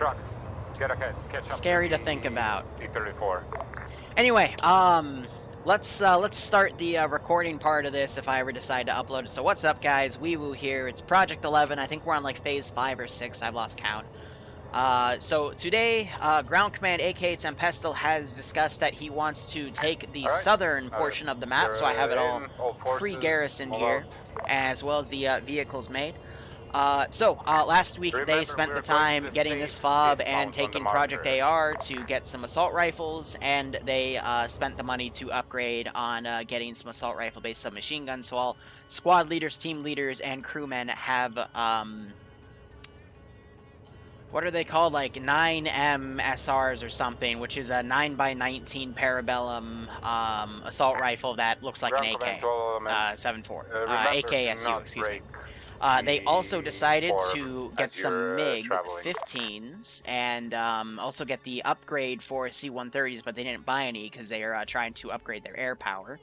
trucks. Get ahead. Catch up. Scary to think about. T-34. Anyway, let's start the recording part of this if I ever decide to upload it. So what's up, guys? Wee-woo here. It's Project 11. I think we're on like phase 5 or 6. I've lost count. So today, Ground Command aka Tempestal has discussed that he wants to take the southern portion of the map, so I have it all pre-garrisoned here, as well as the vehicles made. Last week they spent the time getting this fob and taking Project AR to get some assault rifles, and they spent the money to upgrade on getting some assault rifle-based submachine guns, so all squad leaders, team leaders, and crewmen have, what are they called, like 9M SRs or something, which is a 9x19 Parabellum assault rifle that looks like an AK, 7.4, AKSU, excuse me. They also decided to get some MiG-15s and also get the upgrade for C-130s, but they didn't buy any because they are trying to upgrade their air power.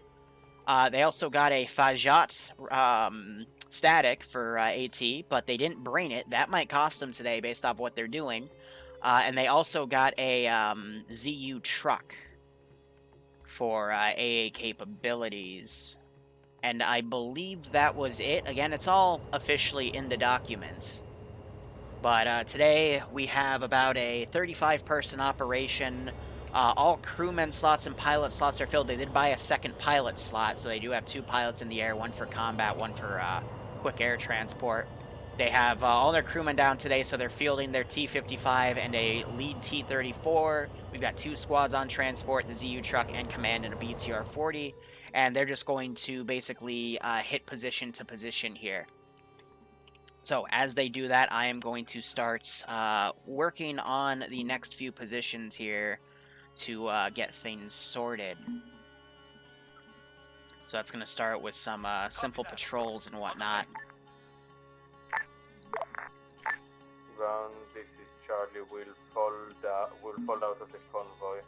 They also got a Fajat static for AT, but they didn't bring it. That might cost them today based off what they're doing. And they also got a ZU truck for AA capabilities. And I believe that was it. Again, it's all officially in the documents. But today we have about a 35-person operation. All crewmen slots and pilot slots are filled. They did buy a second pilot slot, so they do have 2 pilots in the air, one for combat, one for quick air transport. They have all their crewmen down today, so they're fielding their T-55 and a lead T-34. We've got 2 squads on transport, the ZU truck and command, and a BTR-40. And they're just going to basically hit position to position here. So as they do that, I am going to start working on the next few positions here to get things sorted. So that's going to start with some simple patrols and whatnot. Ground, this is Charlie. We'll fold out of the convoy.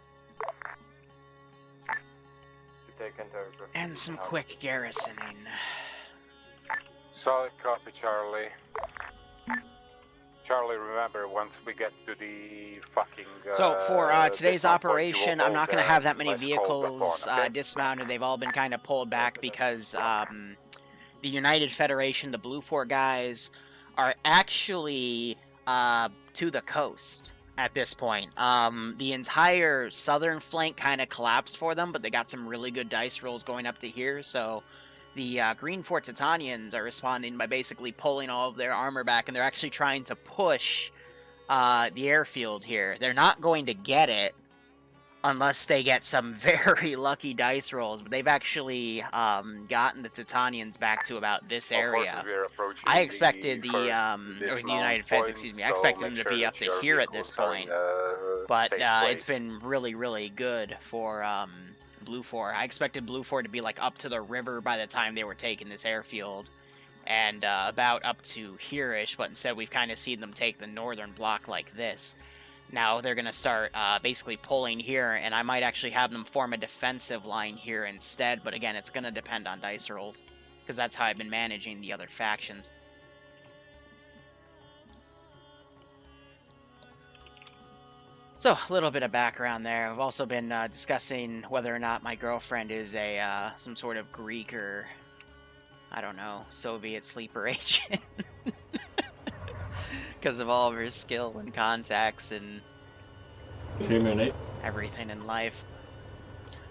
And some quick garrisoning. Solid copy, Charlie. Charlie, remember, once we get to the fucking... So, for today's operation, I'm not going to have that many vehicles dismounted. They've all been kind of pulled back because the United Federation, the Blue Fort guys, are actually to the coast at this point. The entire southern flank kind of collapsed for them, but they got some really good dice rolls going up to here, so the Green Fort Titanians are responding by basically pulling all of their armor back, and they're actually trying to push the airfield here. They're not going to get it unless they get some very lucky dice rolls, but they've actually gotten the Titanians back to about this area. I expected the United Feds, excuse me, I expected them to be up to here at this point, but it's been really, really good for Blue Fort. I expected Blue Fort to be like up to the river by the time they were taking this airfield, and about up to here-ish, but instead we've kind of seen them take the northern block like this. Now they're going to start basically pulling here, and I might actually have them form a defensive line here instead, but again, it's going to depend on dice rolls, because that's how I've been managing the other factions. So, a little bit of background there. I've also been discussing whether or not my girlfriend is a some sort of Greek or, I don't know, Soviet sleeper agent. Because of all of her skill and contacts and everything in life.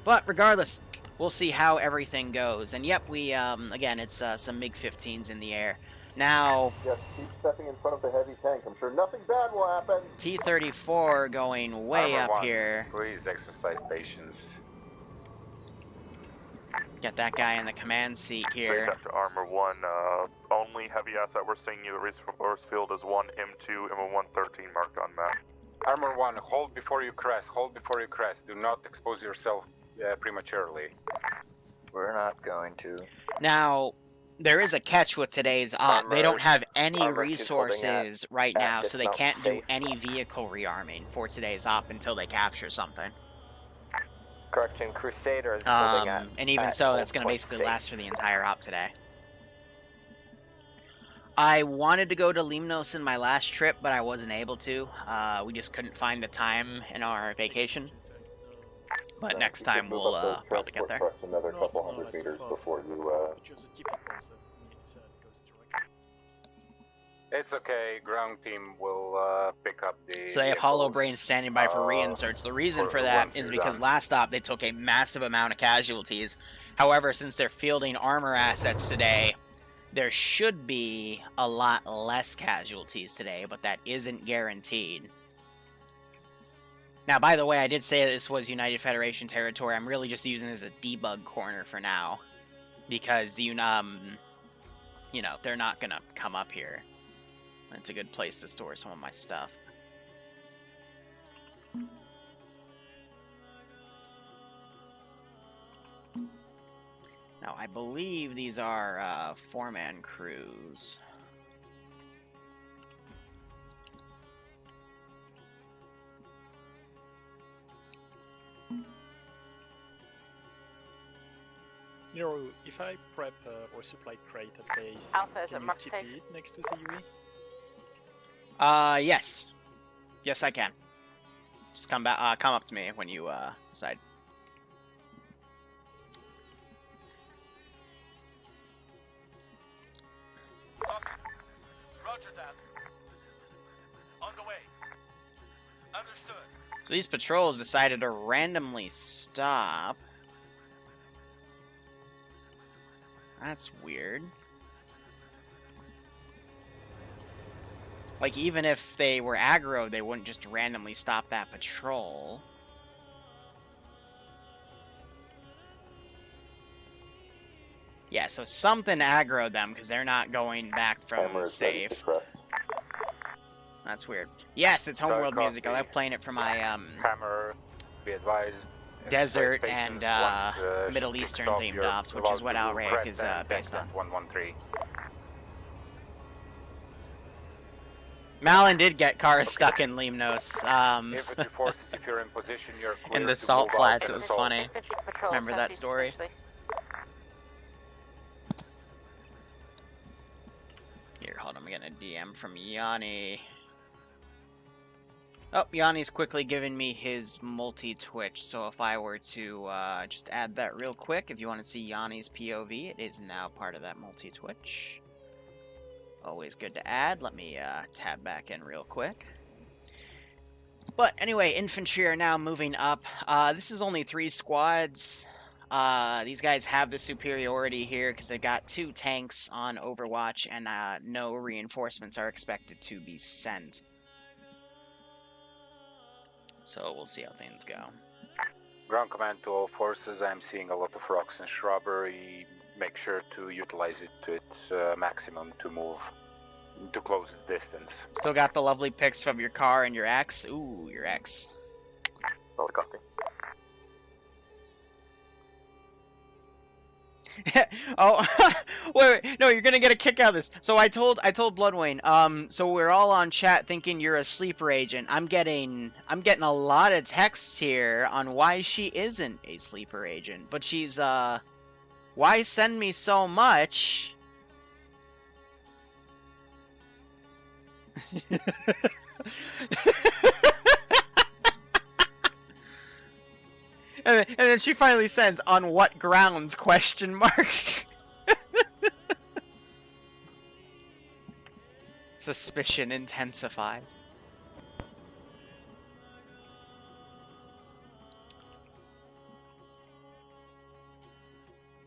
But regardless, we'll see how everything goes. And yep, we, again, it's some MiG-15s in the air. Now, yes, keep stepping in front of the heavy tank. I'm sure nothing bad will happen. T-34 going way Armor up 1, here. Please exercise patience. Got that guy in the command seat here. After Armor 1, only heavy asset we're seeing you resource field is 1 M2, M113 marked on map. Armor 1, hold before you crest, hold before you crest. Do not expose yourself prematurely. We're not going to. Now, there is a catch with today's op. They don't have any resources right now, so they can't do any vehicle rearming for today's op until they capture something. Correction, Crusader is holding at, and even so, that's going to basically last for the entire op today. I wanted to go to Limnos in my last trip, but I wasn't able to. We just couldn't find the time in our vacation. But next time we'll probably get there. Another couple hundred meters before you. It's okay. Ground team will pick up the. So they have Hollow Brain standing by for reinserts. The reason for that is because last stop they took a massive amount of casualties. However, since they're fielding armor assets today, there should be a lot less casualties today, but that isn't guaranteed. Now, by the way, I did say this was United Federation territory. I'm really just using it as a debug corner for now, because you know they're not gonna come up here. It's a good place to store some of my stuff. Now, I believe these are four-man crews. You know, if I prep or supply crate at base, Alpha, can you TP it next to the UE? Yes. Yes, I can. Just come back. Come up to me when you decide. Roger that. On the way. Understood. So these patrols decided to randomly stop. That's weird. Like, even if they were aggro, they wouldn't just randomly stop that patrol. Yeah, so something aggroed them, because they're not going back from safe. That's weird. Yes, it's Homeworld music. I love playing it for my, Hammer, be advised. Desert and, Middle Eastern themed ops, which is what Alraic is, based on. 113. Malin did get cars stuck in Limnos, If you're in position, you're clear in the to salt move out flats. to It was the funny. Remember that story? Here, hold on, I'm getting a DM from Yanni. Oh, Yanni's quickly giving me his multi-twitch, so if I were to just add that real quick, if you want to see Yanni's POV, it is now part of that multi-twitch. Always good to add. Let me tab back in real quick. But anyway, infantry are now moving up. This is only 3 squads. These guys have the superiority here because they've got 2 tanks on Overwatch, and no reinforcements are expected to be sent. So we'll see how things go. Ground command to all forces. I'm seeing a lot of rocks and shrubbery. Make sure to utilize it to its maximum to move to close the distance. Still got the lovely pics from your car and your ex. Ooh, your ex. Solid copy. Oh, wait, no, you're gonna get a kick out of this. So I told Bloodwayne, so we're all on chat thinking you're a sleeper agent. I'm getting a lot of texts here on why she isn't a sleeper agent, but she's, why send me so much? And then she finally sends, on what grounds, question mark. Suspicion intensified.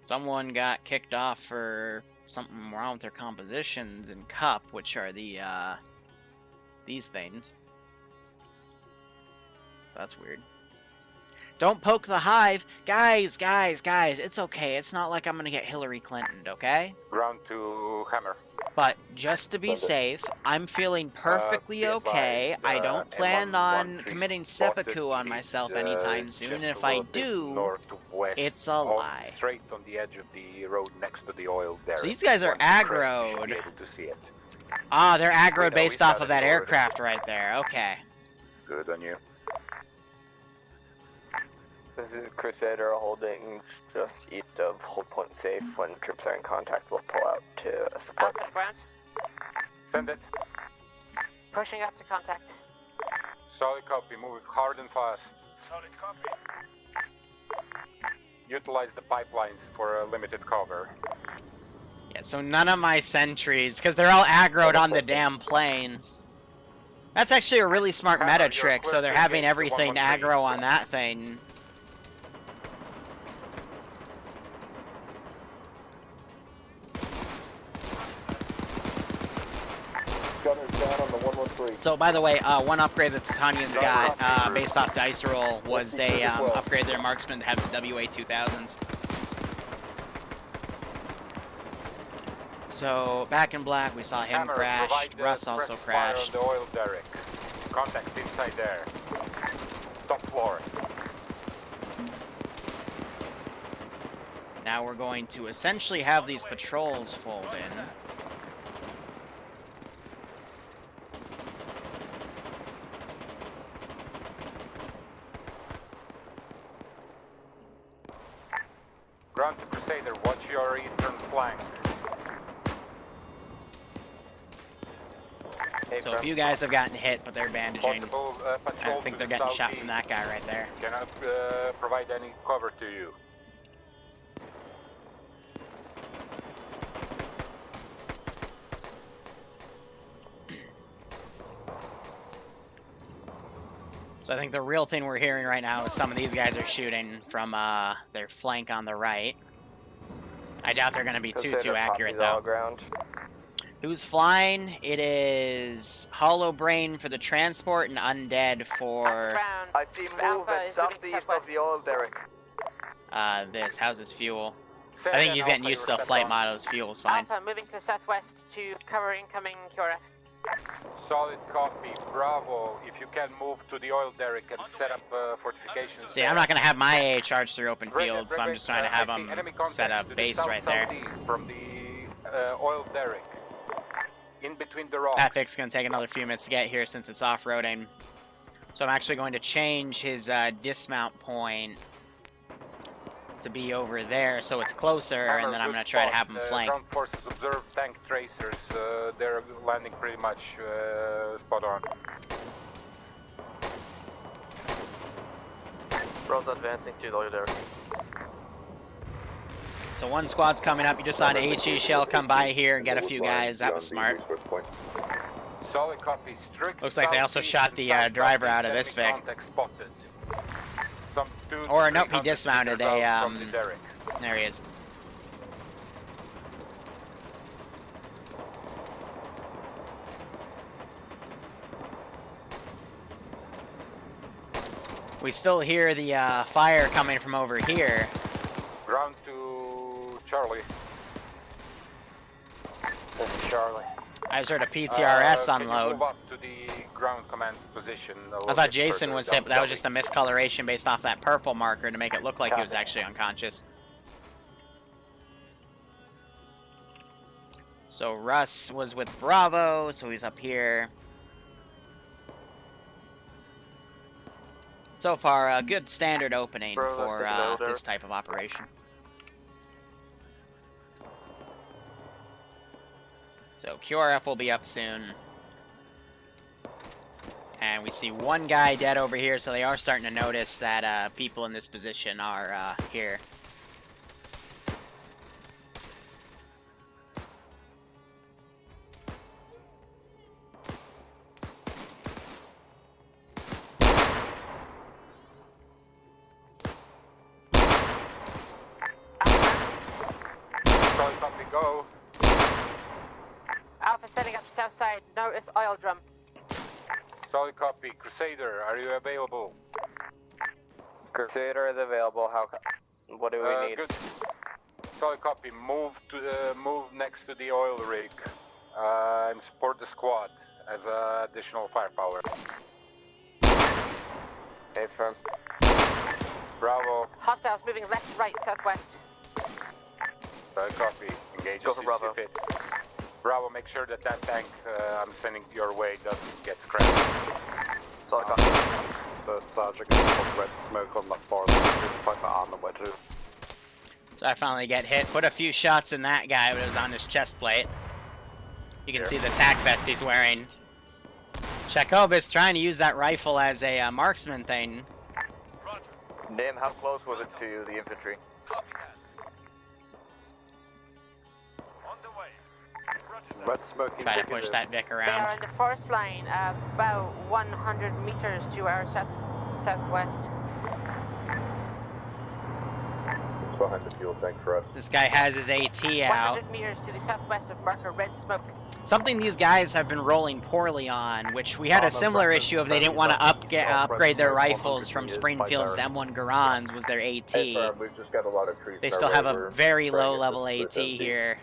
Someone got kicked off for something wrong with their compositions in Cup, which are the, these things. That's weird. Don't poke the hive. Guys, it's okay. It's not like I'm gonna get Hillary Clinton, okay? Ground to Hammer. But just to be safe, I'm feeling perfectly okay. I don't plan on committing seppuku on myself anytime soon, and if I do, it's a lie. Straight on the edge of the road next to the oil derrick. So these guys are aggroed. Ah, they're aggroed based off of that aircraft right there. Okay. Good on you. This is Crusader holding just east of hold point safe. When troops are in contact, we'll pull out to support. Send it. Pushing up to contact. Solid copy. Moving hard and fast. Solid copy. Utilize the pipelines for a limited cover. Yeah, so none of my sentries, because they're all aggroed on the damn plane. That's actually a really smart meta trick, so they're having everything aggro on that thing. Gunners down on the 113. So, by the way, one upgrade that Titanians got, based off dice roll, was they upgraded their marksman to have the WA-2000s. So, back in black, we saw him crash. Russ also crashed. The oil derrick. Contact inside there. Top floor. Now we're going to essentially have these patrols fold in. Ground to Crusader, watch your eastern flank. So a few guys have gotten hit, but they're bandaging. Possible, I think they're getting shot from that guy right there. Cannot provide any cover to you. So I think the real thing we're hearing right now is some of these guys are shooting from their flank on the right. I doubt they're going to be too accurate though. Ground. Who's flying? It is Hollow Brain for the transport and Undead for I see movement southeast of the oil derrick. this. How's his fuel? I think he's getting used to the flight mottos. Fuel's fine. Alpha, moving to southwest to cover incoming QRF. Solid copy. Bravo. If you can move to the oil derrick and set up fortifications. See, I'm not going to have my AA charge through open field, so I'm just trying to have them set up base right there. From the oil derrick. In between the rocks. Pathic's going to take another few minutes to get here since it's off-roading. So I'm actually going to change his dismount point to be over there so it's closer, and then I'm going to try to have him flank. Ground forces observe tank tracers. They're landing pretty much spot on. Roads advancing to the oil derrick. So one squad's coming up. You just saw an HE shell come by here and get a few guys. That was smart. Solid copy. Looks like they also shot the driver out of this Vic. Or nope, he dismounted. There he is. We still hear the fire coming from over here. Ground to Charlie. This is Charlie. I just heard a PTRS unload. Move up to the ground command position. I thought Jason was hit, but that was just a miscoloration based off that purple marker to make it look like he was actually unconscious. So Russ was with Bravo, so he's up here. So far, a good standard opening for this type of operation. So QRF will be up soon. And we see one guy dead over here, so they are starting to notice that people in this position are here. Solid copy, go. Alpha setting up to south side. Notice oil drum. Solid copy. Crusader, are you available? Crusader is available. What do we need? Good. Solid copy. Move next to the oil rig and support the squad as additional firepower. Okay, firm. Bravo. Hostiles moving left, right, southwest. Solid copy. Engage Go for Bravo. Bravo, make sure that tank I'm sending your way doesn't get scratched. Solid copy. The sergeant got red smoke on that far fight the Arma wedge. So I finally get hit. Put a few shots in that guy, but it was on his chest plate. You can see the tack vest he's wearing. Chekob's trying to use that rifle as a marksman thing. Roger. Damn, how close was it to the infantry? Copy that. On the way. Roger that. Red smoke Try to push that Vic They are around. in the forest line, about 100 meters to our southwest. It's behind the fuel tank for us. This guy has his AT out. 100 meters to the southwest of marker red smoke. Something these guys have been rolling poorly on, which we had a similar issue of they didn't want to upgrade their rifles from Springfields to M1 Garans was their AT. We've just got a lot of trees. They still have a very low level AT here.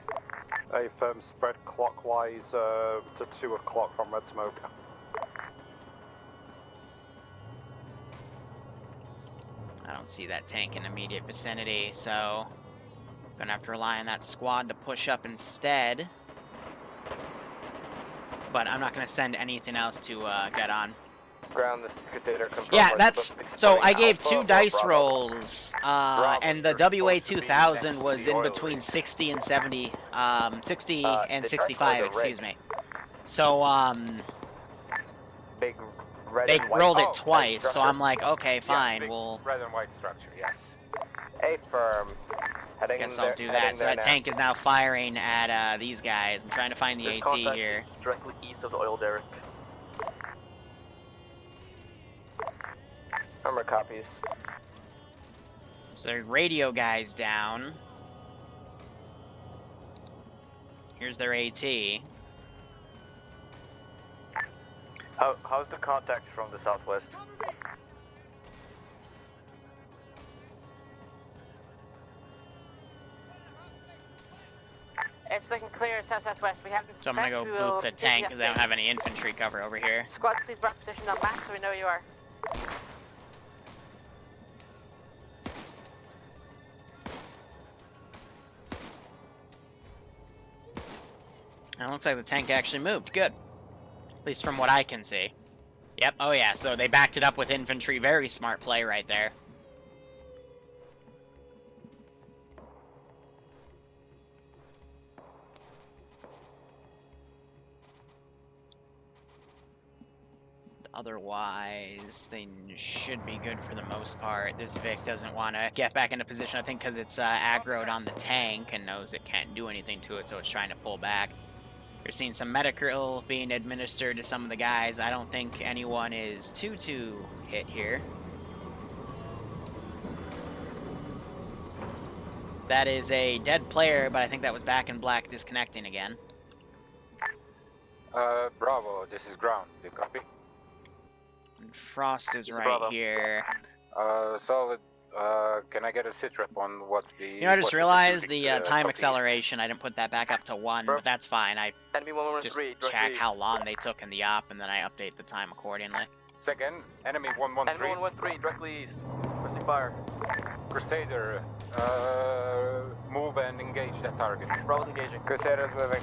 A firm spread clockwise to 2 o'clock from red smoke. I don't see that tank in immediate vicinity, so gonna have to rely on that squad to push up instead. But I'm not gonna send anything else to get on. Ground the Crusader confirmed. Yeah, that's so. I gave 2 dice rolls, and the WA2000 was in between 60 and 70, 60 and 65. Excuse me. So Big red they and white. rolled it Oh, twice. So structure. I'm like, okay, fine. Big Well, red and white structure, yes. Affirm. Heading guess there, I'll do heading that. So there that now. tank is now firing at these guys. I'm trying to find the There's AT contact here. directly east of the oil derrick. Armor copies. So their radio guy's down. Here's their AT. How's the contact from the southwest? It's looking clear southwest. We have So I'm gonna go boot the tank because I don't have any infantry cover over here. Squad, please mark position on map so we know where you are. It looks like the tank actually moved. Good. At least from what I can see. Yep, oh yeah, so they backed it up with infantry. Very smart play right there. Otherwise, they should be good for the most part. This Vic doesn't want to get back into position, I think, because it's aggroed on the tank and knows it can't do anything to it, so it's trying to pull back. You're seeing some medical being administered to some of the guys. I don't think anyone is too hit here. That is a dead player, but I think that was back in black disconnecting again. Bravo, this is ground. Do you copy? And Frost is right Bravo. here. Solid. Can I get a sit rep on what the... You know, I just what realized shooting, the time copy? acceleration, I didn't put that back up to 1, but that's fine. I Enemy just 113, check how long they took in the op, and then I update the time accordingly. Second, enemy 113. Enemy 113, directly east. Pressing fire. Crusader, move and engage that target. Bravo's engaging. Crusader's moving.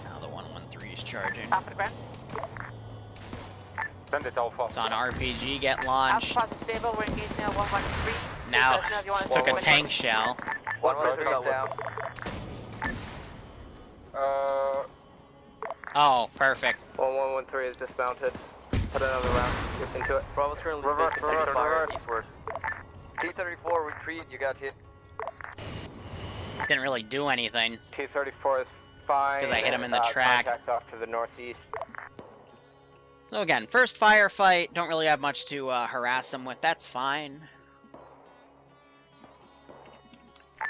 Now the 113 is charging. Off the ground. Send it Alpha. It's on RPG, get launched. Alpha stable, we're engaging now 113. Now, Let us know if you want to took a switch. tank shell. 113 is down. Oh, perfect. 1113 is dismounted. Put another round into it. Bravo's currently taking fire eastward. T-34 retreat, you got hit. Didn't really do anything. T-34 is fine. 'Cause I hit him in the track. Contacts off to the northeast. So again, first firefight, don't really have much to harass them with. That's fine.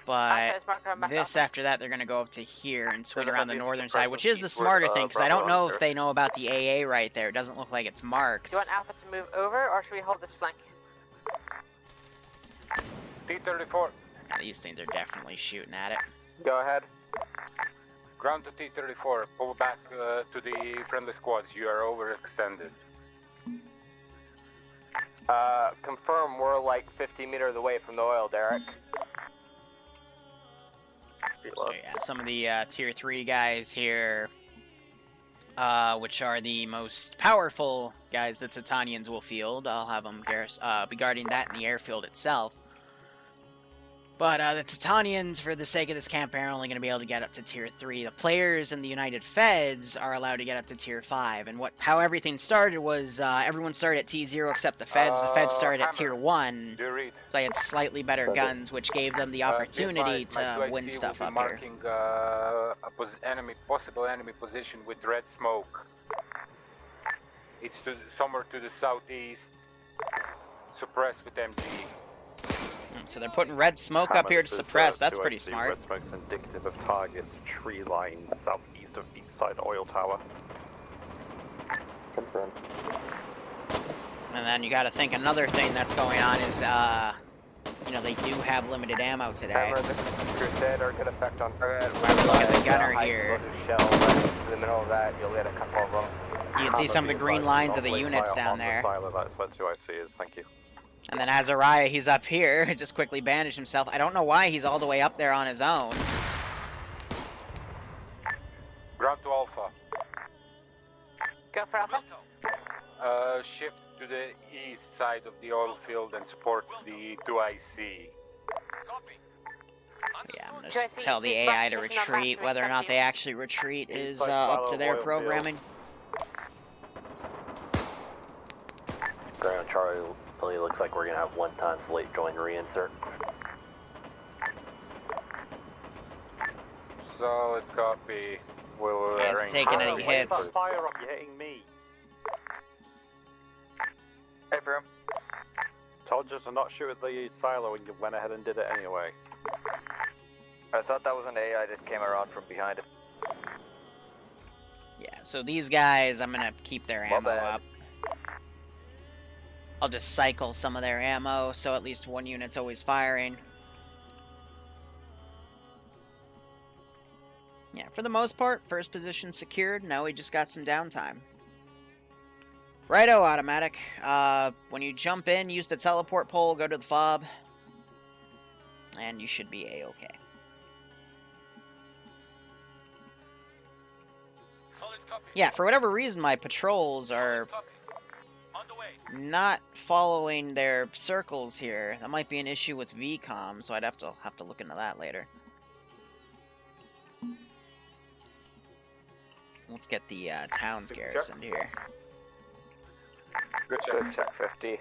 But this, after that, they're going to go up to here and swing around the northern side, which is the smarter thing, because I don't know if they know about the AA right there. It doesn't look like it's marked. Do you want Alpha to move over, or should we hold this flank? T-34. Yeah, these things are definitely shooting at it. Go ahead. Ground to T-34. Pull back to the friendly squads. You are overextended. Confirm we're like 50 meters away from the oil derrick. So yeah, some of the tier 3 guys here, which are the most powerful guys that Titanians will field. I'll have them be guarding that in the airfield itself. But the Titanians, for the sake of this campaign, are only going to be able to get up to Tier 3. The players in the United Feds are allowed to get up to Tier 5. And how everything started was everyone started at T0 except the Feds. The Feds started at Tier 1, so they had slightly better guns, which gave them the opportunity to win stuff up here. Marking possible enemy position with red smoke. It's somewhere to the southeast, suppressed with MG. So they're putting red smoke up here to suppress. That's pretty smart. Red smoke's indicative of targets, tree line, southeast of east side oil tower. Confirmed. And then you gotta think another thing that's going on is, you know, they do have limited ammo today. Crusader, good effect on target. Look at the gunner here. Shell, in the middle of that, you'll get a couple of them. You can see some of the green lines of the units down there. That's what 2IC is, thank you. And then Azariah, he's up here, just quickly bandaged himself. I don't know why he's all the way up there on his own. Ground to Alpha. Go for Alpha. Shift to the east side of the oil field and support the 2IC. Yeah, I'm gonna just tell the AI to retreat. Whether or not they actually retreat is up to their programming. Ground Charlie, really looks like we're gonna have 1 times late join reinsert. Solid copy. We'll He's taking any hits. Fire up, you're hitting me. Hey, Firm. Told you to not shoot at the silo and you went ahead and did it anyway. I thought that was an AI that came around from behind it. Yeah, so these guys, I'm gonna keep their ammo up. I'll just cycle some of their ammo, so at least one unit's always firing. Yeah, for the most part, first position secured. Now we just got some downtime. Righto, automatic. When you jump in, use the teleport pole, go to the fob, and you should be A-okay. Yeah, for whatever reason, my patrols are not following their circles here. That might be an issue with VCOM, so I'd have to look into that later. Let's get the towns garrisoned here. Good check 50.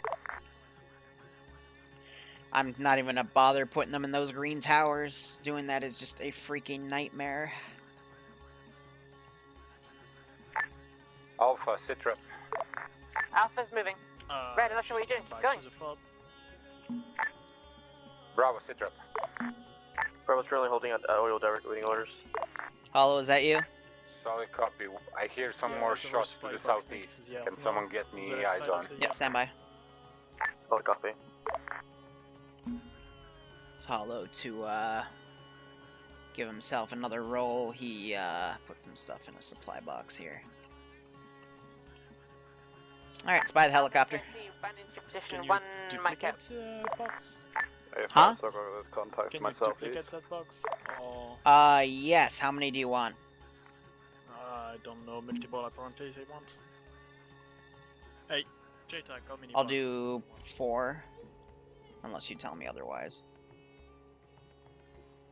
I'm not even gonna bother putting them in those green towers. Doing that is just a freaking nightmare. Alpha, sit rep. Alpha's moving. Red, I'm not sure what you're doing. Keep going. Bravo, sit rep. Bravo's currently holding out oil derrick waiting orders. Hollow, is that you? Solid copy. I hear some more shots to the southeast. Can someone get me eyes on? Yep, stand by. Solid copy. Hollow to give himself another roll. He put some stuff in a supply box here. Alright, it's by the helicopter. Can you One duplicate box? Huh? Can Can you duplicate that box? Or Yes. How many do you want? I don't know, multiple apparently they want. Hey, JTAC, how many I'll box? do 4. Unless you tell me otherwise.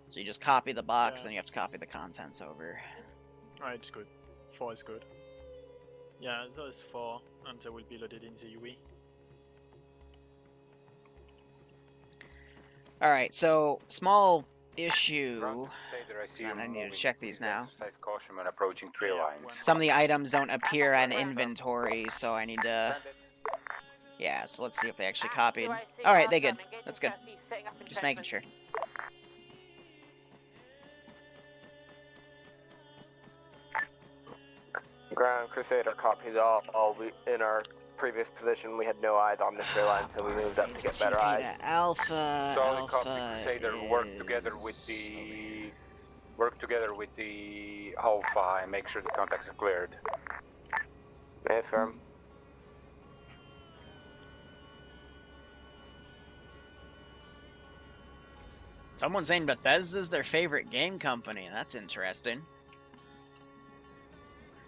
So you just copy the box, then you have to copy the contents over. Alright, it's good. 4 is good. Yeah, those 4, and they will be loaded in the UE. Alright, so small issue. I need to check these now. Caution when approaching tree lines. Some of the items don't appear on inventory, so I need to... Yeah, so let's see if they actually copied. Alright, they good. That's good. Just making sure. Ground Crusader copies all we in our previous position we had no eyes on the tree line, so we moved up to get better eyes. Alpha, Solid copy. Alpha Crusader, work together with the Alpha and make sure the contacts are cleared. Affirm. Someone's saying Bethesda's their favorite game company. That's interesting.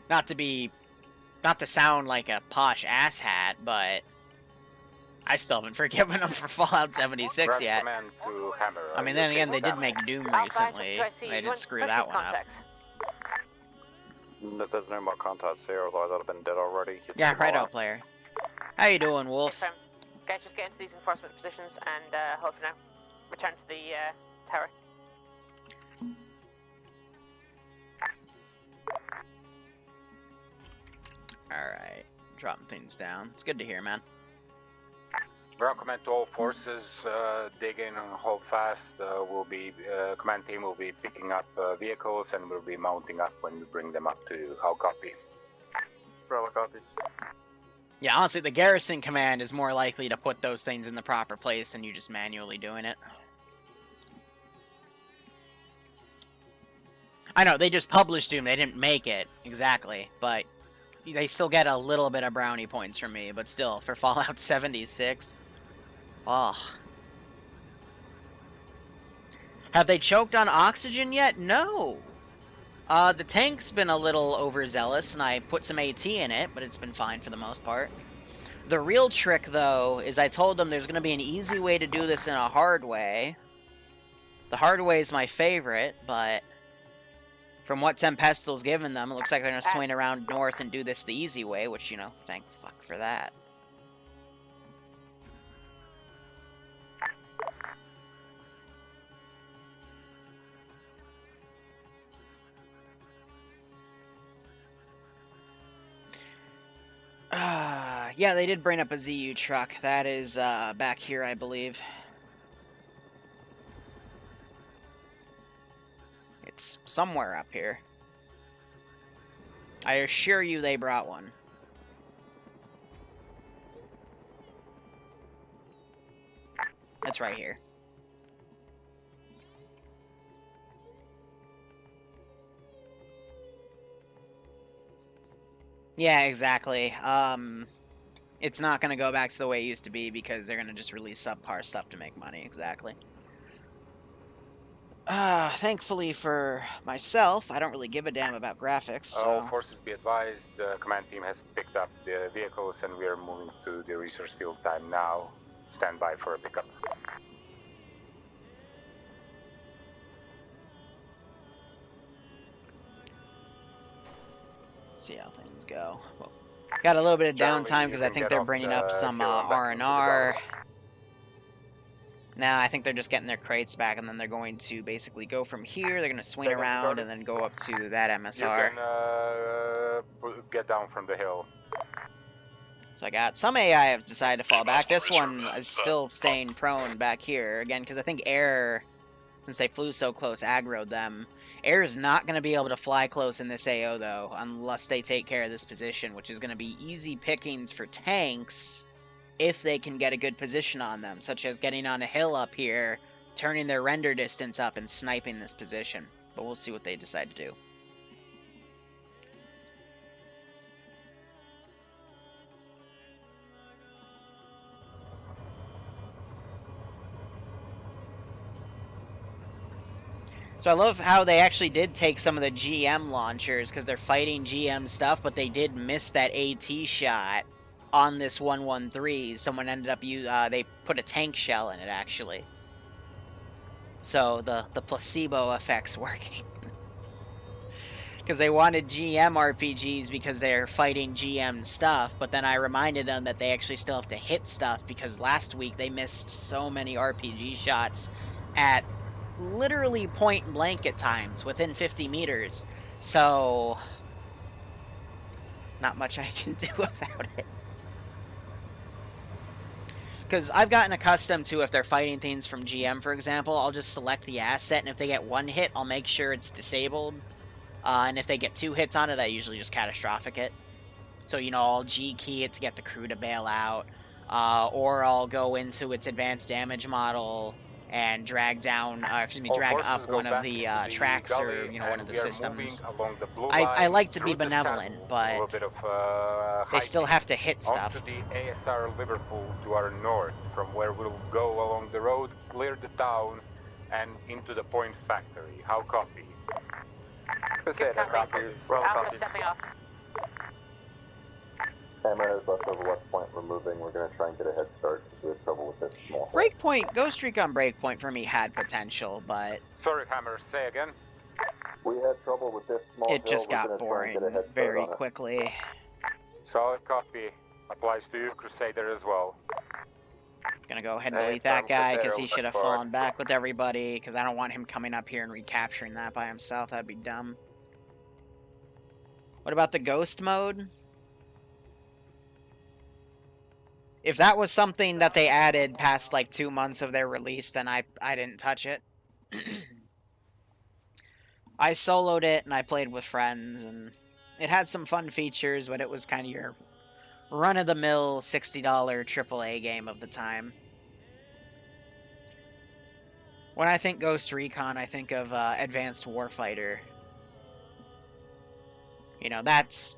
Not to sound like a posh asshat, but I still haven't forgiven them for Fallout 76 Ground yet. command to Hammer. I mean, then again, they did make Doom recently. They didn't screw that one up. There's no more contacts here, otherwise I'd have been dead already. Yeah, right out, player. How you doing, Wolf? Guys, just get into these enforcement positions and hold for now. Return to the tower. Alright, dropping things down. It's good to hear, man. Ground command to all forces, dig in and hold fast. Command team will be picking up vehicles and will be mounting up when we bring them up to you. How copy? Bravo copies. Yeah, honestly, the garrison command is more likely to put those things in the proper place than you just manually doing it. I know, they just published Doom, they didn't make it, exactly, but they still get a little bit of brownie points from me, but still, for Fallout 76, oh. Have they choked on oxygen yet? No! The tank's been a little overzealous, and I put some AT in it, but it's been fine for the most part. The real trick, though, is I told them there's going to be an easy way to do this in a hard way. The hard way is my favorite, but from what Tempestal's given them, it looks like they're going to swing around north and do this the easy way, which, you know, thank fuck for that. Yeah, they did bring up a ZU truck. That is back here, I believe. It's somewhere up here. I assure you they brought one. It's right here. Yeah, exactly. It's not going to go back to the way it used to be because they're going to just release subpar stuff to make money, exactly. Thankfully for myself, I don't really give a damn about graphics, so... All forces be advised, the command team has picked up the vehicles and we are moving to the resource field time now. Stand by for a pickup. See how things go. Well, got a little bit of downtime because I think they're bringing up some R&R. Now I think they're just getting their crates back, and then they're going to basically go from here. They're going to swing around and then go up to that MSR. You can get down from the hill. So I got some AI have decided to fall back. This one is still staying prone back here again because I think air, since they flew so close, aggroed them. Air is not going to be able to fly close in this AO, though, unless they take care of this position, which is going to be easy pickings for tanks if they can get a good position on them, such as getting on a hill up here, turning their render distance up, and sniping this position. But we'll see what they decide to do. So I love how they actually did take some of the GM launchers because they're fighting GM stuff, but they did miss that AT shot on this 113. Someone ended up they put a tank shell in it actually. So the placebo effect's working. Because they wanted GM RPGs because they're fighting GM stuff, but then I reminded them that they actually still have to hit stuff because last week they missed so many RPG shots at literally point blank at times, within 50 meters. So, not much I can do about it. Because I've gotten accustomed to, if they're fighting things from GM, for example, I'll just select the asset, and if they get one hit, I'll make sure it's disabled. And if they get 2 hits on it, I usually just catastrophic it. So, you know, I'll G-key it to get the crew to bail out. Or I'll go into its advanced damage model and drag down, drag up one of the tracks or, you know, one of the systems. I like to be benevolent, but they still have to hit stuff. Onto the ASR Liverpool to our north, from where we'll go along the road, clear the town, and into the point factory. How copy? Crusader copies. Bravo copies. Stepping off. Hammer has left over West Point. We're moving. We're going to try and get a head start because we have trouble with this small hill. Breakpoint, Ghost Recon Breakpoint for me had potential, but Sorry, Hammer, say again. We had trouble with this small hill. it just We're got gonna try and boring get a head start very on it. quickly. Solid copy. Applies to you, Crusader, as well. Gonna go ahead and Hey, delete that Crusader, guy because he should have forward. fallen back with everybody, because I don't want him coming up here and recapturing that by himself. That'd be dumb. What about the ghost mode? If that was something that they added past like 2 months of their release, then I didn't touch it. I soloed it and I played with friends, and it had some fun features, but it was kind of your run-of-the-mill $60 AAA game of the time. When I think Ghost Recon, I think of Advanced Warfighter. You know, that's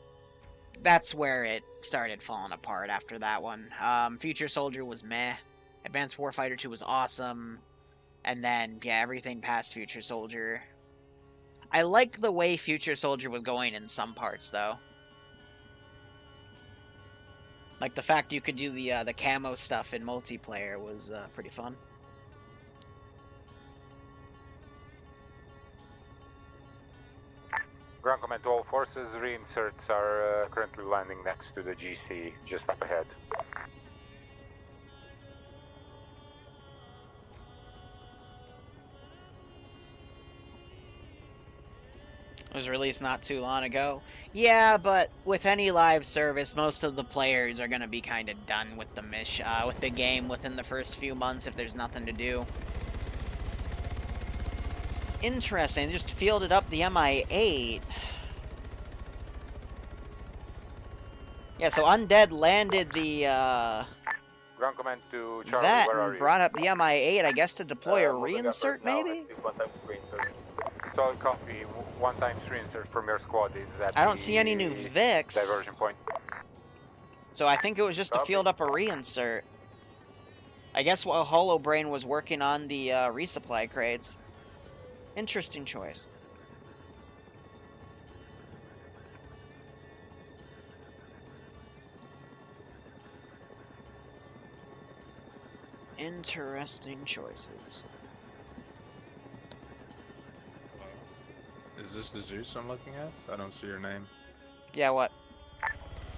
where it started falling apart after that one. Future Soldier was meh. Advanced Warfighter 2 was awesome. And then, yeah, everything past Future Soldier. I like the way Future Soldier was going in some parts, though. Like the fact you could do the camo stuff in multiplayer was pretty fun. Ground command to all forces, reinserts are currently landing next to the GC, just up ahead. It was released not too long ago. Yeah, but with any live service, most of the players are going to be kind of done with the game within the first few months if there's nothing to do. Interesting, they just fielded up the MI-8. Yeah, so Undead landed the, Ground command to Charlie, that where are and you? brought up the MI-8, I guess, to deploy a reinsert, maybe? Solid copy, one times reinsert from your squad is at I don't see any new Vics. diversion point. So I think it was just to field up a reinsert. I guess while Holobrain was working on the resupply crates. Interesting choice. Interesting choices. Is this the Zeus I'm looking at? I don't see your name. Yeah, what?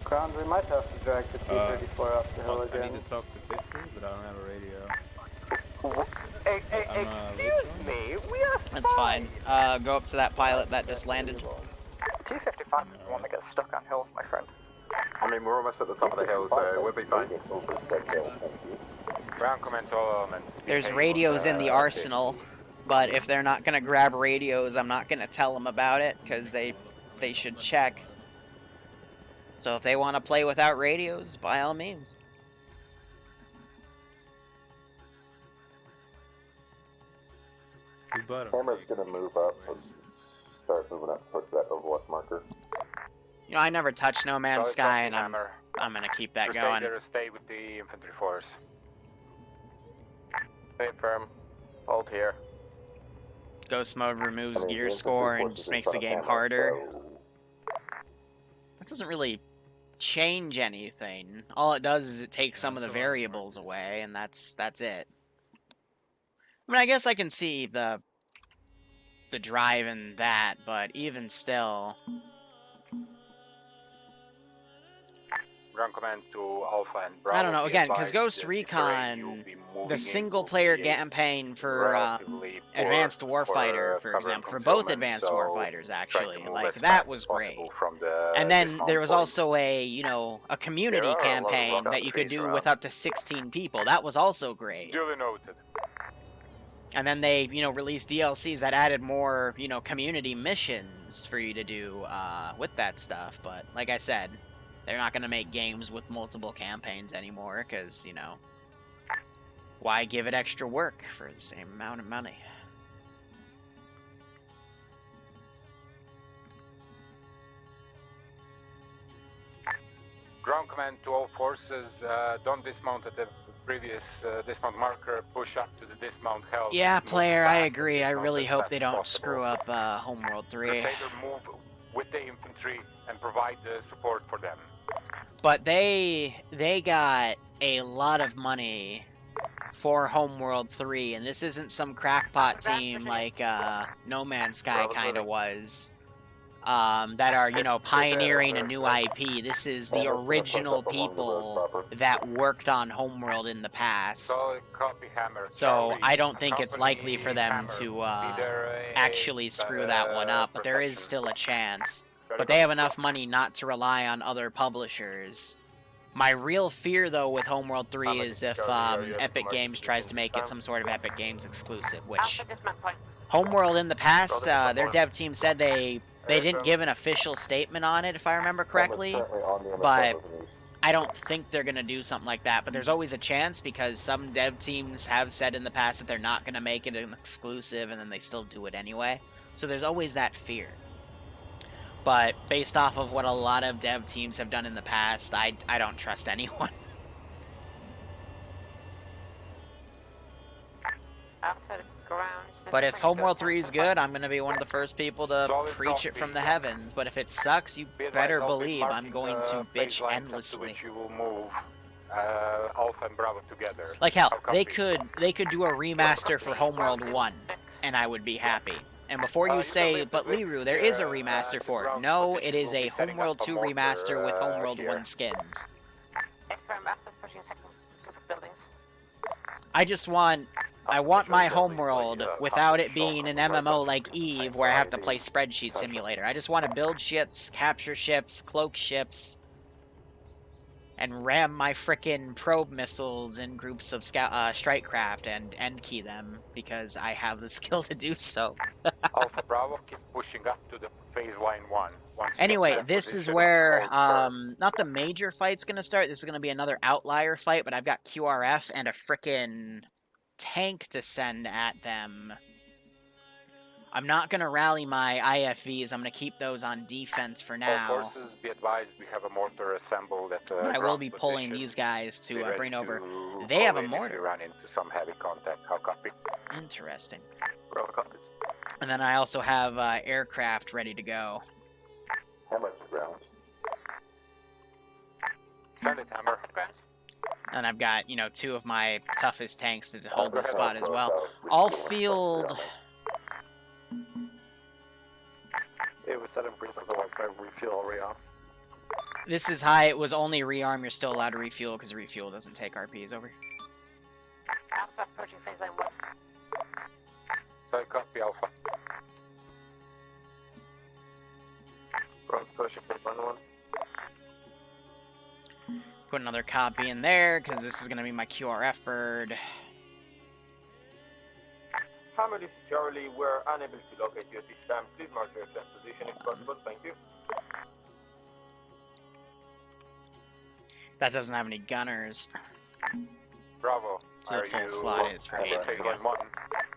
Ground, we might have to drag the T-34 up the hill Well, again. I need to talk to 50, but I don't have a radio. Excuse me, we are That's fine. Go up to that pilot that just landed. T-55 is the one that gets stuck on hills, my friend. I mean, we're almost at the top of the hill, so we'll be fine. Ground command to all elements. There's Behave, radios in the arsenal, but if they're not going to grab radios, I'm not going to tell them about it, because they should check. So if they want to play without radios, by all means. Hammer's gonna move up and start moving up towards that Overwatch marker. You know, I never touch No Man's Solid Sky, copy, and Hammer. I'm going to keep that going. Crusader, stay with the infantry force. Stay firm. Hold here. Ghost mode removes I mean, gear the score infantry and just forces makes the in front game of Hammer, harder. so- That doesn't really change anything. All it does is it takes some of the variables away, and that's it. I mean, I guess I can see the drive in that, but even still, Ground command to Alpha and Bravo. I don't know. be Again, because advised Ghost that Recon, you'll be moving the into single-player the campaign for relatively poor Advanced Warfighter, for cover example, for concealment, both Advanced so Warfighters, try to actually, move like as that fast was as great. possible from the And then dismount there was point. also a community There are a lot of campaign rock that you could trees do around. with up to 16 people. That was also great. Duly noted. And then they, released DLCs that added more, community missions for you to do with that stuff. But like I said, they're not going to make games with multiple campaigns anymore because, why give it extra work for the same amount of money? Ground command to all forces, don't dismount at the previous dismount marker, push up to the dismount held. Yeah, move player, I fast, agree. I dismount really as hope fast they as don't possible. screw up Homeworld 3. Crusader, move with the infantry and provide the support for them. But they got a lot of money for Homeworld 3, and this isn't some crackpot team like No Man's Sky kind of was, that are, you know, pioneering a new IP. This is the original people that worked on Homeworld in the past. Solid copy, Hammer. So I don't think it's likely for them to actually screw that one up, but there is still a chance. But they have enough money not to rely on other publishers. My real fear, though, with Homeworld 3 is if Epic Games tries to make it some sort of Epic Games exclusive, which Homeworld in the past, their dev team said they didn't give an official statement on it, if I remember correctly, but I don't think they're going to do something like that. But there's always a chance, because some dev teams have said in the past that they're not going to make it an exclusive, and then they still do it anyway. So there's always that fear. But based off of what a lot of dev teams have done in the past, I don't trust anyone. But if Homeworld 3 is good, I'm going to be one of the first people to preach it from the heavens. But if it sucks, you better believe I'm going to bitch endlessly. Alpha and Bravo together. Like hell, they could do a remaster for Homeworld 1, and I would be happy. And before you say, but Liru, there is a remaster for it. No, it is a Homeworld 2 remaster with Homeworld 1 skins. I want my Homeworld without it being an MMO like EVE where I have to play Spreadsheet Simulator. I just want to build ships, capture ships, cloak ships, and ram my frickin' probe missiles in groups of strike craft and end key them, because I have the skill to do so. Alpha Bravo, keep pushing up to the phase line 1. Anyway, this is where, not the major fight's gonna start. This is gonna be another outlier fight, but I've got QRF and a frickin' tank to send at them. I'm not gonna rally my IFVs. I'm gonna keep those on defense for now. All forces, be advised, we have a mortar assembled at I will be pulling these guys to bring over. They have a mortar. Run into some heavy contact. How copy? Interesting. Bravo copies. And then I also have aircraft ready to go. Hammer to ground. Send it, Hammer. And I've got, you know, 2 of my toughest tanks to hold this spot as well. I'll field... It was set in brief, otherwise I refuel rearm. This is high. It was only rearm. You're still allowed to refuel because refuel doesn't take RPs over. Alpha approaching phase line 1. So copy Alpha. Bro's pushing phase line 1. Put another copy in there because this is going to be my QRF bird. Hammer, this is Charlie. We're unable to locate you at this time. Please mark your exact position if possible. Thank you. That doesn't have any gunners. Bravo. So the full slot is for 8. Phase line 1.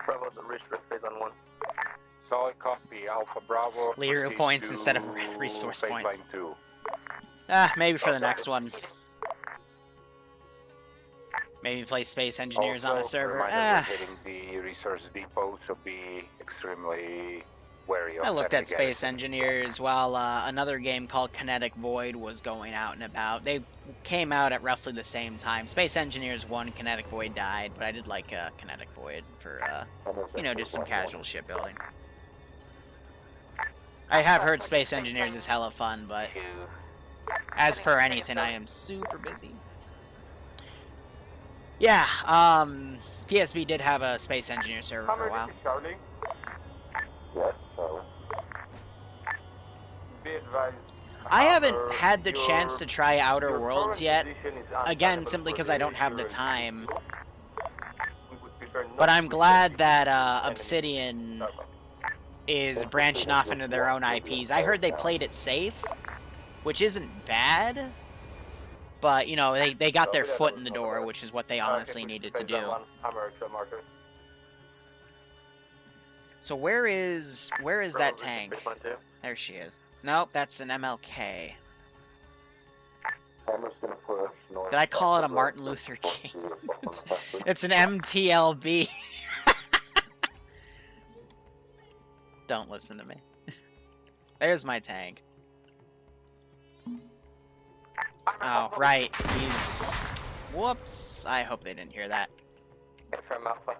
Bravo's reached for phase line 1. Solid copy. Alpha Bravo. Liru points instead of resource phase points. Line 2. Maybe for the next one. Maybe play Space Engineers on a server. We're hitting the resource depot, so be extremely wary of I looked at enemy Space Engineers while another game called Kinetic Void was going out and about. They came out at roughly the same time. Space Engineers 1, Kinetic Void died, but I did like Kinetic Void for, you know, just some casual shipbuilding. I have heard Space Engineers is hella fun, but as per anything, I am super busy. Yeah, PSB did have a Space Engineer server for a while. Charlie. Yes, so. Be advised. I haven't had the chance to try Outer Worlds yet. Again, simply because I don't have the time. But I'm glad that Obsidian is branching off into their own IPs. I heard they played it safe, which isn't bad. But, you know, they got their foot in the door, which is what they honestly needed to do. So where is that tank? There she is. Nope, that's an MLK. Did I call it a Martin Luther King? It's an MTLB. Don't listen to me. There's my tank. Oh, right. He's... Whoops. I hope they didn't hear that. From Alpha.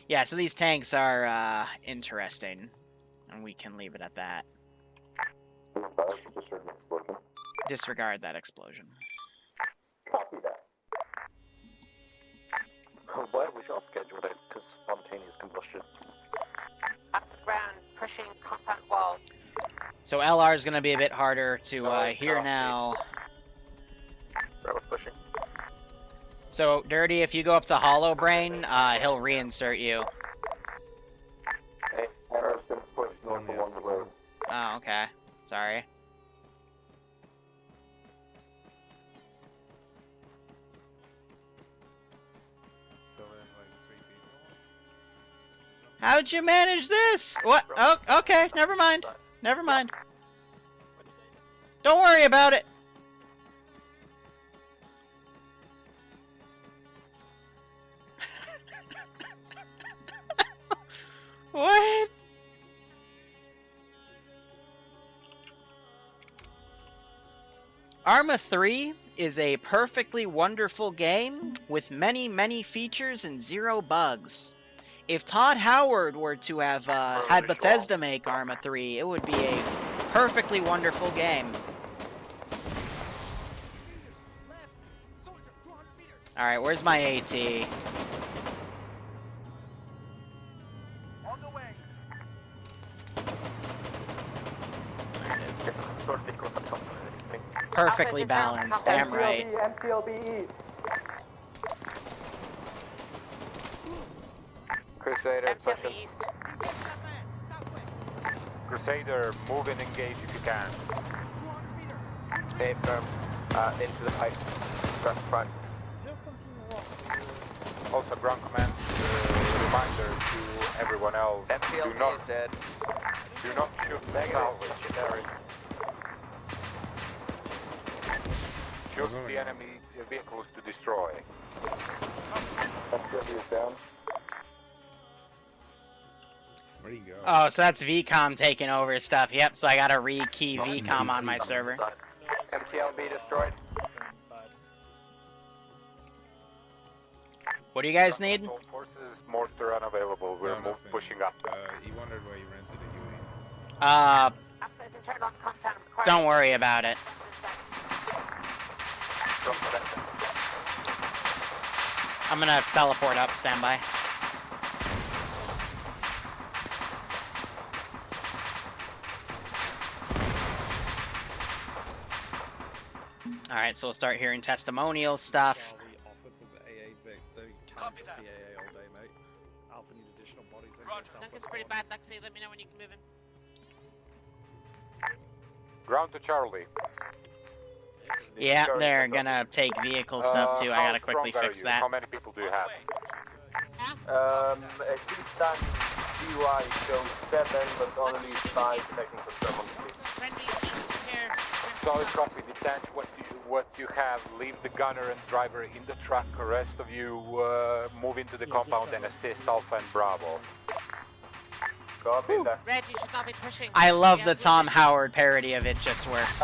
Yeah, so these tanks are, interesting. And we can leave it at that. Disregard that explosion. Copy that. Why we shall schedule it? Because spontaneous combustion. Up the ground, pushing compound wall. So LR is going to be a bit harder to hear now. We're pushing. So, Dirty, if you go up to Hollow Brain, he'll reinsert you. Hey, Hammer's gonna push north along the road. Oh, okay. Sorry. How'd you manage this? What? Oh, okay. Never mind. Never mind. Don't worry about it. What? Arma 3 is a perfectly wonderful game with many, many features and 0 bugs. If Todd Howard were to have had Bethesda make Arma 3, it would be a perfectly wonderful game. Alright, where's my AT? On the way. There it is. Perfectly balanced, damn right. MTLB East. Crusader, pushing. East. Crusader, move and engage if you can. Stay firm. Into the pipe. Front. Also, ground command, reminder to everyone else, MTLB is dead. do not shoot salvage. Shoot the enemy vehicles to destroy. MTLB is down. Where'd he go? Oh, so that's VCOM taking over stuff. Yep, so I gotta re-key VCOM on my server. MTLB destroyed. What do you guys need? All forces, Mortar unavailable. We're pushing up. He wondered why you rented a UE. Upstairs internal on compound required. Don't worry about it. I'm gonna teleport up, standby. Alright, so we'll start hearing testimonial stuff. Duncan's pretty bad, Lexi. Let me know when you can move him. Ground to Charlie. Yeah, they're gonna take vehicle stuff too. I gotta quickly fix that. How many people do you have? A Q-stand DUI shows 7, but only 5 technical trouble. Solid copy, detach what you have, leave the gunner and driver in the truck, the rest of you move into the compound and assist Alpha and Bravo. Copy that. Red, you should not be pushing. I love the Tom Howard parody of It Just Works.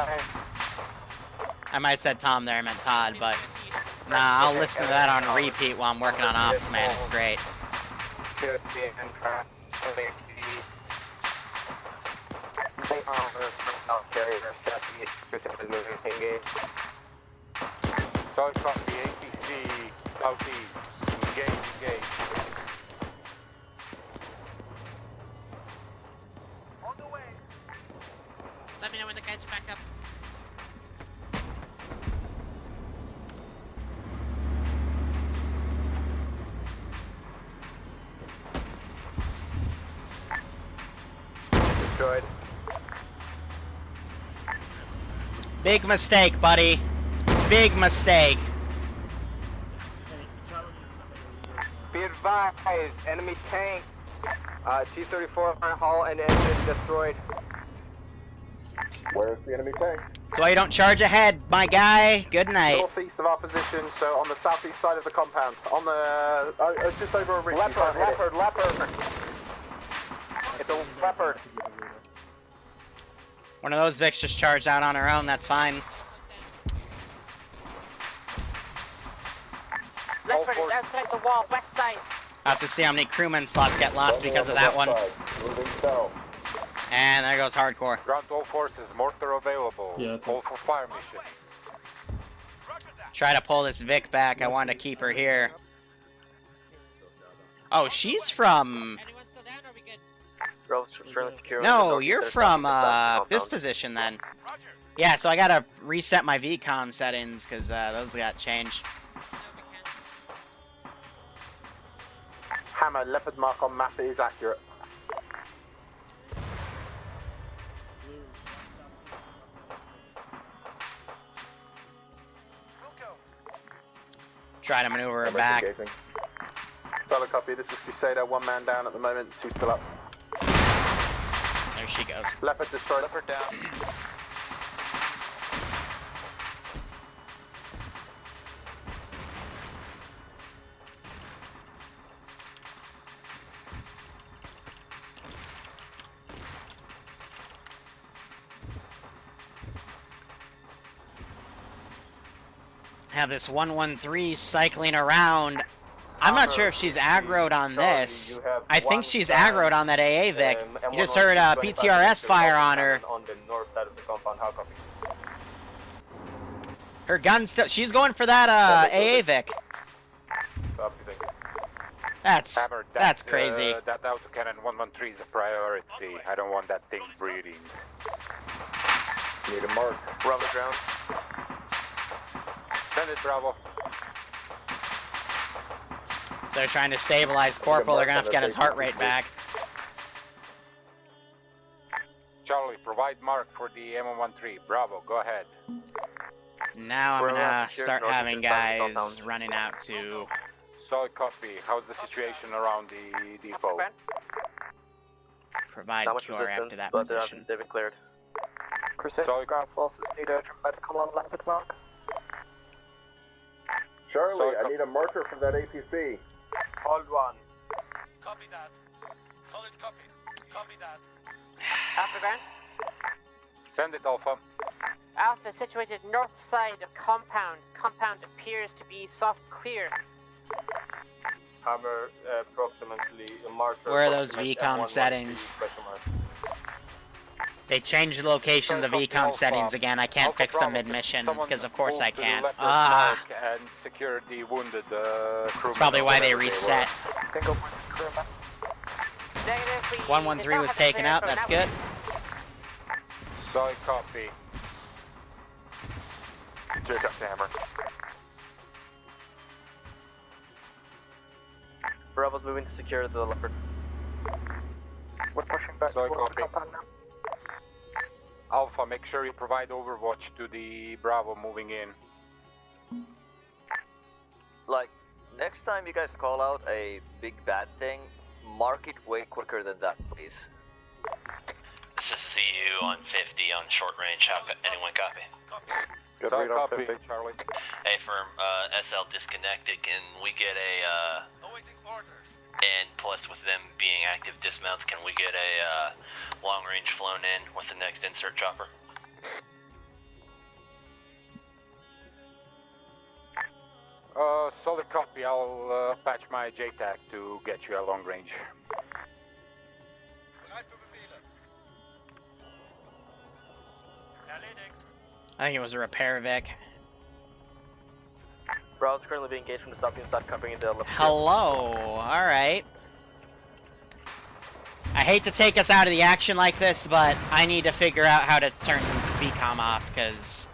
I might have said Tom there, I meant Todd, but nah, I'll listen to that on repeat while I'm working on ops, man, it's great. Solid copy, APC, southeast, engage. On the way. Let me know when the guys are back up. Destroyed. Big mistake, buddy. Big mistake. Be advised, enemy tank. T-34 hull and engine destroyed. Where's the enemy tank? That's why you don't charge ahead, my guy. Good night. Northeast of our position, so on the southeast side of the compound. On the... just over a ridge. Leopard. It's a leopard. One of those Vics just charged out on her own, that's fine. Leopard is outside the wall, west side. I have to see how many crewman slots get lost because of that one. And there goes hardcore. Ground to all forces, mortar available. Yeah, Call for fire mission. Try to pull this Vic back. I wanted to keep her here. Oh, she's from... Anyone still down, or are we good? No, you're from this position then. Yeah, so I gotta reset my VCOM settings because those got changed. Hammer, leopard mark on map is accurate. Try to maneuver her back. Solid copy, this is Crusader, one man down at the moment, two still up. There she goes. Leopard destroyed. Leopard down. Have this 113 cycling around. I'm not sure if she's aggroed on this. I think she's aggroed on that AA Vic. You just heard PTRS fire on her. On the north side of the compound, how copy? Her gun's still... She's going for that AA Vic. That's crazy. That autocannon 113 is a priority. I don't want that thing breathing. Need a mark. Bravo ground. Send it, Bravo. They're trying to stabilize Corporal. They're gonna have to get his heart rate back. Charlie, provide mark for the M113. Bravo, go ahead. Now I'm gonna start having guys running out to... Solid copy. How's the situation around the depot? Provide cure after that position. They've been cleared. Solid ground forces need urgent medical on leopard mark. Charlie, I need a marker from that APC. Hold one. Copy that. Solid copy. Copy that. Alpha ground. Send it, Alpha. Alpha situated north side of compound. Compound appears to be soft clear. Hammer, approximately a marker. Where are those VCOM settings? They changed the location of the VCOM settings again. I can't fix them mid-mission, because of course I can't. Ah! And secure the wounded That's probably why they reset. 113 was taken out, that's good. Solid copy. Check up the hammer. Bravo's moving to secure the leopard. We're pushing back Solid towards the copy. compound now. Alpha, make sure you provide overwatch to the Bravo moving in. Like, next time you guys call out a big bad thing, mark it way quicker than that, please. This is CU on 50 on short range. How anyone copy? Good Solid read on copy, 50. Charlie. Hey, firm, SL disconnected. Can we get a, Awaiting orders. and plus with them being active dismounts, can we get a, long range flown in with the next insert chopper? Solid copy. I'll patch my JTAC to get you a long range. I think it was a repair Vic. Bravo's currently being engaged from the south side, covering the leopard. Hello, alright. I hate to take us out of the action like this, but I need to figure out how to turn VCOM off, because...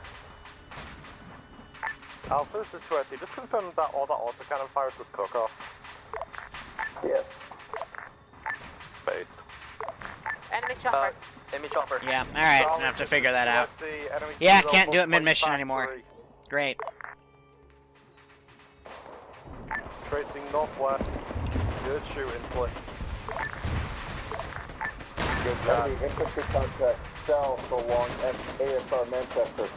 Alpha, this is 20. Just confirm that all the autocannon fires was cook off. Yes. Based. Enemy chopper. Enemy chopper. Yeah, alright, I'm gonna have to figure that out. Yeah, can't do it mid-mission anymore. Great. Tracing northwest. Good shooting, play. Good job. Enemy infantry contact south along ASR Manchester.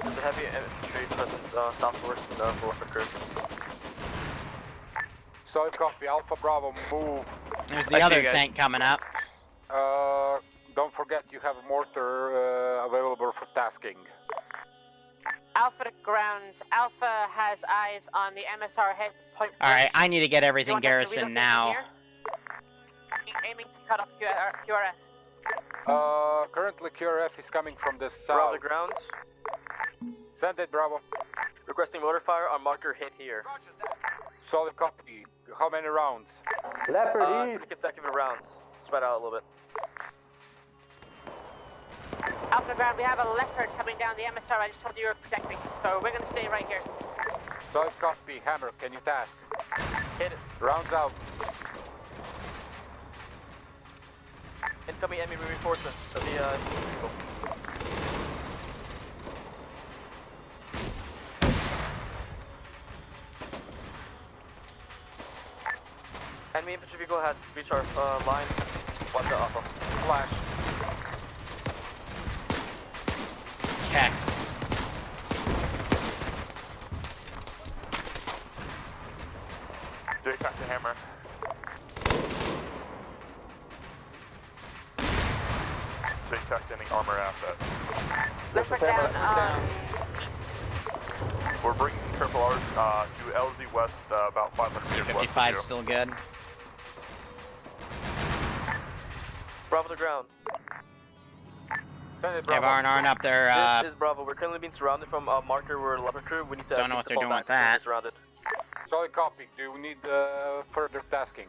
There's a heavy infantry presence southwest in the Mortar crew. Solid copy. Alpha Bravo, move. There's the other tank coming up. Don't forget you have a mortar available for tasking. Alpha to ground. Alpha has eyes on the MSR head point. Alright, I need to get everything garrisoned now. Aiming to cut off QRF. Currently QRF is coming from the south. Bravo to ground. Send it, Bravo. Requesting motor fire on marker hit here. Solid copy. How many rounds? Leopard 3 consecutive rounds. Spread out a little bit. Alpha to ground, we have a leopard coming down the MSR. I just told you were protecting, so we're gonna stay right here. Solid copy. Hammer, can you task? Hit it. Rounds out. Incoming enemy reinforcements of the vehicle. Enemy infantry vehicle has reached our line. Watch the Alpha. Flash. Okay. Back to Hammer. Detect any armor asset. Leopard down. We're bringing triple R's to LZ West about 500 meters west. 55 still good. Bravo to ground. Send it, They have Bravo. R&R up there. This is Bravo. We're currently being surrounded from a marker. We're a leopard crew. We need to. Don't know what they're fall doing back. with that. We're surrounded. Solid copy. Do we need further tasking?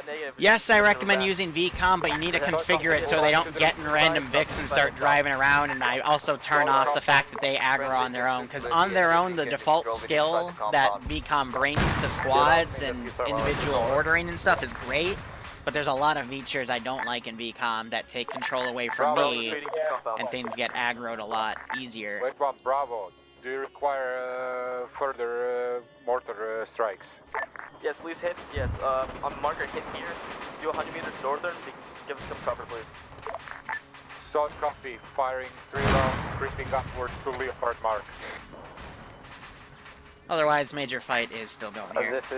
Negative. Yes, I recommend using VCOM, but you need to configure it so they don't get in random VIX and start driving around, and I also turn off the fact that they aggro on their own, because on their own, the default skill that VCOM brings to squads and individual ordering and stuff is great, but there's a lot of features I don't like in VCOM that take control away from me, and things get aggroed a lot easier. Wait one, Bravo. Do you require further mortar strikes? Yes, please hit. Yes, on marker hit here. Do 100 meters northern. Give us some cover, please. Solid copy. Firing 3 rounds, creeping upwards to Leopard mark. Otherwise, major fight is still going here. This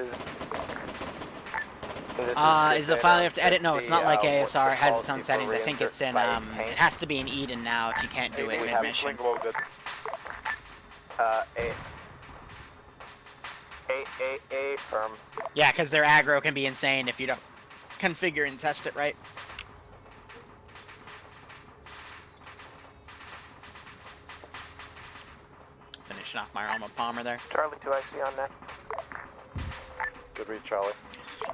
is the file you have to edit? No, it's not like ASR. It has its own settings. I think it's in, it has to be in Eden now if you can't do it mid-mission. A firm. Yeah, because their aggro can be insane if you don't configure and test it right. Finishing off my Arma Palmer there. Charlie 2 IC on that. Good read, Charlie.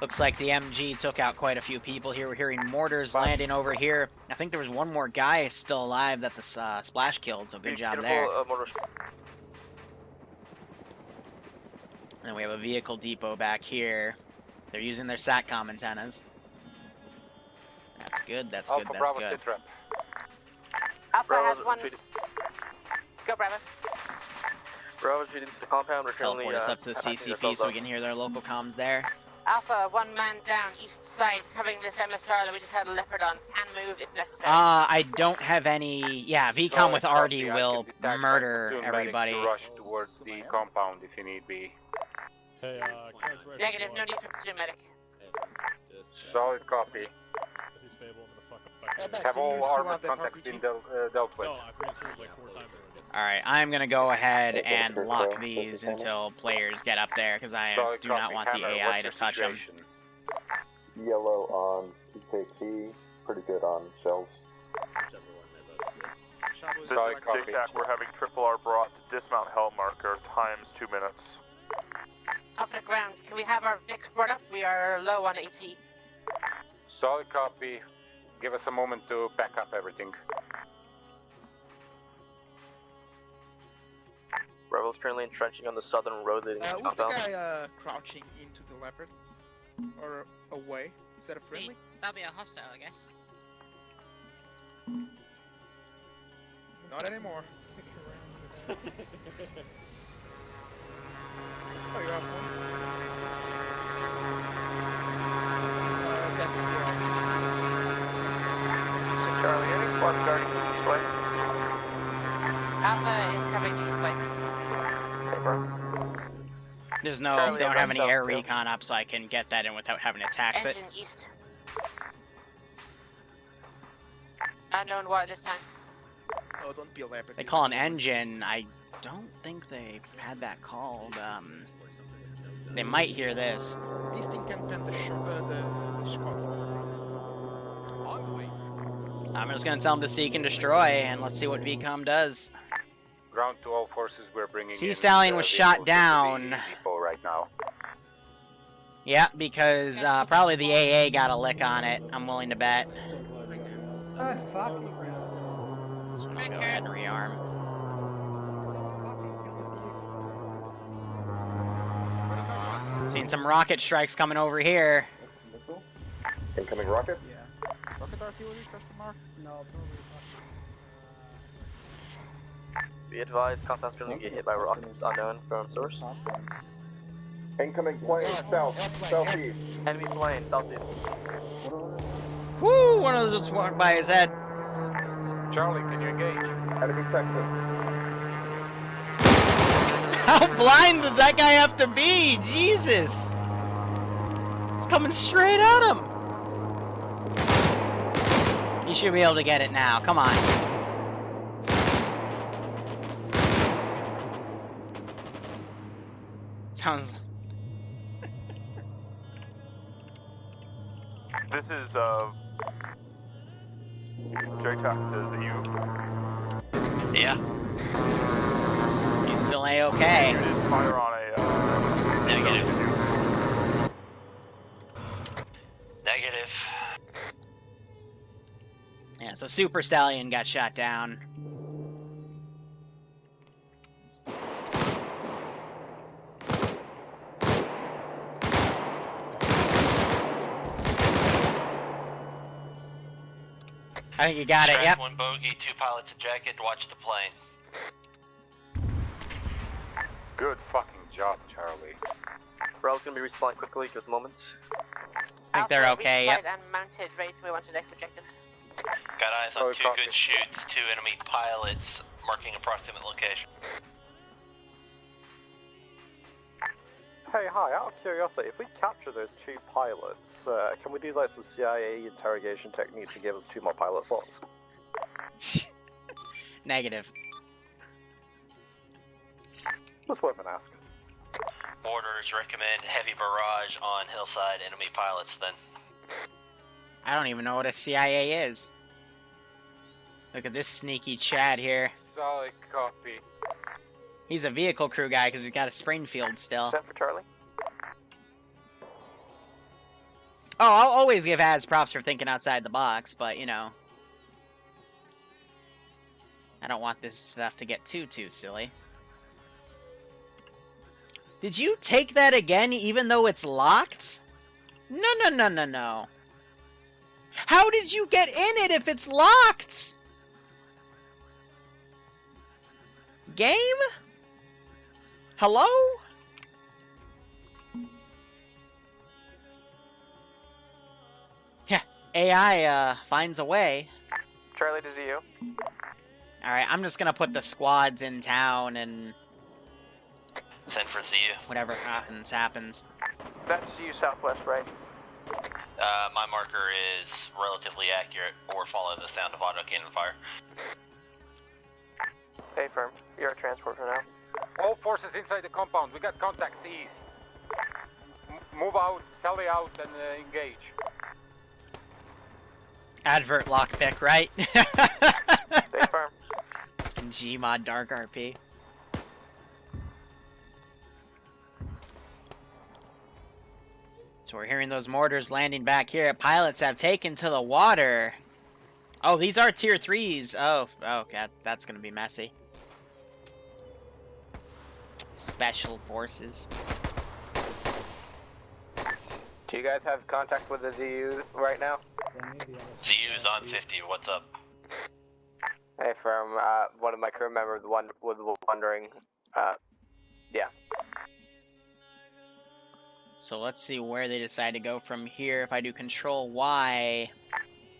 Looks like the MG took out quite a few people here. We're hearing mortars landing over here. I think there was one more guy still alive that the splash killed, so good job there. And we have a vehicle depot back here. They're using their SATCOM antennas. That's good, that's good, that's good. Alpha has one. Go, Bravo. Bravo retreating to the compound. We're currently Teleport us up to the CCP so we can hear their local comms there. Alpha, 1 man down, east side, covering this MSR that we just had a leopard on. Can move if necessary. I don't have any... Yeah, VCOM with RD will murder everybody. Rush towards the compound if you need be. Hey, Negative, no need for pursuit medic. Solid copy. Is he stable? I'm gonna fuck him. Have all armored contacts been dealt with? No, I've reinserted like 4 times already. Alright, I'm gonna go ahead and lock these until players get up there, because I do not want the AI to touch them. Yellow on PKT, pretty good on shells. This is JTAC, we're having triple R brought to dismount hell marker, times 2 minutes. Up the ground, can we have our VIX brought up? We are low on AT. Solid copy. Give us a moment to back up everything. Rebels currently entrenching on the southern road leading to the Was the compound. guy crouching into the leopard? Or away? Is that a friendly? That'll be a hostile, I guess. Not anymore. Oh, you have one? Charlie, any squad starting this way? Alpha is coming east way. There's no, they don't have any air recon up, so I can get that in without having to tax it. Engine east. Unknown water this time. Oh, don't be a leopard. They call an engine. I don't think they had that called. They might hear this. This thing can pen the squad from the front. I'm just gonna tell them to seek and destroy, and let's see what VCOM does. Ground to all forces, we're bringing Sea Stallion was shot down. Depot right now. Yeah, because probably the AA got a lick on it. I'm willing to bet. Ah, fuck. So I'll go ahead and rearm. Seen some rocket strikes coming over here. Missile? Incoming rocket? Yeah. Rocket artillery, question mark? No, Be advised, compound's gonna get hit by rockets unknown from source. Incoming plane, southeast. Enemy plane, southeast. Woo! One of those just went by his head. Charlie, can you engage? Enemy Texas. How blind does that guy have to be? Jesus! It's coming straight at him. You should be able to get it now. Come on. Sounds. This is JTAC, is it you? Yeah. He's still A-okay. Fire on a Negative. Negative. Yeah, so Super Stallion got shot down. I think you got it, yep. One bogey, 2 pilots ejected, watch the plane. Good fucking job, Charlie. Rail's gonna be respawning quickly, give us a moment. I think they're okay, yep. And mounted, ready to move on to the next objective. Got eyes on 2 good shoots, 2 enemy pilots, marking approximate location. Hey, hi, out of curiosity, if we capture those 2 pilots, can we do like some CIA interrogation techniques to give us 2 more pilot slots? Negative. Just worth an ask. Orders recommend heavy barrage on hillside enemy pilots then. I don't even know what a CIA is. Look at this sneaky Chad here. Solid copy. He's a vehicle crew guy because he's got a Springfield still. Set for Charlie. Oh, I'll always give ads props for thinking outside the box, but you know. I don't want this stuff to get too silly. Did you take that again even though it's locked? No. How did you get in it if it's locked? Game? Hello? Yeah, AI finds a way. Charlie to ZU. Alright, I'm just gonna put the squads in town and... Send for ZU. Whatever happens, happens. That's ZU southwest, right? My marker is relatively accurate, or follow the sound of auto cannon fire. Hey, firm. You're at transport for now. All forces inside the compound. We got contacts east. Move out, sally out, and engage. Advert lockpick, right? Stay firm. Gmod Dark RP. So we're hearing those mortars landing back here. Pilots have taken to the water. Oh, these are tier 3s. Oh, God, that's gonna be messy. Special forces. Do you guys have contact with the ZU right now? ZU's on 50, what's up? Hey, firm. One of my crew members was wondering. Yeah. So let's see where they decide to go from here. If I do Control Y.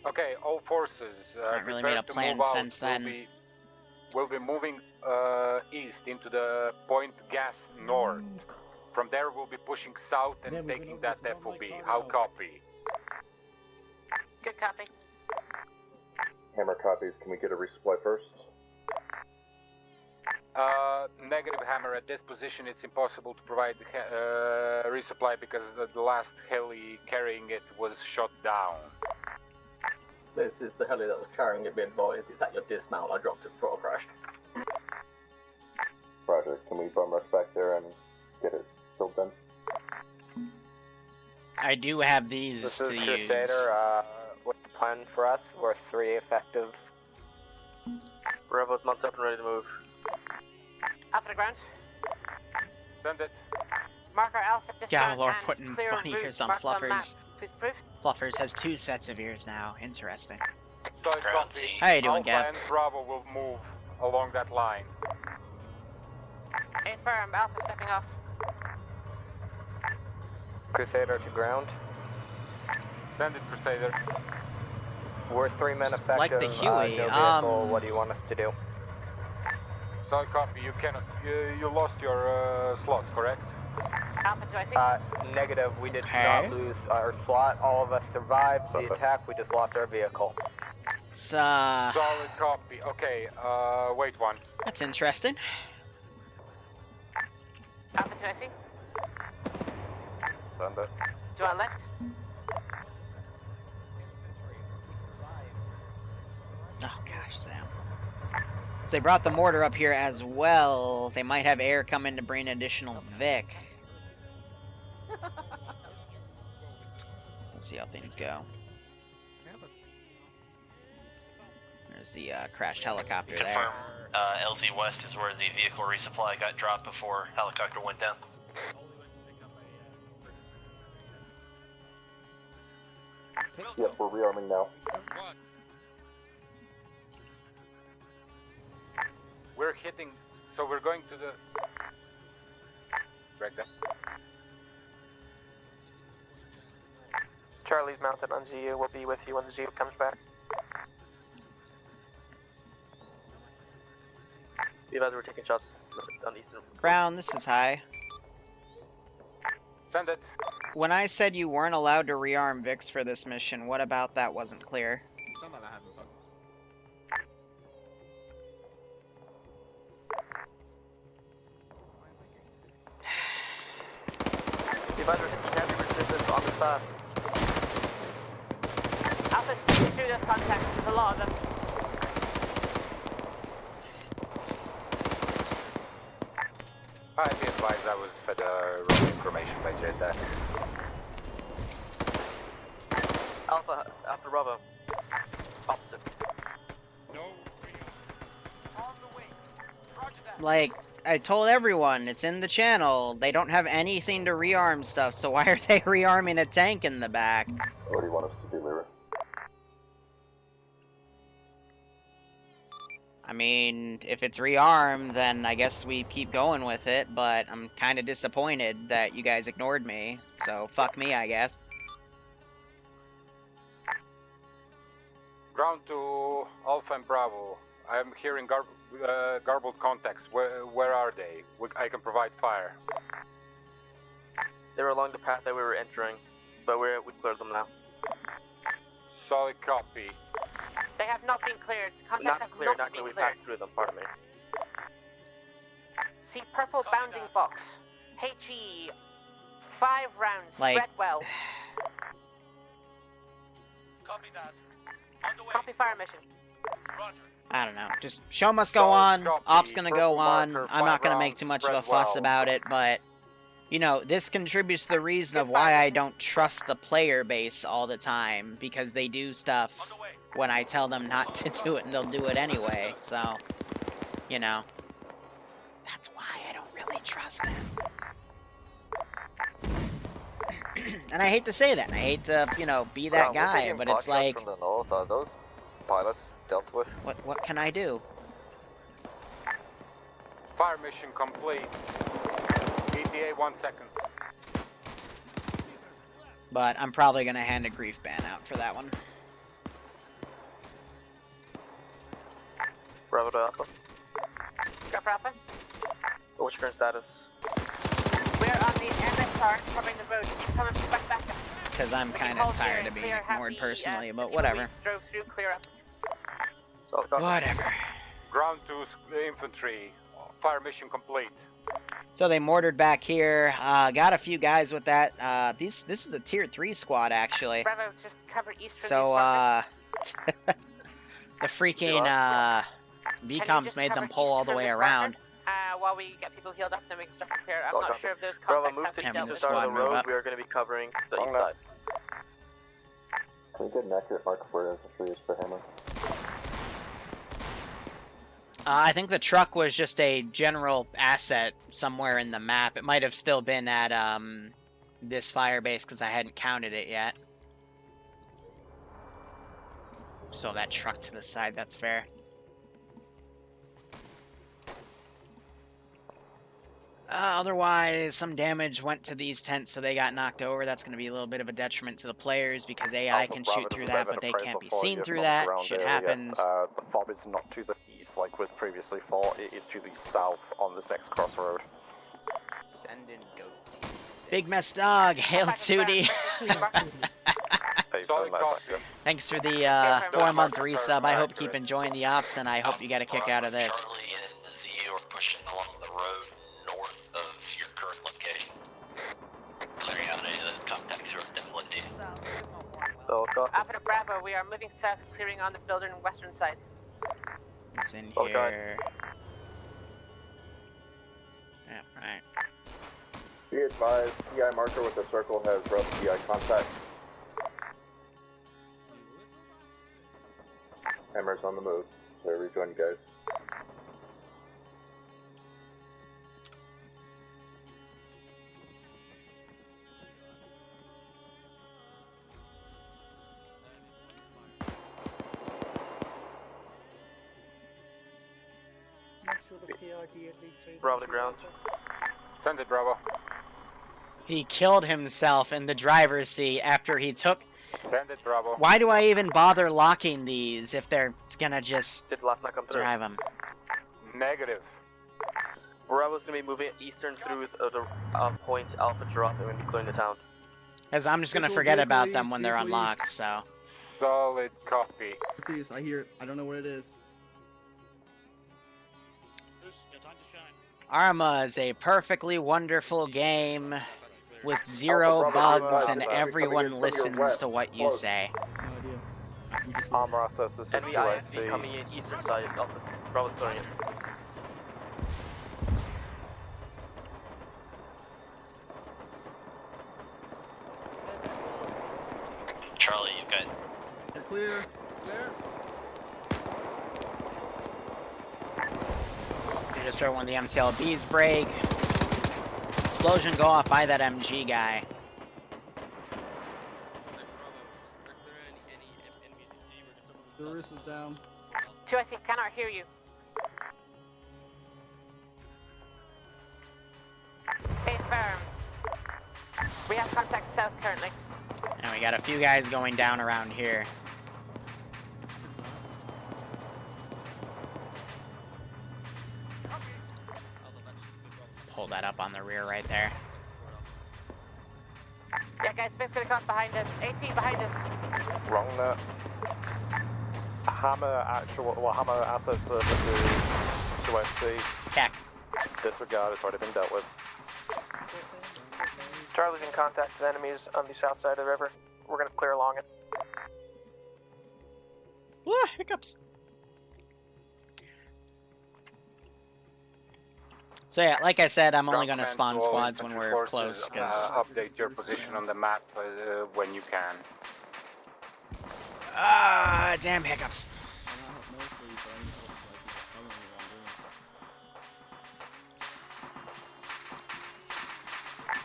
Okay, all forces. Haven't really made a plan since then. We'll be moving east into the point gas north. From there, we'll be pushing south and taking that FOB. How copy? Good copy. Hammer copies. Can we get a resupply first? Negative Hammer. At this position, it's impossible to provide resupply because the last heli carrying it was shot down. This is the heli that was carrying it, big boys. It's at your dismount. I dropped it before I crashed. Roger. Can we bum rush back there and get it filled in? I do have these This to is use. Crusader. What's the plan for us? We're 3 effective. Bravo's mounted up and ready to move. Alpha to ground. Send it. Marker Alpha dismount Galor and putting clear bunny route ears on marked on map. Fluffers. Please prove. Fluffers has 2 sets of ears now. Interesting. Solid copy. How you doing, Alpha Gav? and Bravo will move along that line. Affirm. Alpha stepping off. Crusader to ground. Send it, Crusader. We're 3 men effective. Like the Huey, no vehicle. What do you want us to do? Solid copy. You cannot. You lost your slots, correct? Alpha to IC. Negative. We did not lose our slot. All of us survived the attack. We just lost our vehicle. It's, Solid copy. Okay, wait one. That's interesting. Alpha to IC. Send it. To our left. Oh gosh, Sam. So they brought the mortar up here as well. They might have air come in to bring additional Vic. We'll see how things go. There's the crashed helicopter there. Confirm. LZ West is where the vehicle resupply got dropped before helicopter went down. Yep, we're rearming now. We're hitting. So we're going to the. Break that. Charlie's mounted on ZU. We'll be with you when the ZU comes back. You guys were taking shots on the eastern. Brown, this is high. Send it. When I said you weren't allowed to rearm Vix for this mission, what about that wasn't clear? You guys were taking heavy resistance on the side. Alpha speaking through those contacts. There's a lot of them. I be advised I was fed wrong information by J-Dash. Alpha Bravo. Opposite. No. On the way. Roger that. Like, I told everyone, it's in the channel. They don't have anything to rearm stuff, so why are they rearming a tank in the back? What do you want us to do, Liru? I mean, if it's rearmed, then I guess we keep going with it, but I'm kind of disappointed that you guys ignored me, so fuck me, I guess. Ground to Alpha and Bravo. I'm hearing garbled contacts. Where are they? I can provide fire. They were along the path that we were entering, but we cleared them now. Solid copy. They have not been cleared. Contacts Not have clear, not not been clear. We cleared. passed through them, pardon me. See purple bounding box. HE. 5 rounds. Like- Spread well. Copy that. On the way. Copy fire mission. Roger. I don't know. Just show must go on. Op's gonna go on. I'm not gonna make too much of a fuss about it, but you know, this contributes to the reason of why I don't trust the player base all the time, because they do stuff when I tell them not to do it and they'll do it anyway. So, you know, that's why I don't really trust them. And I hate to say that. I hate to, you know, be that guy, but it's like, From the north, are those pilots dealt with? what can I do? Fire mission complete. ETA 1 second. But I'm probably gonna hand a grief ban out for that one. Bravo to Alpha. Go for Alpha. What's your current status? We're on the MSR covering the road. Keep coming back. Because I'm kind of tired of being ignored personally, but whatever. Drove through, clear up. Whatever. Ground to infantry. fire mission complete. So they mortared back here. Got a few guys with that. This is a tier 3 squad actually. Bravo, just cover east. So the freaking BCOMs made them pull all the way around. While we get people healed up, then we can start to clear. I'm not sure if those contacts move have to been the dealt east with. side of the road. We are going to be covering the east side. Can we get an accurate mark for infantry for Hammer? I think the truck was just a general asset somewhere in the map. It might have still been at this fire base because I hadn't counted it yet. So that truck to the side, that's fair. Otherwise, some damage went to these tents, so they got knocked over. That's going to be a little bit of a detriment to the players because AI can shoot through that, but they can't be seen through that. Shit happens. The fob is not to the east like was previously thought. It is to the south on this next crossroad. Send in goat team 6. Big Mess Dog, hail Tootie. Thanks for the 4-month resub. I hope you keep enjoying the ops, and I hope you get a kick out of this. Charlie and Z are pushing along the road north of your current location. Clearing out any of those contacts who are definitely Alpha to Bravo, we are moving south, clearing on the building western side. It's in here. Yeah, right. Be advised, PI marker with the circle has rough PI contact. Hammer's on the move, so rejoin you guys. Bravo to ground. Send it, Bravo. He killed himself in the driver's seat after he took... Send it, Bravo. Why do I even bother locking these if they're gonna just Did last not come through? drive them? Negative. Bravo's going to be moving eastern through the points Alpha Giraffe and we're going to be clearing the town. Because I'm just gonna forget about them when they're unlocked, so... Solid copy. Please, I hear it. I don't know what it is. Arma is a perfectly wonderful game with 0 bugs and everyone listens to what you say. Armor says this is Enemy ISB coming in eastern side. Alpha Bravo's clearing it. Charlie, you've got... Clear. Clear. You just heard one of the MTLBs break. Explosion go off by that MG guy. Doris is down. 2 I cannot hear you. Hey, firm. We have contact south currently. And we got a few guys going down around here. Pull that up on the rear right there. Yeah, guys, Smith's gonna come behind us. 18 behind us. Wrong there. Hammer Hammer assets to SC. Cack. Disregard, it's already been dealt with. Charlie's in contact with enemies on the south side of the river. We're gonna clear along it. Woo, hiccups. So yeah, like I said, I'm only going to spawn squads when we're close, because... update your position on the map when you can. Damn hiccups.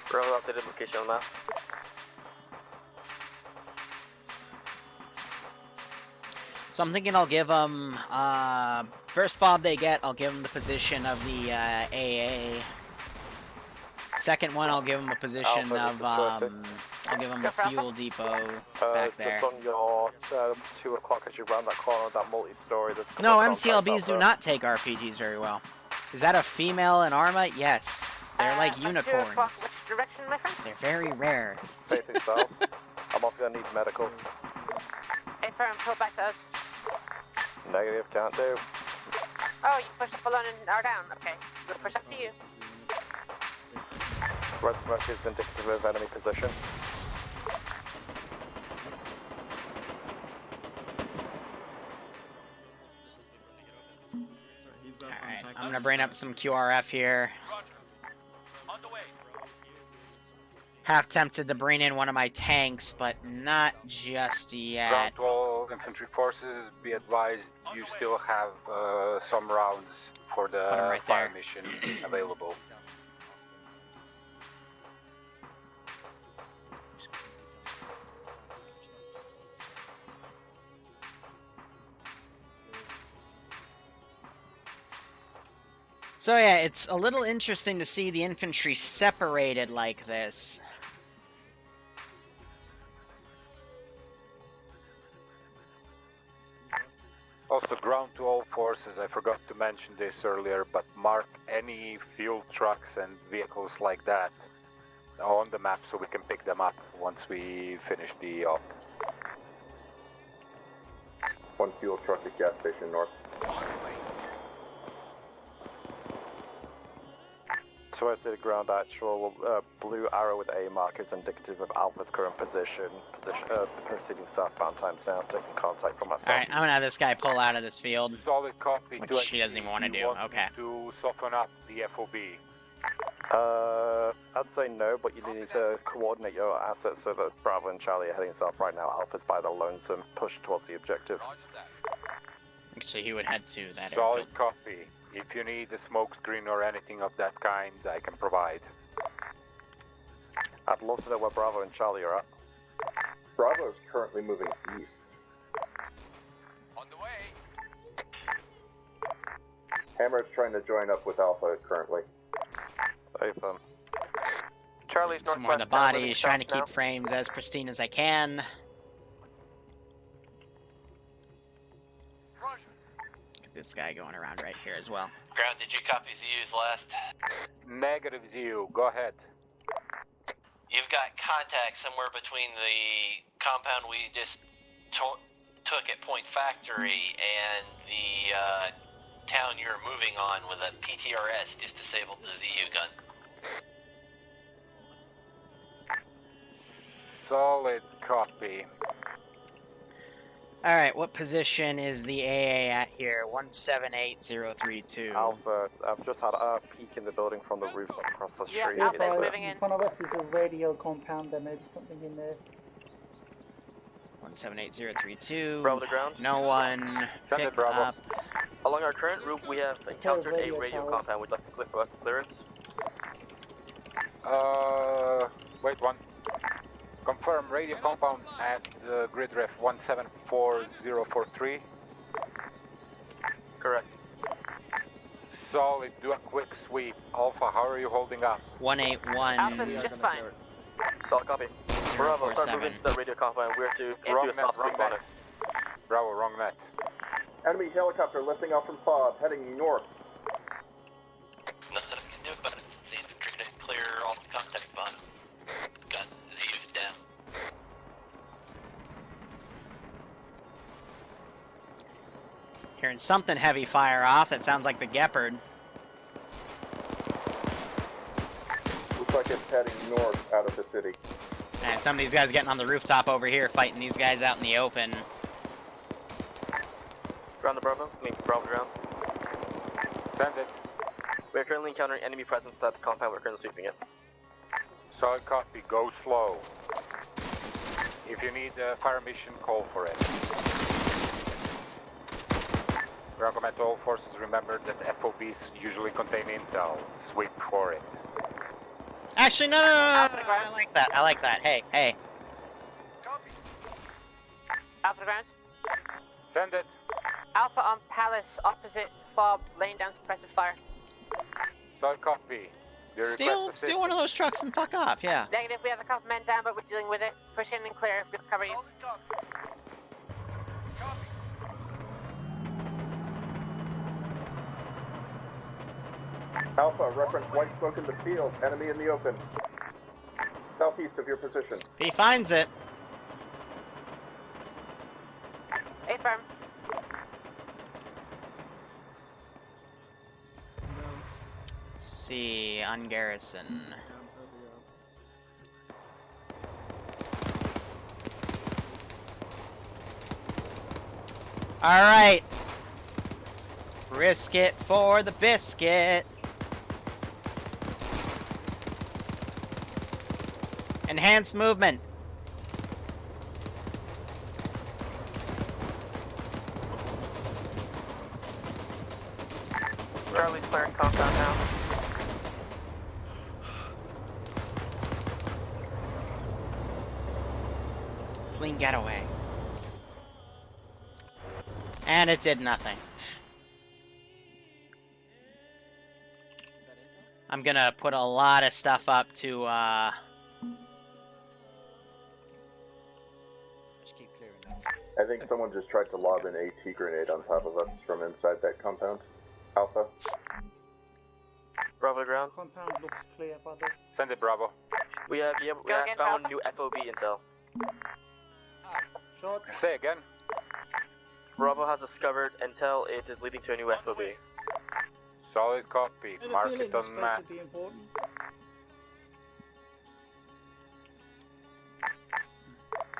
Bravo updated location on that. So I'm thinking I'll give them, first fob they get, I'll give them the position of the AA. Second one, I'll give them a position of, I'll give them a fuel depot back there. Just on your 2 o'clock as you round that corner of that multi-story. No, MTLBs do not take RPGs very well. Is that a female in Arma? Yes. They're like unicorns. Which direction, my friend? They're very rare. Facing south. I'm also gonna need medical. Hey, firm, pull back to us. Negative, can't do. Oh, Oh, you pushed up alone and are down. Okay, we'll push up to you. Red smoke is indicative of enemy position. Alright, I'm gonna bring up some QRF here. Half tempted to bring in one of my tanks, but not just yet. Ground to all infantry forces, be advised you still have some rounds for the fire mission available. So yeah, it's a little interesting to see the infantry separated like this. Also, ground to all forces, I forgot to mention this earlier, but mark any fuel trucks and vehicles like that on the map so we can pick them up once we finish the op. One fuel truck at gas station north. So I see the ground actual blue arrow with A mark is indicative of Alpha's current position. Proceeding southbound times now, taking contact from myself. Alright, I'm gonna have this guy pull out of this field. Solid copy. Which he doesn't even want to do. Okay. To soften up the FOB. I'd say no, but you need to coordinate your assets so that Bravo and Charlie are heading south right now. Alpha's by the lonesome, push towards the objective. Actually, he would head to that Solid airfield. copy. If you need a smoke screen or anything of that kind, I can provide. I'd love to know where Bravo and Charlie are at. Bravo is currently moving east. On the way. Hammer's trying to join up with Alpha currently. Open. Charlie's Some more of the northwest, bodies, trying to keep frames as pristine as I can. Get this guy going around right here as well. Ground, did you copy Zeus last? Negative Zeo, go ahead. You've got contact somewhere between the compound we just took at Point Factory and the town you're moving on with a PTRS just disabled the ZU gun. Solid copy. Alright, what position is the AA at here? 178032. Alpha, I've just had a peek in the building from the roof across the street. Yeah, Alpha is moving in. In front of us is a radio compound, there may be something in there. 178032. Bravo to ground. No one. Pick up. Along our current route, we have encountered a radio compound. Would like to click for clearance. Wait one. Confirm radio compound at grid ref 174043. Correct. Solid, do a quick sweep. Alpha, how are you holding up? 181. Alpha's just fine. Solid copy. Bravo, start moving to the radio compound. We're to do a soft sweep on it. Bravo, wrong net. Enemy helicopter lifting off from FOB, heading north. Nothing I can do about it. The infantry didn't clear all the contact bottom. Got Zeus down. Hearing something heavy fire off. That sounds like the Gepard. Looks like it's heading north out of the city. And some of these guys are getting on the rooftop over here, fighting these guys out in the open. Ground the Bravo. Bravo ground. Send it. We are currently encountering enemy presence at the compound. We're currently sweeping it. Solid copy, go slow. If you need a fire mission, call for it. Recommend all forces remember that FOBs usually contain intel. Sweep for it. Actually, no. I like that. I like that. Hey. Alpha to ground. Send it. Alpha on Palace, opposite FOB, laying down suppressive fire. Solid copy. Steal one of those trucks and fuck off, yeah. Negative, we have a couple men down, but we're dealing with it. Push in and clear, we'll cover you. Alpha, reference white smoke in the field, enemy in the open. Southeast of your position. He finds it. A firm. see, on garrison. Alright. Risk it for the biscuit. Enhanced movement. Charlie's clearing compound now. Clean getaway. And it did nothing. I'm gonna put a lot of stuff up to, Just keep clearing that. I think someone just tried to lob an AT grenade on top of us from inside that compound. Alpha. Bravo ground. Compound looks clear, by the way. Send it, Bravo. We have found new FOB intel. Shot. Say again. Bravo has discovered intel. It is leading to a new FOB. Solid copy. I had a Mark feeling it this on place map. would be important.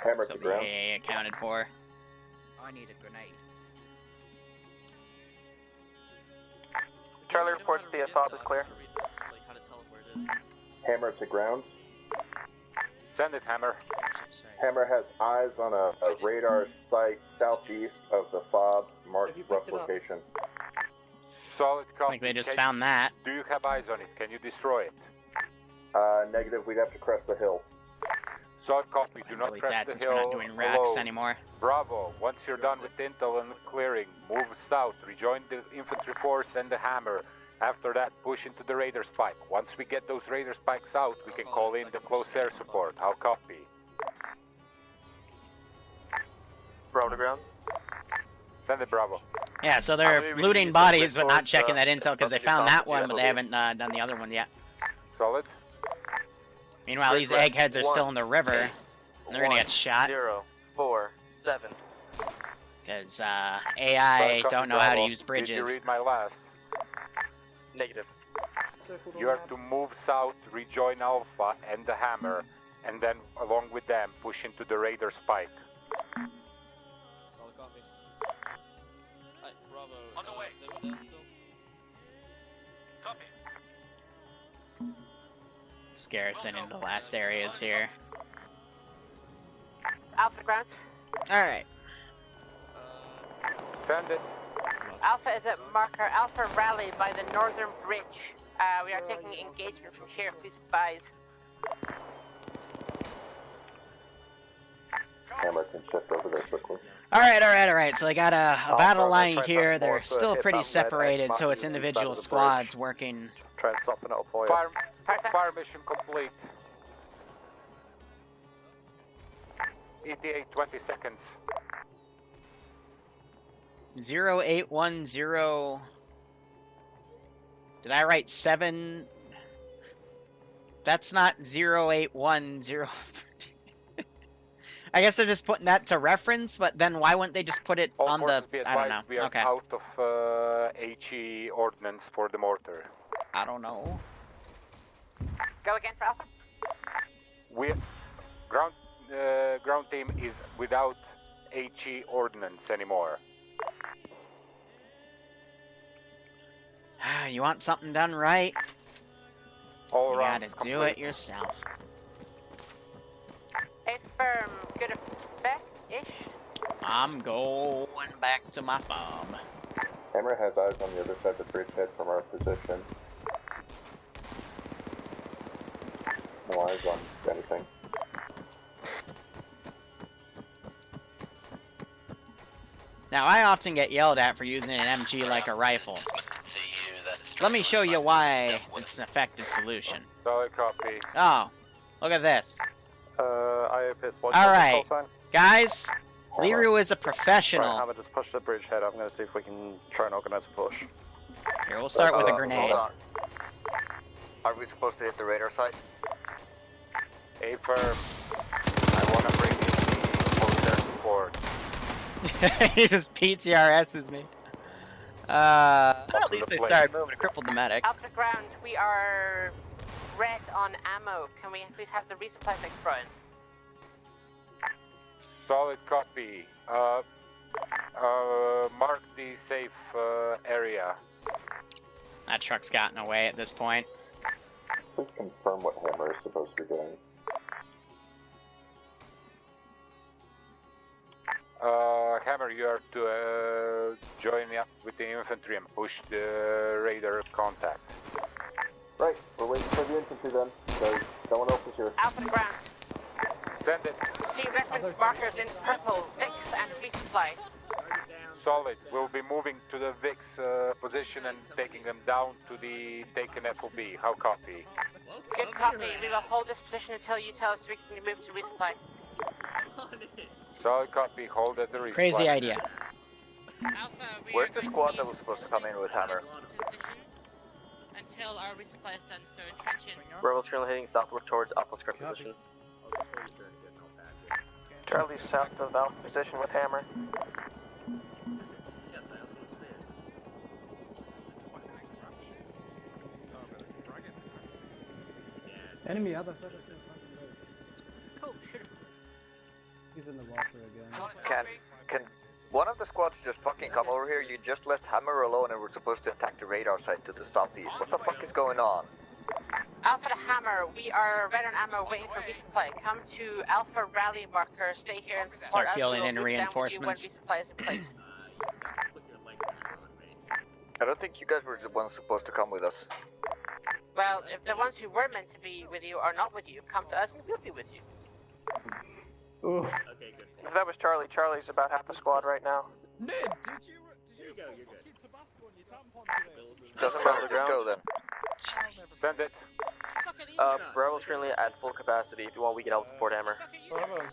Hammer so to ground. be accounted for. I need a grenade. Charlie reports the assault is clear. Hammer to ground. Send it, Hammer. Hammer has eyes on a radar site southeast of the fob, marked rough location. Solid I copy. think they just found that. Do you have eyes on it? Can you destroy it? Negative, we'd have to crest the hill. Solid copy. Do not Delete crest that the since hill we're not doing racks alone. anymore. Bravo. Once you're done with intel and clearing, move south. Rejoin the infantry force and the Hammer. After that, push into the radar spike. Once we get those radar spikes out, we can call in the close air support. I'll copy. Bravo to ground. Send it, Bravo. Yeah, so they're looting bodies but not checking that intel because they found that one, but they haven't done the other one yet. Solid. Meanwhile, these eggheads are still in the river. And they're gonna get shot. 0, 4, 7. Because AI don't know how to use bridges. Did you read my last? Negative. You have to move south, rejoin Alpha and the Hammer, and then along with them, push into the radar spike. Solid copy. Right, Bravo. On the way. Is everyone down still? Copy. Just garrison in the last areas here. Alpha ground. Alright. Send it. Alpha is at marker Alpha Rally by the northern bridge. We are taking engagement from here. Please advise. Hammer can shift over there quickly. Alright. So they got a battle line here. They're still pretty separated, so it's individual squads working. Try and soften it up for you. Fire mission complete. ETA 20 seconds. 0810. Did I write 7? That's not 0810. I guess they're just putting that to reference, but then why wouldn't they just put it All on the... I don't know. We are Okay. out of HE ordnance for the mortar. I don't know. Go again for Alpha. Ground team is without HE ordnance anymore. You want something done right? All you around gotta do it yourself. 8 firm. Good effect-ish. I'm going back to my farm. Hammer has eyes on the other side of the bridgehead from our position. No eyes on anything. Now, I often get yelled at for using an MG like a rifle. Let me show you why it's an effective solution. Solid copy. Oh, look at this. Alright, guys, Liru is a professional. Right, Hammer, just push the bridgehead. I'm going to see if we can try and organize a push. Here, we'll start with a grenade. Hold on. Are we supposed to hit the radar site? A firm. I want to bring in close air support. He just PTRS's me. At least they started moving to cripple the medic. Off the ground, we are red on ammo. Can we please have the resupply thing brought in? Solid copy. Mark the safe area. That truck's gotten away at this point. Please confirm what Hammer is supposed to be doing. Hammer, you are to join up with the infantry and push the radar contact. Right, we're waiting for the infantry then. So someone else is here. Alpha to ground. Send it. See reference markers in purple, VIX and resupply. Solid. We'll be moving to the VIX position and taking them down to the taken FOB. How copy? Good copy. We will hold this position until you tell us we can move to resupply. Solid copy. Hold at the resupply. Crazy idea. Where's the squad that was supposed to come in with Hammer? Until our resupply is done, so entrench in. Rebels currently heading southward towards Alpha's current position. Charlie south of Alpha position with Hammer. Enemy other side of the road. Oh, shoot. He's in the water again. Can one of the squads just fucking come over here? You just left Hammer alone and we're supposed to attack the radar site to the southeast. What the fuck is going on? Alpha to Hammer, we are red on ammo waiting for resupply. Come to Alpha rally marker, stay here and support Start us. fielding We'll in move down with you reinforcements. when resupply is in place. I don't think you guys were the ones supposed to come with us. Well, if the ones who were meant to be with you are not with you, come to us and we'll be with you. Oof. Okay, good. If that was Charlie, Charlie's about half the squad right now. Ned, did you go, you're good. Doesn't matter, go then. Send it. Rebels currently at full capacity. If you want, we can help support Hammer. Bravo.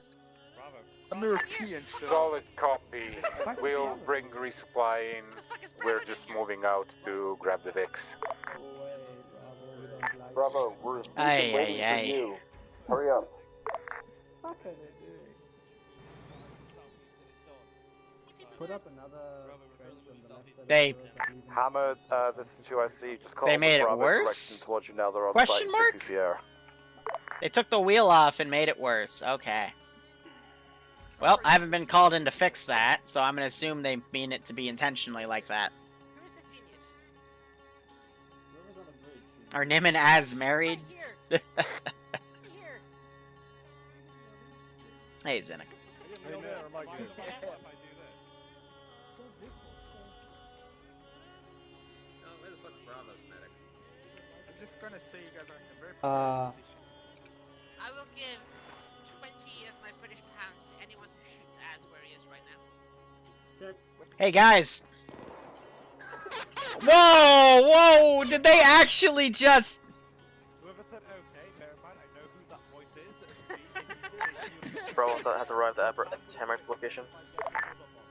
I'm European, so. Solid copy. We'll bring resupply in. We're just moving out to grab the VIX. Bravo, we're Aye, waiting aye, for you. Hurry up. What are they doing? Put up another trench on the left side. They- of the road, but leave them Hammer, this is 2IC. Just call They the made it Bravo worse? direction towards you now. They're on Question site, mark? 60 Sierra. They took the wheel off and made it worse. Okay. Well, I haven't been called in to fix that, so I'm gonna assume they mean it to be intentionally like that. Who is this genius? Whoever's on the bridge. Are Nim and Az married? Here. Hey, Zinnik. Hey, Ned, am I good? Where the fuck's Bravo's medic? I'm just gonna say you guys are in a very position. I will give 20 of my British pounds to anyone who shoots as where he is right now. Hey, guys. Whoa, whoa, did they actually just... Whoever said okay, bear in mind, I know who that voice is. Bravo has arrived at Hammer's location.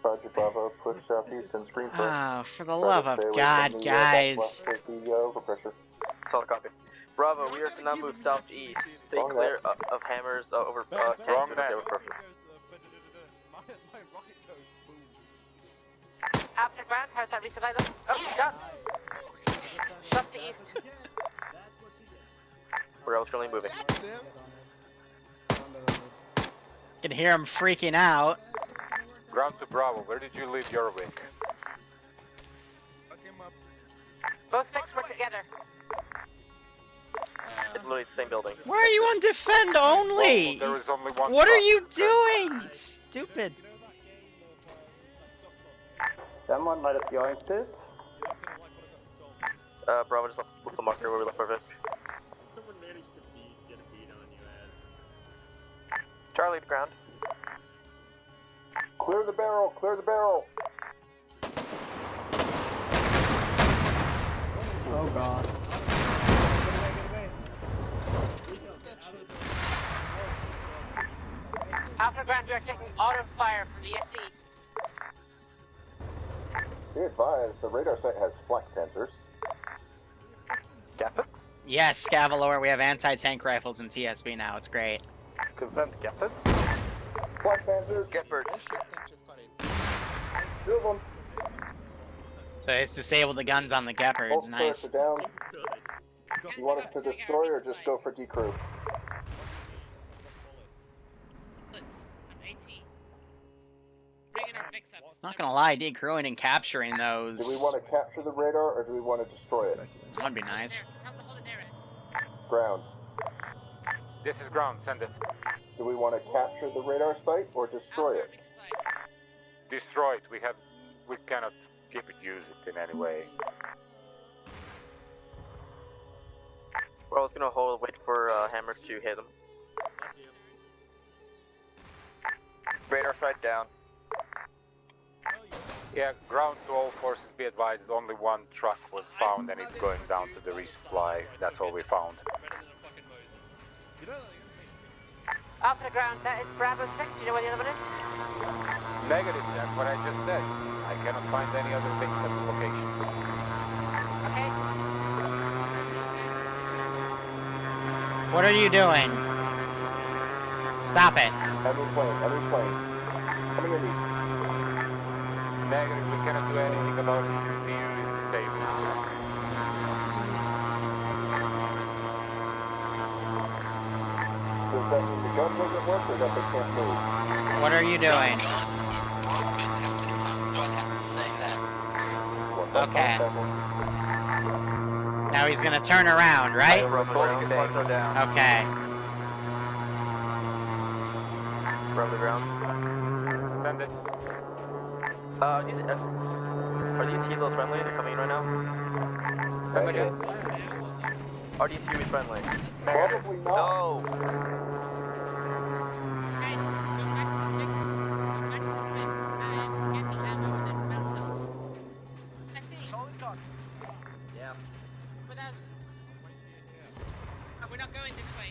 Roger, Bravo, push southeast and screen for. Oh, for the love of God, guys. Solid copy. Bravo, we are to now move southeast. Stay clear of Hammers over tanks. Wrong Okay, we're perfect. After ground, how's that resupply look? Oh, shots! Shots to east. We're currently moving. Can hear him freaking out. Ground to Bravo. Where did you leave your wick? Both things work together. It's literally the same building. Why are you on defend only? There is only one. What are you doing? Stupid. Someone might have joined it. Bravo just left the marker where we left our Vic. Someone managed to get a beat on you as. Charlie to ground. Clear the barrel, clear the barrel. Oh god. After ground, we are taking auto fire from the SE. Be advised, the radar site has flak sensors. Gaffets? Yes, Scavalor, we have anti-tank rifles in TSB now. It's great. Confirmed gaffets? Flak sensors. Get birds. Two of them. So it's disabled the guns on the Gepards. Both Nice. turrets are down. You want us to destroy or just go for decrew? Not gonna lie, decrewing and capturing those. Do we want to capture the radar or do we want to destroy it? That'd be nice. Ground. This is ground, send it. Do we want to capture the radar site or destroy it? Destroy it. We cannot keep it, use it in any way. We're always gonna hold, wait for hammers to hit them. Radar site down. Yeah, ground to all forces, be advised, only one truck was found and it's going down to the resupply. That's all we found. Off the ground, that is Bravo 6. Do you know where the other one is? Negative, that's what I just said. I cannot find any other base at the location. Okay. What are you doing? Stop it. Enemy plane. Coming in east. Negative, we cannot do anything about it. Zero is disabled. Does that mean the gun doesn't work or that they can't move? What are you doing? Okay. Now he's gonna turn around, right? Okay. From the ground. Send it. Are these helos friendly? They're coming in right now? Are these Hueys friendly? Probably not. No! Guys, go back to the fix. Go back to the fix and get the ammo and then mount up. That's it. Solid talk. Yeah. With us. Oh, we're not going this way.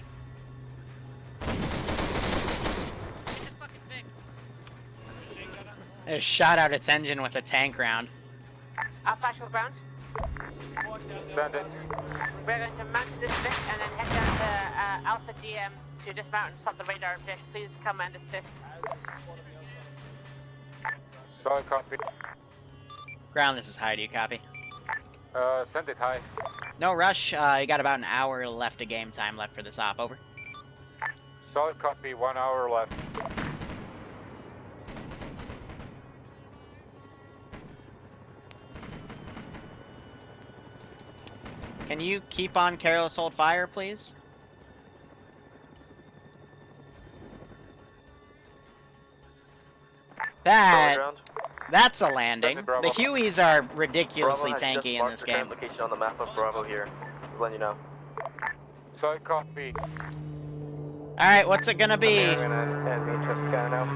Get the fucking fix. It shot out its engine with a tank round. I'll flash for ground. Send it. We're going to mount this fix and then head down to Alpha GM to dismount and stop the radar fish. Please come and assist. Solid copy. Ground, this is high. Do you copy? Send it high. No rush. You got about an hour left of game time left for this op. Over. Solid copy, 1 hour left. Can you keep on careless hold fire, please? That's a landing. The Hueys are ridiculously tanky in this game. Location on the map of Bravo here. Just letting you know. Solid copy. Alright, what's it gonna be? I'm gonna end the interest scanner now.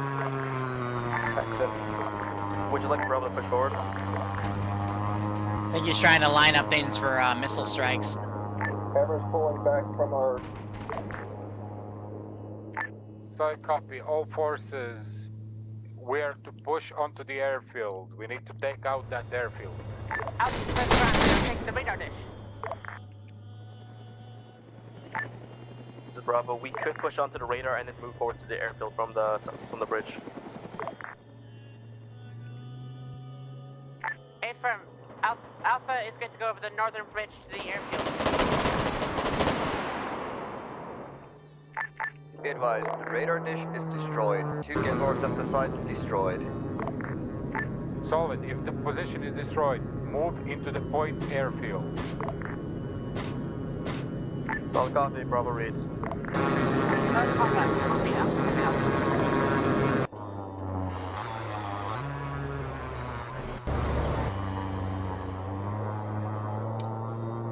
Exit. Would you like Bravo to push forward? I think he's trying to line up things for missile strikes. Hammer's pulling back from our... Solid copy, all forces. We are to push onto the airfield. We need to take out that airfield. Out to the first ground, we're gonna take the radar dish. This is Bravo. We could push onto the radar and then move forward to the airfield from the bridge. Affirm. Alpha is going to go over the northern bridge to the airfield. Be advised, the radar dish is destroyed. 2 get north of the site destroyed. Solid, if the position is destroyed, move into the point airfield. Solid copy, Bravo reads.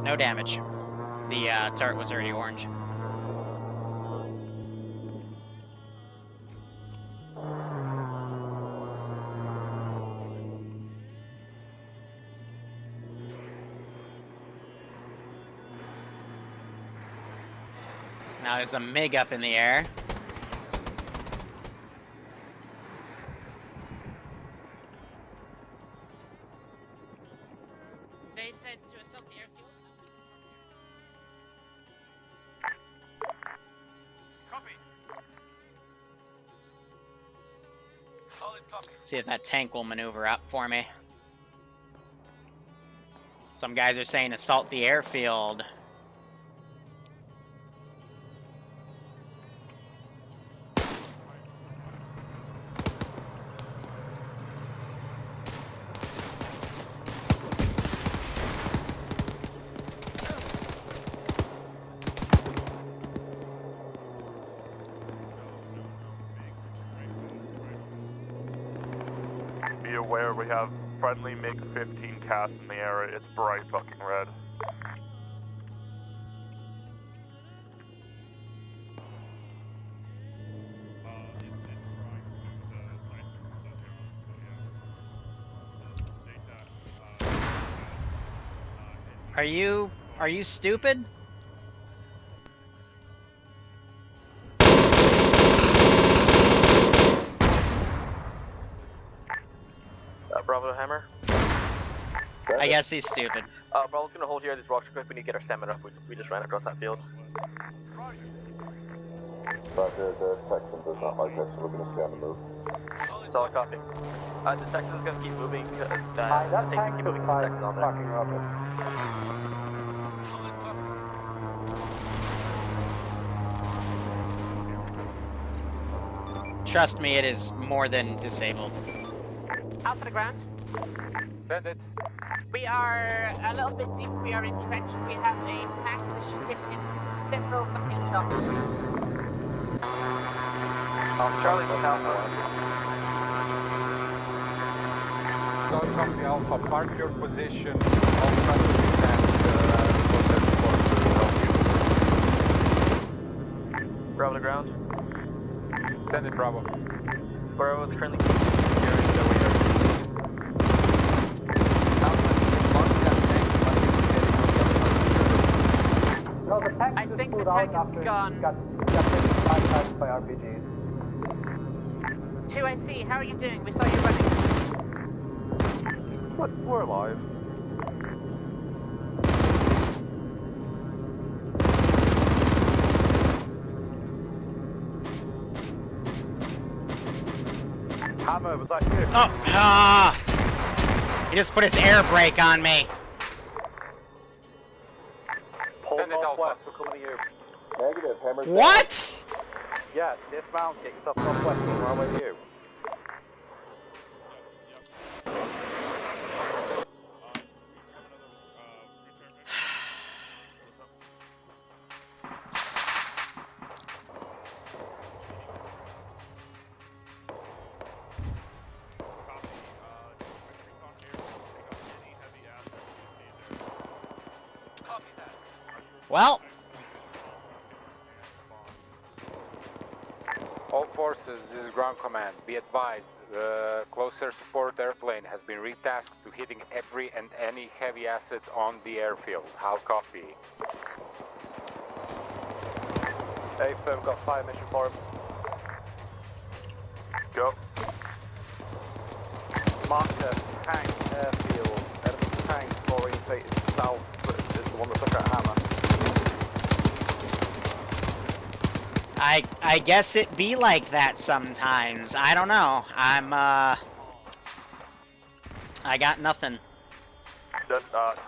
No damage. The turret was already orange. Now there's a MiG up in the air. They said to assault the airfield. Copy. Solid copy. See if that tank will maneuver up for me. Some guys are saying assault the airfield. Be aware we have friendly MiG-15 cast in the area. It's bright fucking red. Are you stupid? Bravo Hammer. I guess he's stupid. Bravo's gonna hold here. These rocks are quick. We need to get our stamina up. We just ran across that field. Roger, the Texan does not like us, so we're gonna stay on the move. Solid copy. The Texan's gonna keep moving. That tank's keep moving. The Texan on there. Fucking rockets. Trust me, it is more than disabled. Out for the ground. Send it. We are a little bit deep. We are entrenched. We have a tank that should take in several fucking shots. Charlie, look out. Don't copy Alpha. Mark your position. All friendly tanks Bravo to ground. Send it, Bravo. Bravo is currently keeping the No, the tank I think the tank is gone. Got hit 5 times by RPGs. 2IC, how are you doing? We saw you running. What? We're alive. Hammer, was that you? Oh, he just put his air brake on me. Pull northwest, we're coming to you. Negative, Hammer's What? Yeah, dismount, get yourself northwest, we're on our way to you. Well, All forces, this is ground command. Be advised, the closer support airplane has been retasked to hitting every and any heavy asset on the airfield. How copy? Hey, so we've got a fire mission for him. Go. Marker, tank, airfield, enemy tank orientated south, but is the one that took out Hammer. I guess it be like that sometimes. I don't know. I got nothing.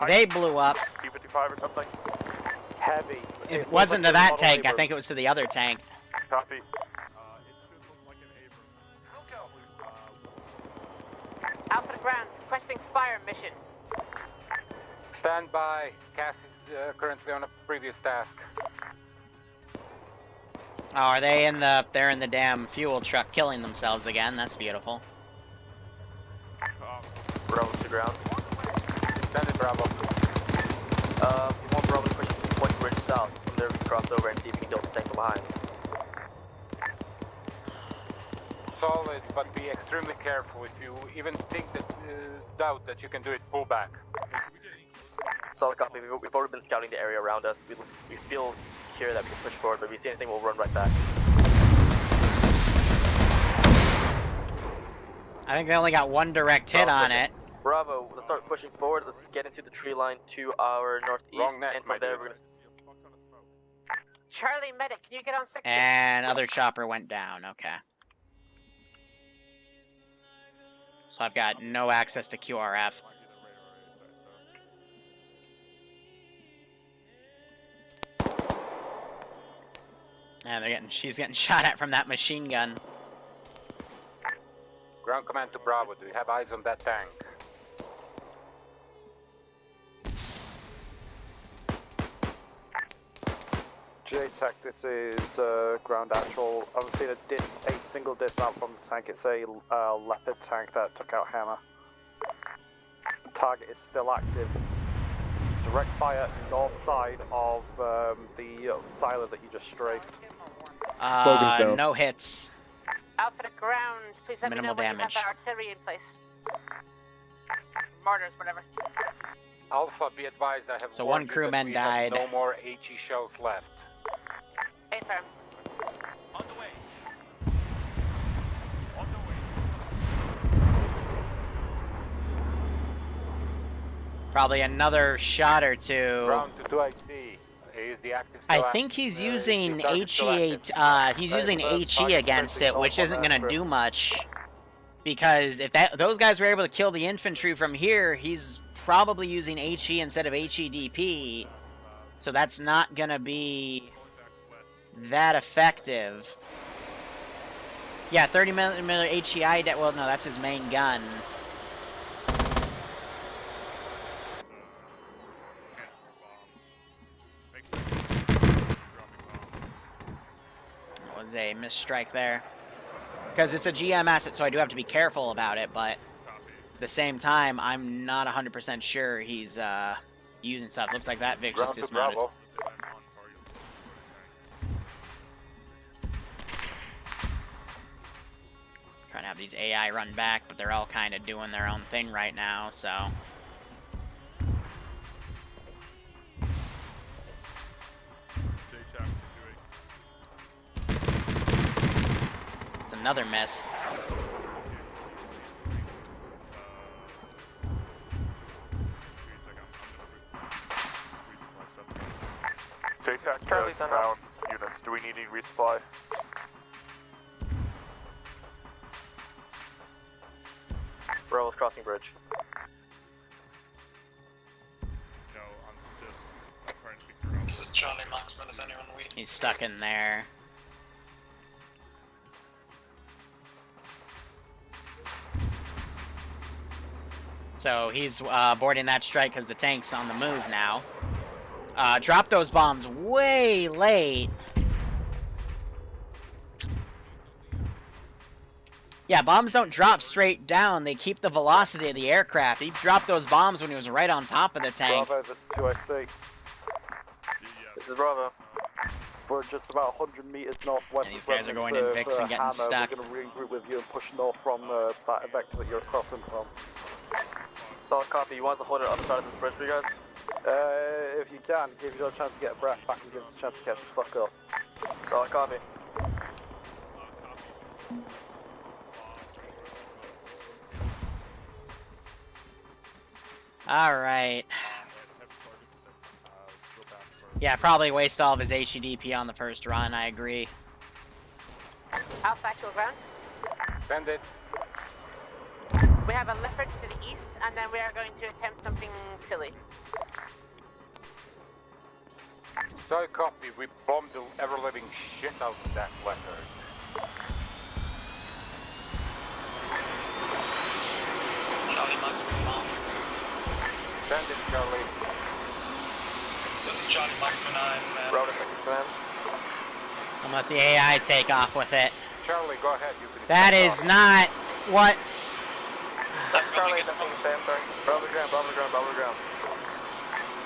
They blew up. T-55 or something? Heavy. It wasn't to that tank. I think it was to the other tank. Copy. Out for the ground. Requesting fire mission. Stand by. Cass is currently on a previous task. Oh, are they in the... They're in the damn fuel truck killing themselves again. That's beautiful. Bravo to ground. Send it, Bravo. You want Bravo to push Point Bridge south. From there we can cross over and see if we can kill the tank from behind. Solid, but be extremely careful. If you even think that, doubt that you can do it, pull back. Solid copy. We've already been scouting the area around us. We feel secure that we can push forward, but if we see anything, we'll run right back. I think they only got one direct hit on it. Bravo, let's start pushing forward. Let's get into the tree line to our northeast. Wrong net, and from there, we're gonna... Charlie Medic, can you get on sector? And other chopper went down. Okay. So I've got no access to QRF. Yeah, she's getting shot at from that machine gun. Ground command to Bravo. Do you have eyes on that tank? JTAC, this is ground actual. I've seen a single dismount from the tank. It's a Leopard tank that took out Hammer. Target is still active. Direct fire north side of the silo that you just strafed. No hits. Alpha to ground, please let Minimal me know when damage. you have the artillery in place. Mortars, whatever. Alpha, be advised I have So warned one you that crewman we died. have no more HE shells left. Affirm. On the way. Probably another shot or two. Ground to 2IC. Is the active I still think he's using is the target still HE. He's using HE against it, which isn't gonna do much. Because if those guys were able to kill the infantry from here, he's probably using HE instead of HEDP. So that's not gonna be that effective. Yeah, 30mm HEI. Well, no, that's his main gun. That was a misstrike there. Because it's a GM asset, so I do have to be careful about it, but at the same time, I'm not 100% sure he's using stuff. Looks like that Vic just dismounted. Trying to have these AI run back, but they're all kind of doing their own thing right now, so... It's another miss. JTAC, ground units. Do we need any resupply? Bravo's crossing bridge. No, I'm just trying to speak for This is Charlie Marksman. Is anyone weak? He's stuck in there. So he's boarding that strike because the tank's on the move now. Drop those bombs way late. Yeah, bombs don't drop straight down. They keep the velocity of the aircraft. He dropped those bombs when he was right on top of the tank. Bravo, this is 2IC. This is Bravo. We're just about 100 meters northwest. And these guys are going in Vix and getting stuck. We're going to regroup with you and push north from that vector that you're crossing from. Solid copy. You want to hold it other side of this bridge for you guys? If you can, give you a chance to get a breath back and give us a chance to catch the fuck up. Solid copy. Alright. Yeah, probably waste all of his HEDP on the first run, I agree. Alpha actual ground. Send it. We have a leopard to the east, and then we are going to attempt something silly. So copy. We bombed the ever-living shit out of that leopard. Charlie Marksman bomb. Send it, Charlie. This is Charlie Marksman 9, man. Rotor command. I'm gonna let the AI take off with it. Charlie, go ahead. You can. That is not what. Charlie, nothing to say, I'm sorry. Bravo ground, Bravo ground, Bravo ground.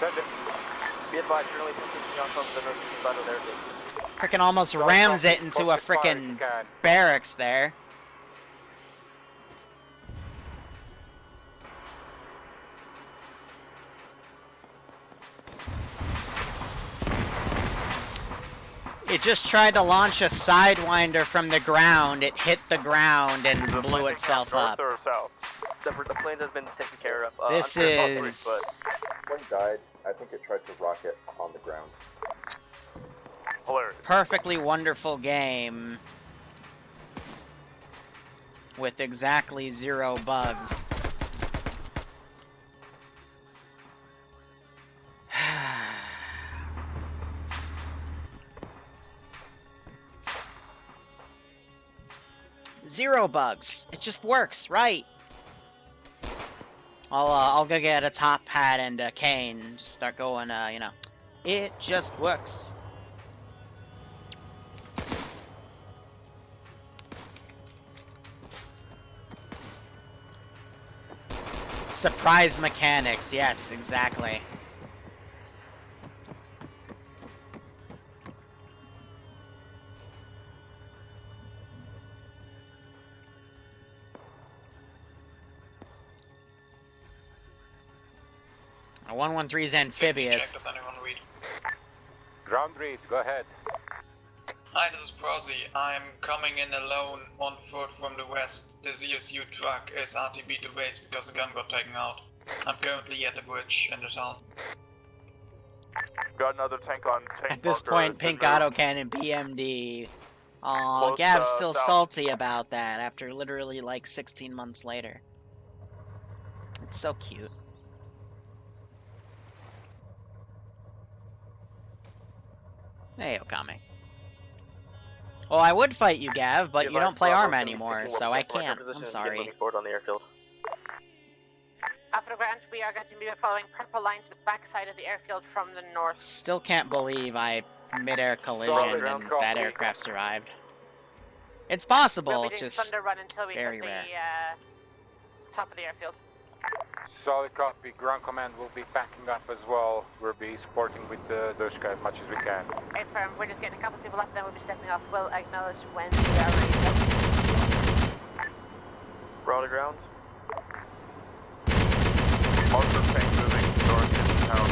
Send it. Be advised, you're only positioning on the north side of there. Frickin' almost rams it into a frickin' barracks there. It just tried to launch a Sidewinder from the ground. It hit the ground and blew itself up. North or south? The plane has been taken care of. This is... One died. I think it tried to rocket on the ground. Hilarious. Perfectly wonderful game. With exactly 0 bugs. 0 bugs. It just works, right? I'll go get a top hat and a cane and just start going, you know. It just works. Surprise mechanics, yes, exactly. A 113 is amphibious. Check, does anyone read? Ground read, go ahead. Hi, this is Prosy. I'm coming in alone on foot from the west. The ZSU truck is RTB to base because the gun got taken out. I'm currently at the bridge in the town. Got another tank on tank. At this point, pink autocannon BMD. Aw, Gab's still salty about that after literally like 16 months later. It's so cute. Hey, Okami. Well, I would fight you, Gav, but you don't play Arma anymore, so I can't. I'm sorry. Moving forward on the airfield. Alpha Grant, we are going to be following purple lines to the backside of the airfield from the north. Still can't believe I mid-air collision and that aircraft survived. It's possible, We'll be just thunder run until we very hit rare. the top of the airfield. Solid copy. Ground command will be backing up as well. We'll be supporting with the Dushka as much as we can. Affirm, we're just getting a couple people up, then we'll be stepping off. We'll acknowledge when we are ready. We're on the ground. Mortar tank moving north into town.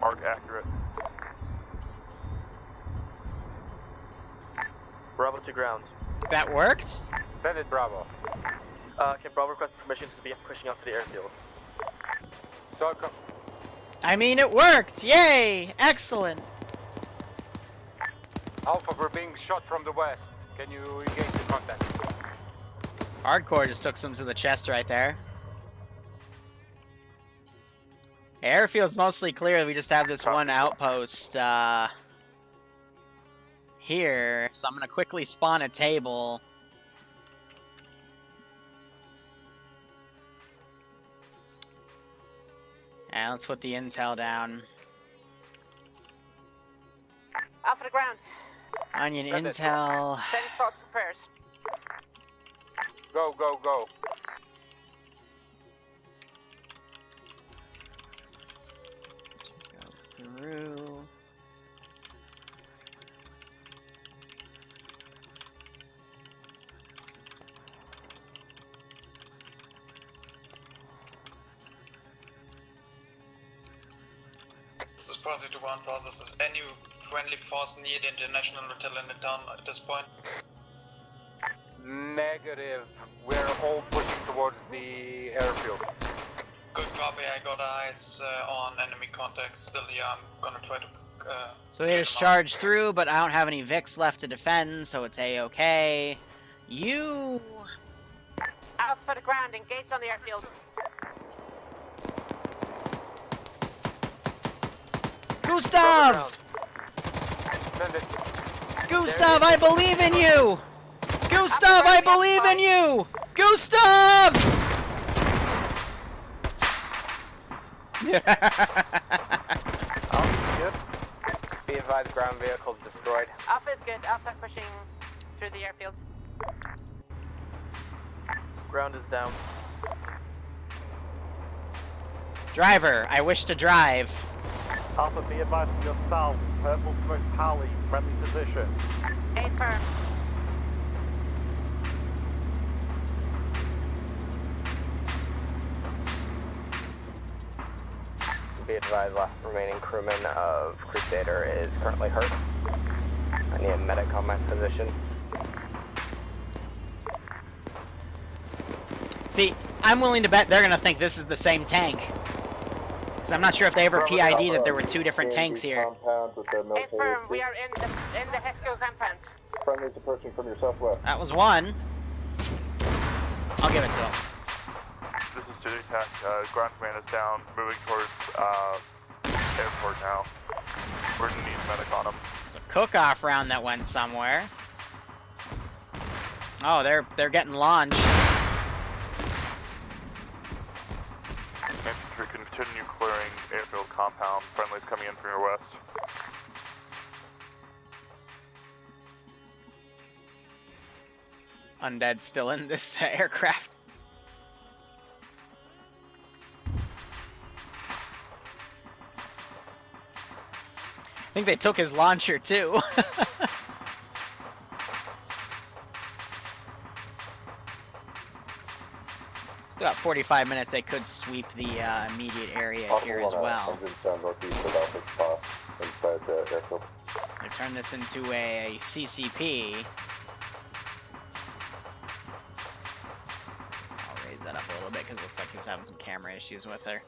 Mark accurate. Bravo to ground. That worked? Send it, Bravo. Can Bravo request permission to be pushing up to the airfield? So, I mean, it worked! Yay! Excellent! Alpha, we're being shot from the west. Can you engage the contact? Hardcore just took some to the chest right there. Airfield's mostly clear. We just have this one outpost here. So I'm going to quickly spawn a table. And let's put the intel down. Alpha to ground. Onion intel. Send thoughts and prayers. Go, go, go. Through. This is Prosy to one process. Is any friendly force needed international until in the town at this point? Negative. We're all pushing towards the airfield. Good copy, I got eyes on enemy contacts still here. I'm gonna try to... So they just charged through, but I don't have any Vicks left to defend, so it's A-okay. You... Alpha to ground, engage on the airfield. Gustav! Gustav, I believe in you! Gustav, I believe in you! Gustav! Alpha, good. Be advised, ground vehicles destroyed. Alpha is good. Alpha pushing through the airfield. Ground is down. Driver, I wish to drive. Alpha, be advised to your south. Purple smoke pally, friendly position. Affirm. Be advised, last remaining crewman of Crusader is currently hurt. I need a medic on my position. See, I'm willing to bet they're gonna think this is the same tank. Because I'm not sure if they ever PID'd that there were two different tanks here. Affirm, we are in the Hesco compound. Friendly's approaching from your southwest. That was one. I'll give it to him. This is Jitty Tech. Ground command is down, moving towards airport now. We're gonna need medic on him. It's a cook-off round that went somewhere. Oh, they're getting launched. Infantry, continue clearing airfield compound. Friendlies coming in from your west. Undead still in this aircraft. I think they took his launcher too. Still got 45 minutes. They could sweep the immediate area here as well. They turn this into a CCP. I'll raise that up a little bit because it looks like he was having some camera issues with her.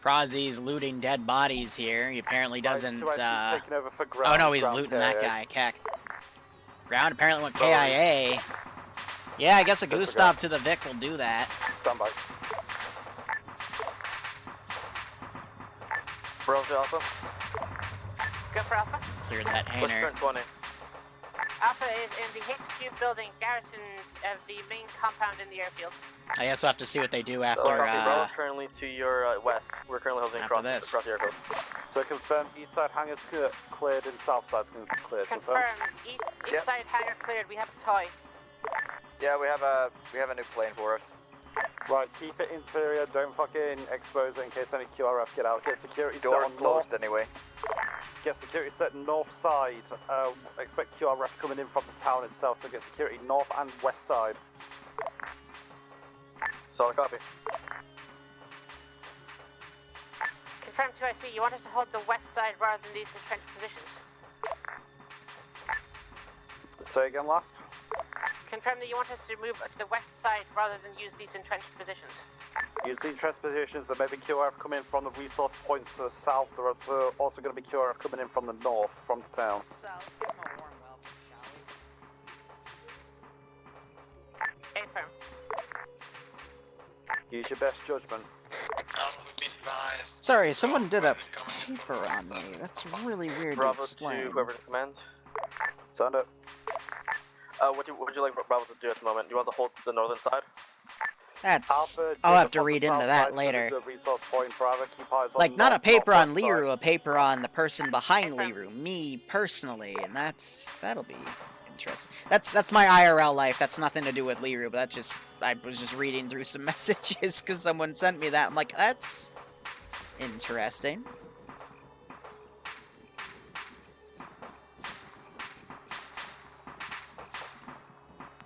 Prozy's looting dead bodies here. He apparently doesn't. Oh no, he's looting that guy. Keck. Ground apparently went KIA. Yeah, I guess a Gustav to the Vic will do that. Standby. Roger, Alpha. Go for Alpha. Cleared that hangar. What's turn 20? Alpha is in the HQ building, garrison of the main compound in the airfield. I guess we'll have to see what they do after. Bravo's currently to your west. We're currently holding across the airfield. So confirm east side hangar's cleared and south side's cleared. Confirm. East side hangar cleared. We have a toy. Yeah, we have a new plane for us. Right, keep it interior. Don't fucking expose it in case any QRF get out. Get security Doors set on closed north. anyway. Get security set north side. Expect QRF coming in from the town itself, so get security north and west side. Solid copy. Confirm 2IC, you want us to hold the west side rather than these entrenched positions? Say again, last. Confirm that you want us to move to the west side rather than use these entrenched positions. Use the entrenched positions. There may be QRF coming from the resource points to the south. There are also going to be QRF coming in from the north, from the town. South, give them a warm welcome, shall we? Affirm. Use your best judgment. Sorry, someone did a paper on me. That's really weird Bravo to explain. to whoever commands. Send it. What would you like Bravo to do at the moment? Do you want to hold the northern side? That's. Alpha, I'll have to read into that later. Like, not a paper on Liru, a paper on the person behind Liru, me personally, and that'll be interesting. That's my IRL life. That's nothing to do with Liru, but that's just I was just reading through some messages because someone sent me that. I'm like, that's interesting.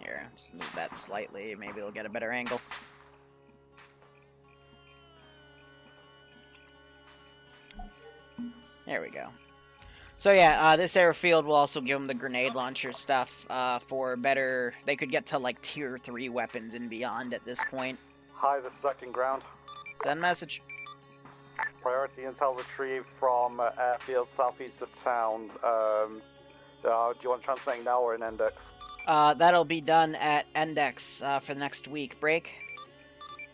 Here, just move that slightly. Maybe it'll get a better angle. There we go. So yeah, this airfield will also give them the grenade launcher stuff for better... They could get to like tier 3 weapons and beyond at this point. Hi, this is second ground. Send message. Priority intel retrieved from airfield southeast of town. Do you want transmitting now or in index? That'll be done at index for the next week. Break.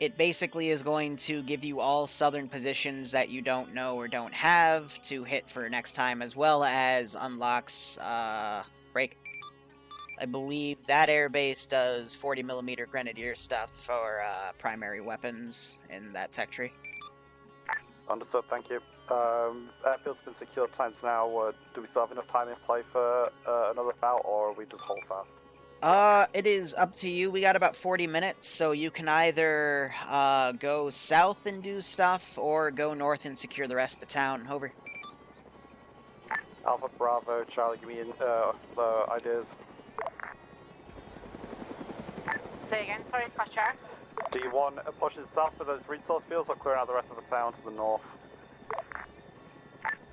It basically is going to give you all southern positions that you don't know or don't have to hit for next time, as well as unlocks break. I believe that airbase does 40mm grenadier stuff for primary weapons in that tech tree. Understood, thank you. Airfield's been secured times now. Do we still have enough time in play for another bout, or we just hold fast? It is up to you. We got about 40 minutes, so you can either go south and do stuff, or go north and secure the rest of the town. Over. Alpha Bravo, Charlie, give me the ideas. Say again, sorry, cross track. Do you want a push south for those resource fields, or clear out the rest of the town to the north?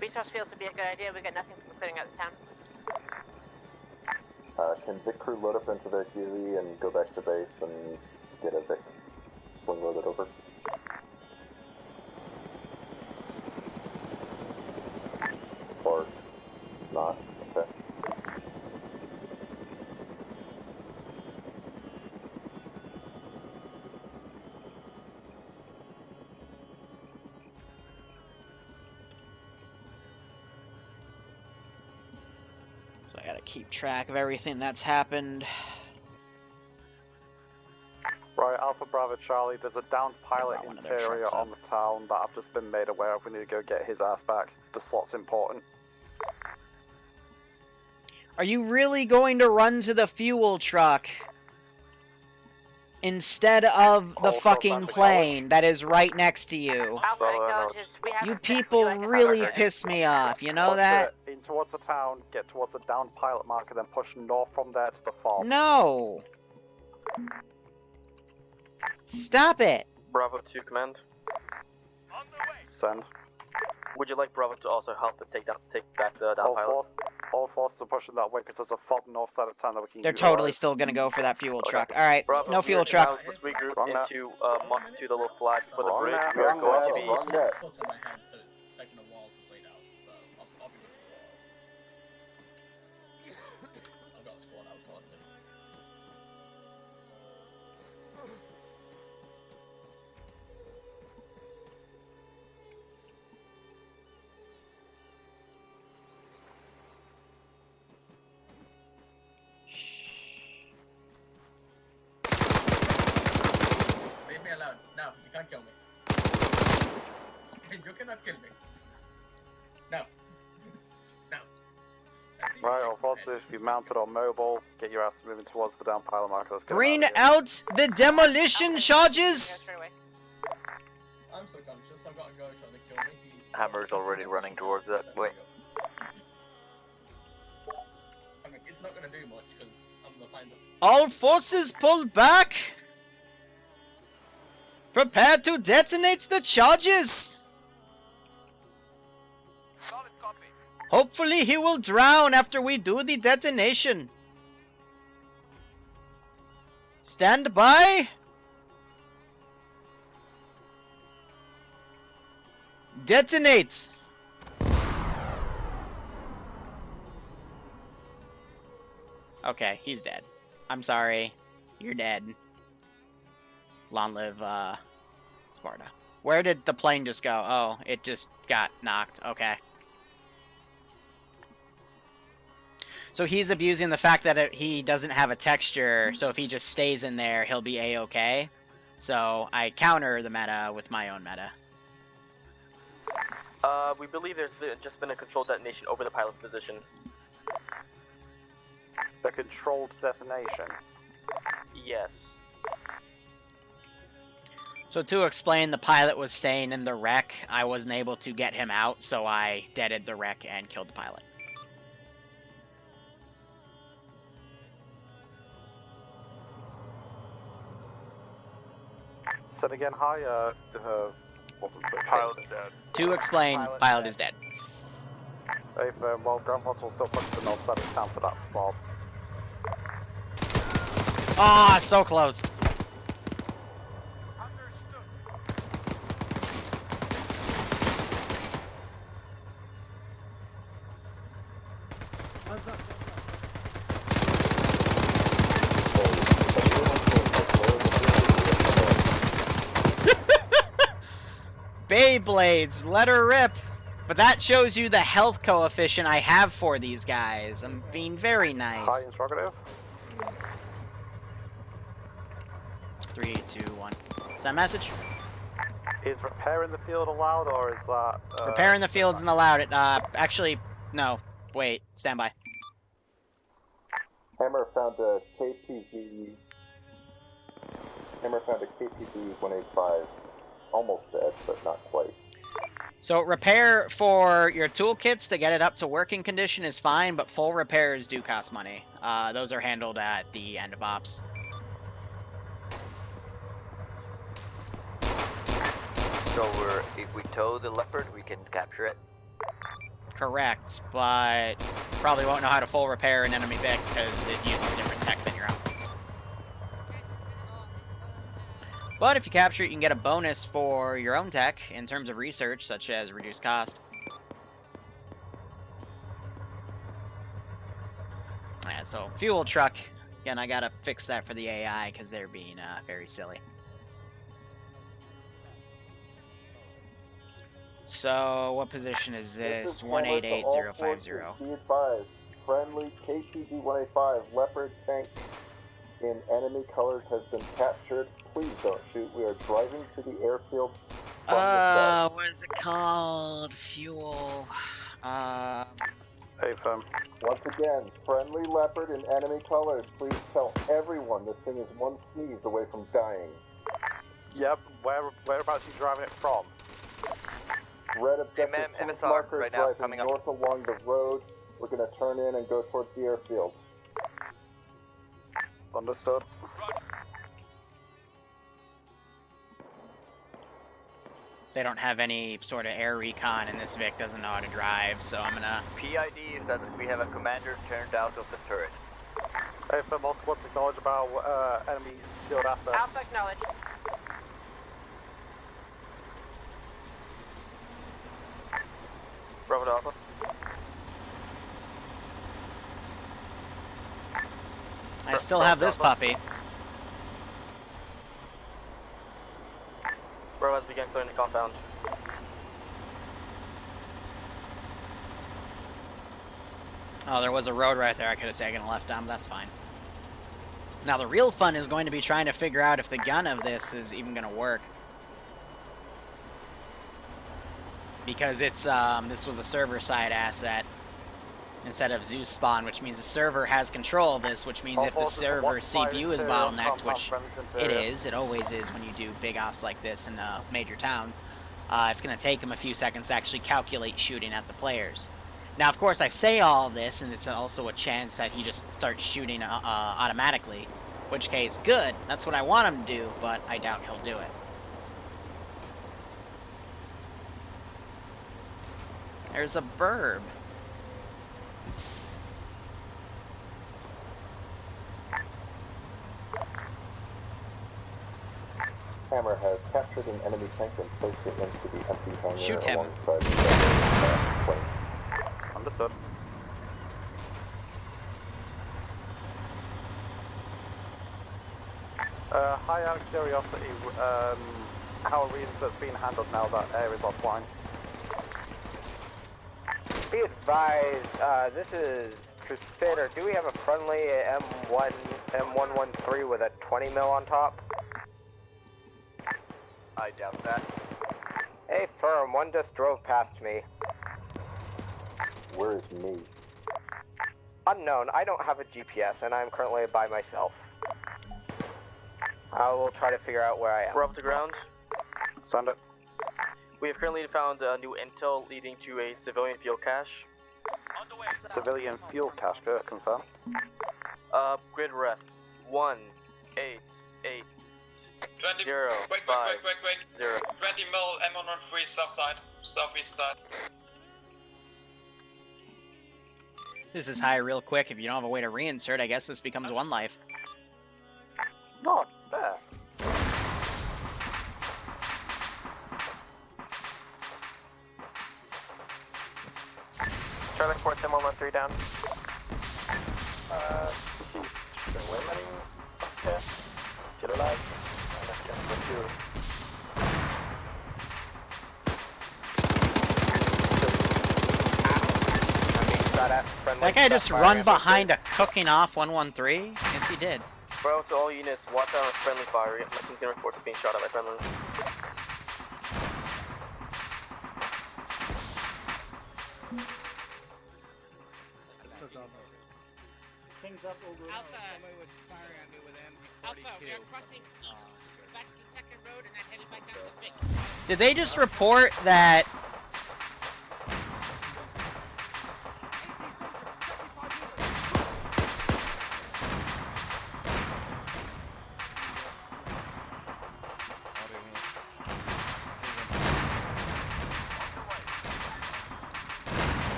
Resource fields would be a good idea. We got nothing from clearing out the town. Can Vic crew load up into their QZ and go back to base and get a Vic swing loaded over? Or not? Okay. So I gotta keep track of everything that's happened. Right, Alpha Bravo Charlie, there's a downed pilot One of their interior trucks on the town that I've just been made aware of. We need to go get his ass back. The slot's important. Are you really going to run to the fuel truck instead of the fucking plane that is right next to you? You people really piss me off, you know that? In towards the town, get towards the downed pilot marker, then push north from there to the fob. No! Stop it! Bravo 2 command. Send. Would you like Bravo to also help to take back the down pilot? All forces are pushing that way because there's a fob north side of town that we can They're utilize. totally still gonna go for that fuel truck. Alright, Bravo, no fuel truck. Let's regroup into to the little flags for the bridge. We are going to be... Leave me alone. No, you can't kill me. You cannot kill me. No. No. Right, all forces, be mounted on mobile. Get your ass moving towards the down pilot marker. Let's get Bring out the demolition charges! I'm so conscious, I've got a guy trying to kill me. Hammer's already running towards it. Wait. I mean, it's not gonna do much because I'm gonna find it. All forces pull back! Prepare to detonate the charges! Hopefully he will drown after we do the detonation. Stand by. Detonate. Okay, he's dead. I'm sorry. You're dead. Long live, Sparta. Where did the plane just go? Oh, it just got knocked. Okay. So he's abusing the fact that he doesn't have a texture, so if he just stays in there, he'll be A-okay. So I counter the meta with my own meta. We believe there's just been a controlled detonation over the pilot's position. The controlled detonation? Yes. So to explain, the pilot was staying in the wreck. I wasn't able to get him out, so I deaded the wreck and killed the pilot. Said again, hi, wasn't the pilot is dead. To explain, pilot is dead. Hey, well, Ground Force will still push the north side of town for that fob. Ah, so close. Beyblades, let her rip. But that shows you the health coefficient I have for these guys. I'm being very nice. Hi, interrogative. 3, 2, 1. Is that message? Is repair in the field allowed, or is that... Repair in the field's not allowed. Actually, no. Wait, stand by. Hammer found a KPV... Hammer found a KPV 185. Almost dead, but not quite. So repair for your toolkits to get it up to working condition is fine, but full repairs do cost money. Those are handled at the end of ops. So if we tow the Leopard, we can capture it? Correct, but probably won't know how to full repair an enemy Vic because it uses different tech than your own. But if you capture it, you can get a bonus for your own tech in terms of research, such as reduced cost. Yeah, so fuel truck. Again, I gotta fix that for the AI because they're being very silly. So, what position is this? 188050. friendly KTZ-185 Leopard tank in enemy colors has been captured. Please don't shoot. We are driving to the airfield from the south. What is it called? Fuel. Hey, firm. Once again, friendly Leopard in enemy colors. Please tell everyone this thing is one sneeze away from dying. Yep, whereabouts are you driving it from? Red objective MSR marker right now, driving coming up. north along the road. We're going to turn in and go towards the airfield. Understood. They don't have any sort of air recon, and this Vic doesn't know how to drive, so I'm gonna... PID is that we have a commander turned out of the turret. Hey, for multiple acknowledge about enemy secured assets. Alpha acknowledge. Bravo to Alpha. I still have this puppy. Bravo has begun clearing the compound. Oh, there was a road right there I could have taken a left on, but that's fine. Now the real fun is going to be trying to figure out if the gun of this is even going to work. Because it's, this was a server-side asset instead of Zeus spawn, which means the server has control of this, which means if the server CPU is bottlenecked, which it is, it always is when you do big offs like this in major towns, it's going to take them a few seconds to actually calculate shooting at the players. Now, of course, I say all this, and it's also a chance that he just starts shooting automatically, in which case, good, that's what I want him to do, but I doubt he'll do it. There's a burb. Hammer has captured an enemy tank and placed it into the empty hangar. Shoot him. Alongside the plane. Understood. High out of curiosity, how are reasons being handled now that air is offline? Be advised, this is Crusader. Do we have a friendly M113 with a 20 mil on top? I doubt that. Hey, firm, one just drove past me. Where is me? Unknown, I don't have a GPS and I'm currently by myself. I will try to figure out where I am. We're up to ground. Send it. We have currently found new intel leading to a civilian fuel cache. Civilian fuel cache, confirm. Grid ref 188. 20, 0, wait, 0. 20 mil M113 south side, southeast side. This is high real quick. If you don't have a way to reinsert, I guess this becomes one life. Not bad. Charlie 4, 113 down. This is the women. Yeah. Still alive. That guy just run behind a cooking off 113? Yes, he did. Bro, to all units, watch out on friendly fire. McLean's gonna report to being shot at by friendly. Alpha, we are crossing east, back to the second road, and then heading back down to Vic. Did they just report that...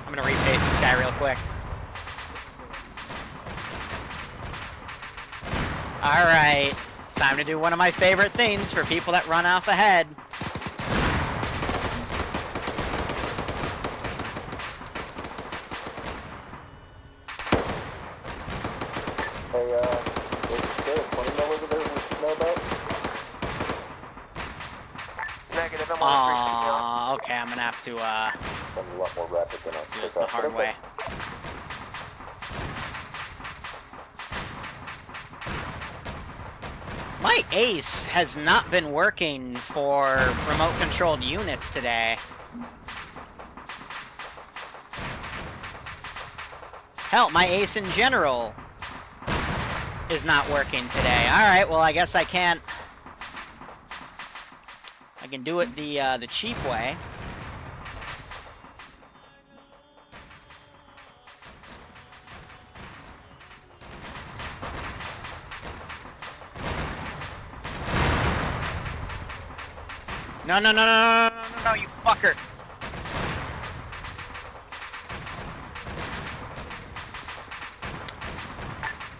I'm gonna repaste this guy real quick. Alright, it's time to do one of my favorite things for people that run off ahead. Hey, is there a 20 mil over there we know about? Negative, I'm on Aww, okay, I'm gonna have to, I'm a lot more rapid than I It's the hard way. My ace has not been working for remote-controlled units today. Hell, my ace in general is not working today. Alright, well, I guess I can't... I can do it the cheap way. No, no, no, no, no, no, no, no, you fucker!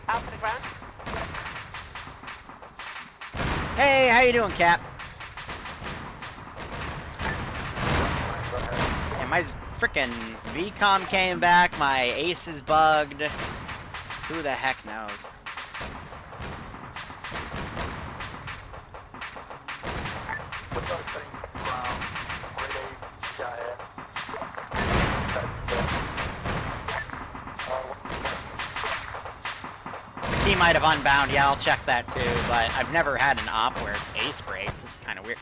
Out to the ground. Hey, how you doing, Cap? Yeah, my frickin' VCOM came back, my ace is bugged. Who the heck knows? He might have unbound, yeah, I'll check that too, but I've never had an op where ace breaks. It's kind of weird.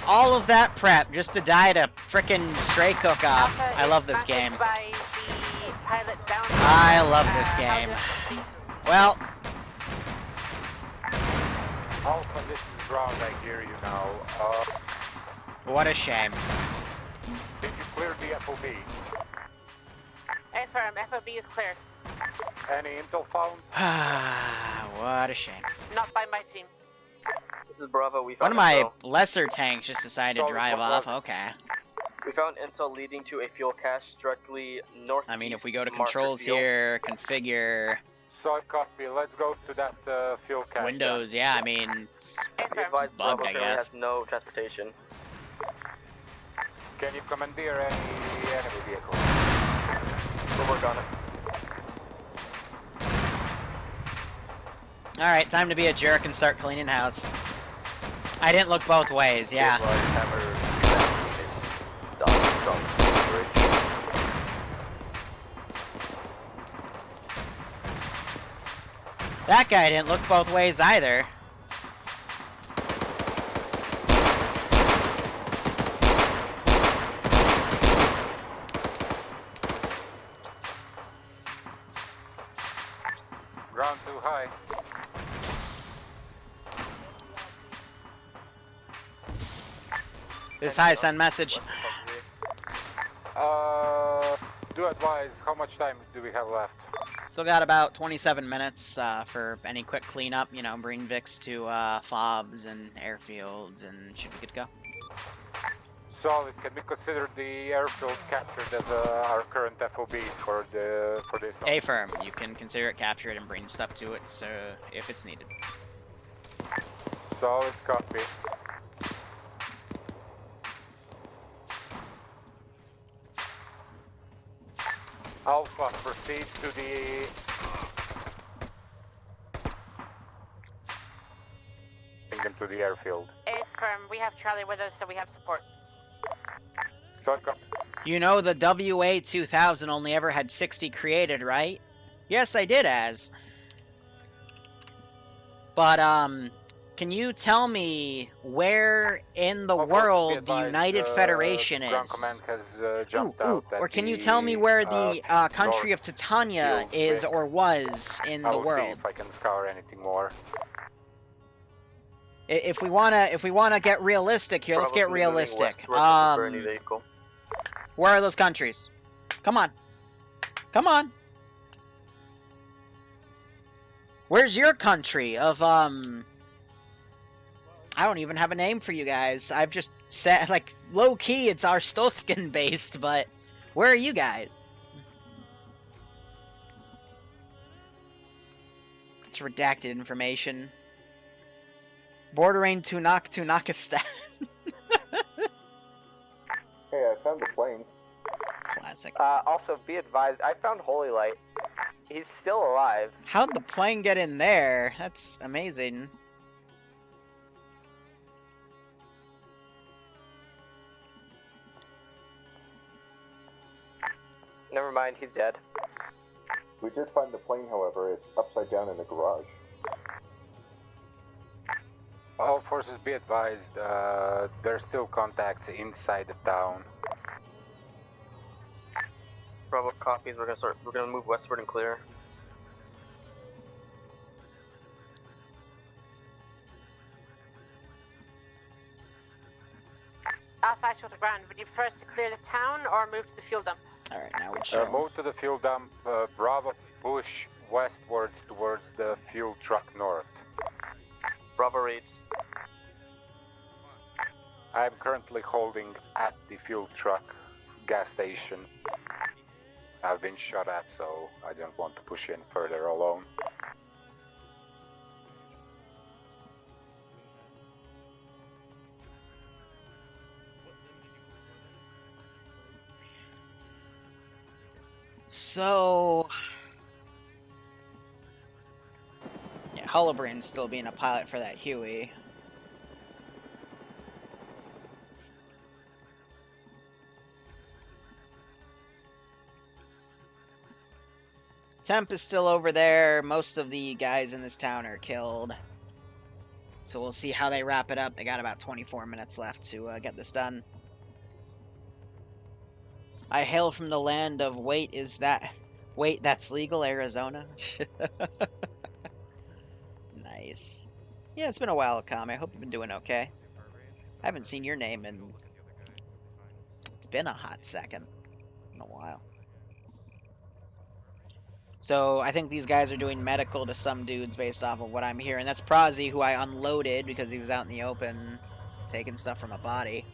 All of that prep just to die to frickin' stray cook-off. I love this game. I love this game. Well... Alpha, this is ground, I hear you now. What a shame. Did you clear the FOB? Affirm, FOB is clear. Any intel found? What a shame. Not by my team. This is Bravo. We One found of my intel. lesser tanks just decided to drive off. Okay. We found intel leading to a fuel cache directly north. I mean, if we go to controls here, configure... Solid copy. Let's go to that fuel cache. Windows, yeah, I mean, it's bugged, I guess. Has no transportation. Can you commandeer any enemy vehicle? We'll work on it. Alright, time to be a jerk and start cleaning house. I didn't look both ways, yeah. That guy didn't look both ways either. Ground too high. This high, send message. Do advise, how much time do we have left? Still got about 27 minutes for any quick cleanup, you know, bring Vix to FOBs and airfields, and should be good to go. Solid, can we consider the airfield captured as our current FOB for this? A-firm, you can consider it captured and bring stuff to it, so if it's needed. Solid copy. Alpha, proceed to the... Bring them to the airfield. Affirm, we have Charlie with us, so we have support. Solid copy. You know the WA-2000 only ever had 60 created, right? Yes, I did, Az. But, can you tell me where in the world the United Federation is? Ground Command has jumped out or can you tell me where the country of Titania is or was in the world? See if I can scour anything more. If we wanna get realistic here, let's get realistic. Where are those countries? Come on. Come on. Where's your country of, I don't even have a name for you guys. I've just said, like, low-key, it's our Stolskin-based, but where are you guys? It's redacted information. Bordering Tunakistan. Hey, I found the plane. Classic. Also, be advised, I found Holy Light. He's still alive. How'd the plane get in there? That's amazing. Never mind, he's dead. We did find the plane, however. It's upside down in the garage. All forces be advised, there's still contacts inside the town. Bravo copies, we're gonna move westward and clear. Alpha actual to ground. Would you first clear the town or move to the fuel dump? Alright, now we're showing. Move to the fuel dump, Bravo push westwards towards the fuel truck north. Bravo reads. I'm currently holding at the fuel truck gas station. I've been shot at, so I don't want to push in further alone. So... yeah, Hullabrin's still being a pilot for that Huey. Temp is still over there. Most of the guys in this town are killed. So we'll see how they wrap it up. They got about 24 minutes left to get this done. I hail from the land of wait, that's legal, Arizona? Nice. Yeah, it's been a while, Com. I hope you've been doing okay. I haven't seen your name in... it's been a hot second. In a while. So, I think these guys are doing medical to some dudes based off of what I'm hearing. That's Prazi, who I unloaded because he was out in the open taking stuff from a body.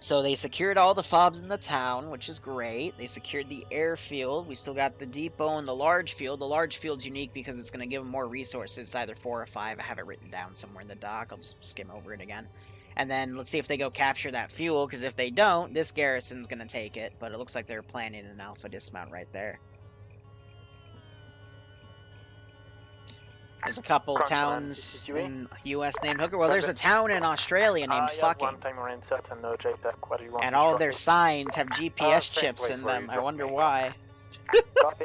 So they secured all the fobs in the town, which is great. They secured the airfield. We still got the depot and the large field. The large field's unique because it's going to give them more resources. It's either 4 or 5. I have it written down somewhere in the doc. I'll just skim over it again. And then let's see if they go capture that fuel, because if they don't, this garrison's going to take it. But it looks like they're planning an alpha dismount right there. There's a couple towns in U.S. named Hooker. Well, there's a town in Australia named Fucking. And all of their signs have GPS chips in them. I wonder why. Copy.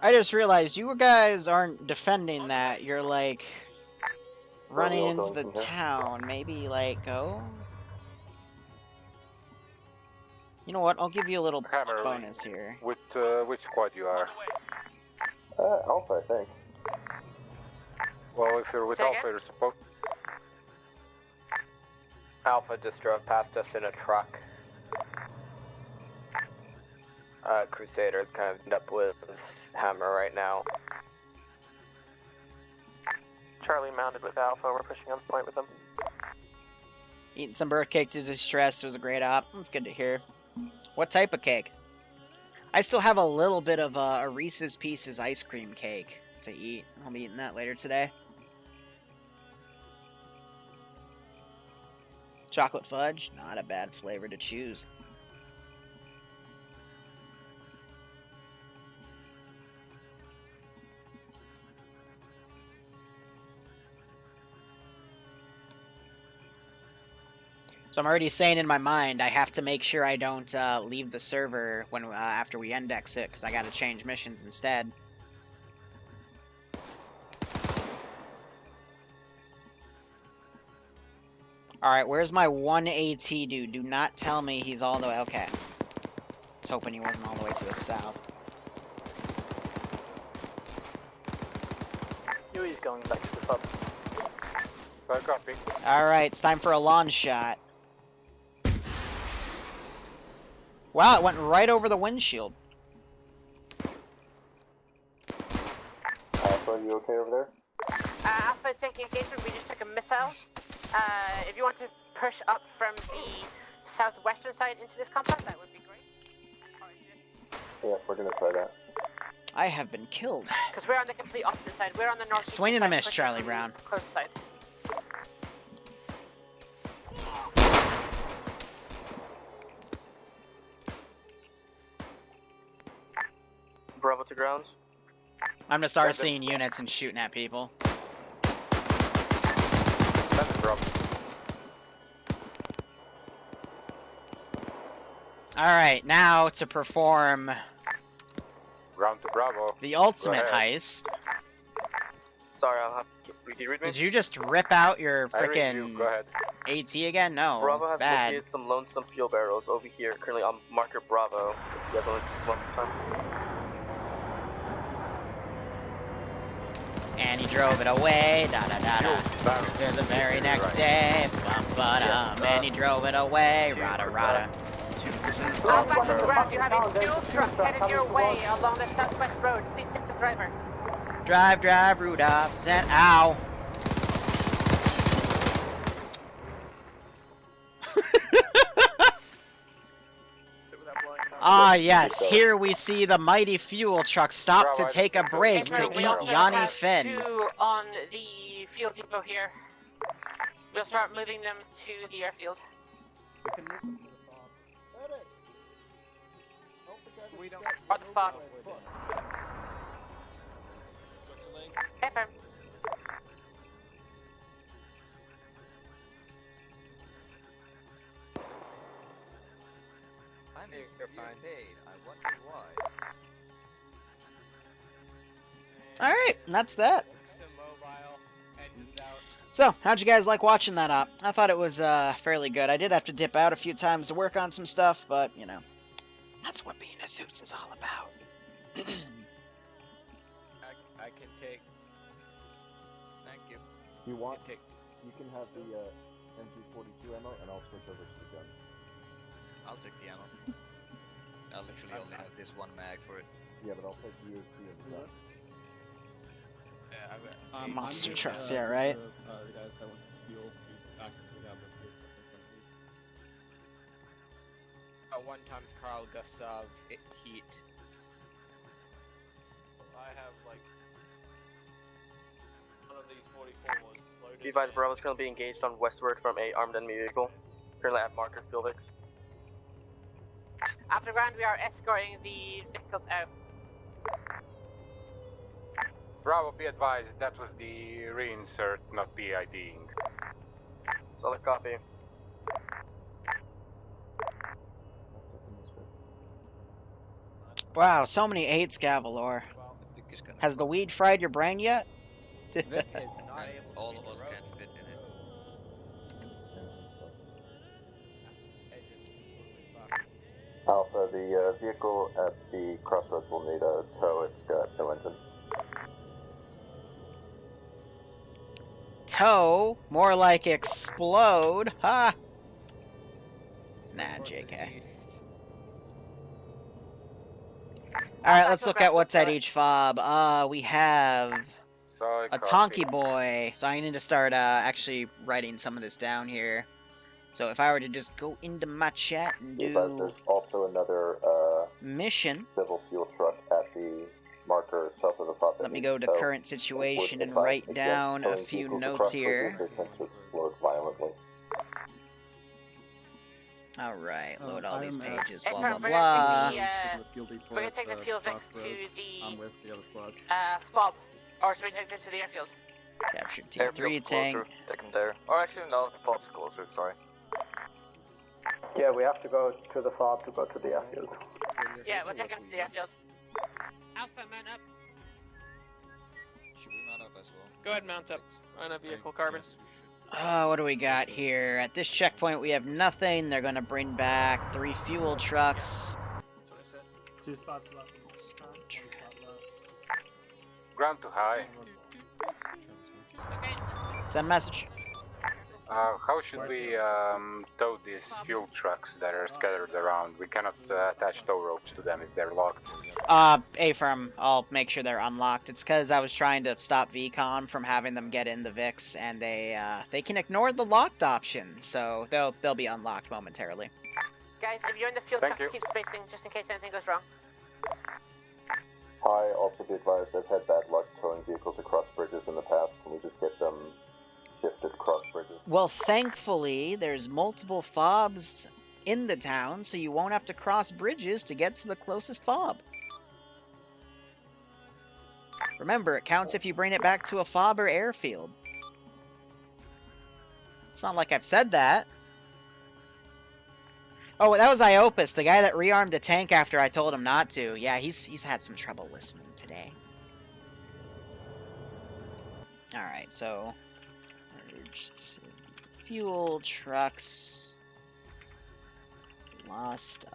I just realized you guys aren't defending that. You're like running into the town. Maybe like go. You know what? I'll give you a little bonus here. Which squad you are? Alpha, I think. Well, if you're with Alpha, you're supposed. Alpha just drove past us in a truck. Crusader's kind of end up with Hammer right now. Charlie mounted with Alpha. We're pushing on point with them. Eating some birth cake to distress was a great op. That's good to hear. What type of cake? I still have a little bit of a Reese's Pieces ice cream cake to eat. I'll be eating that later today. Chocolate fudge, not a bad flavor to choose. So I'm already saying in my mind, I have to make sure I don't leave the server when after we index it, because I got to change missions instead. Alright, where's my 1 AT dude? Do not tell me he's all the way... okay. I was hoping he wasn't all the way to the south. Huey's going back to the pub. So copy. Alright, it's time for a launch shot. Wow, it went right over the windshield. Alpha, you okay over there? Alpha is taking engagement. We just took a missile. If you want to push up from the southwestern side into this compound, that would be great. Yeah, we're gonna try that. I have been killed. Because we're on the complete opposite side. We're on the north. Swing and a miss, Charlie Brown. Close side. Bravo to grounds. I'm gonna start seeing units and shooting at people. Alright, now to perform Ground to Bravo. the ultimate heist. Sorry, I'll have to read me. Did you just rip out your I read you. frickin' Go ahead. AT again? No. Bravo has Bad. located some lonesome fuel barrels over here, currently on marker Bravo. You guys want to one time? And he drove it away, da da da da. To the very next day, bum ba dum. And he drove it away, rada rada. All back to the ground. You have a fuel truck headed your way along the southwest road. Please tip the driver. Drive, drive, Rudolph, sent. Ow. Ah, yes, here we see the mighty fuel truck stop to take a break to eat Yanni Finn. Two on the fuel depot here. We'll start moving them to the airfield. Or the fob. FM. I'm paid. I wonder why. Alright, and that's that. So, how'd you guys like watching that up? I thought it was fairly good. I did have to dip out a few times to work on some stuff, but, you know, that's what being a Zeus is all about. I can take. Thank you. You want? You can have the MG42 ammo, and I'll switch over to the gun. I'll take the ammo. I literally only have this one mag for it. Yeah, but I'll take the UAC and the gun. Yeah, Monster trucks, yeah, right? The guys that want fuel, we have the fuel truck. 1 times Carl Gustav heat. I have like one of these 44s loaded. Be advised, Bravo is currently being engaged on westward from a armed enemy vehicle. Currently at marker Fieldix. After ground, we are escorting the vehicles out. Bravo, be advised, that was the reinsert, not the IDing. Solid copy. Wow, so many 8s, Gavalor. Has the weed fried your brain yet? All of us can't fit in it. Alpha, the vehicle at the crossroads will need a tow. It's got no engine. Tow? More like explode. Ha! Nah, JK. Alright, let's look at what's at each fob. We have a Tonky Boy. So I need to start actually writing some of this down here. So if I were to just go into my chat and do There's also another mission. Civil fuel truck at the marker south of the fob. Let me go to current situation and write down a few notes here. Alright, load all these pages, blah blah blah. We're gonna take the fuel Vix to I'm with the other squads. fob. Or should we take this to the airfield? Capture T3 tank. Take them there. Or actually, no, the fob's closer, sorry. Yeah, we have to go to the fob to go to the airfield. Yeah, we'll take them to the airfield. Alpha, man up. Should we mount up as well? Go ahead, mount up. On a vehicle, Carbon. What do we got here? At this checkpoint, we have nothing. They're gonna bring back 3 fuel trucks. That's what I said. 2 spots left. Ground to high. Okay. Send message. How should we tow these fuel trucks that are scattered around? We cannot attach tow ropes to them if they're locked. A-firm, I'll make sure they're unlocked. It's because I was trying to stop VCOM from having them get in the VIX, and they can ignore the locked option, so they'll be unlocked momentarily. Guys, if you're in the fuel truck, keep spacing just in case anything goes wrong. Hi, also be advised I've had bad luck towing vehicles across bridges in the past. Can we just get them shifted across bridges? Well, thankfully, there's multiple fobs in the town, so you won't have to cross bridges to get to the closest fob. Remember, it counts if you bring it back to a fob or airfield. It's not like I've said that. Oh, that was Iopus, the guy that rearmed the tank after I told him not to. Yeah, he's had some trouble listening today. Alright, so... fuel trucks. Lost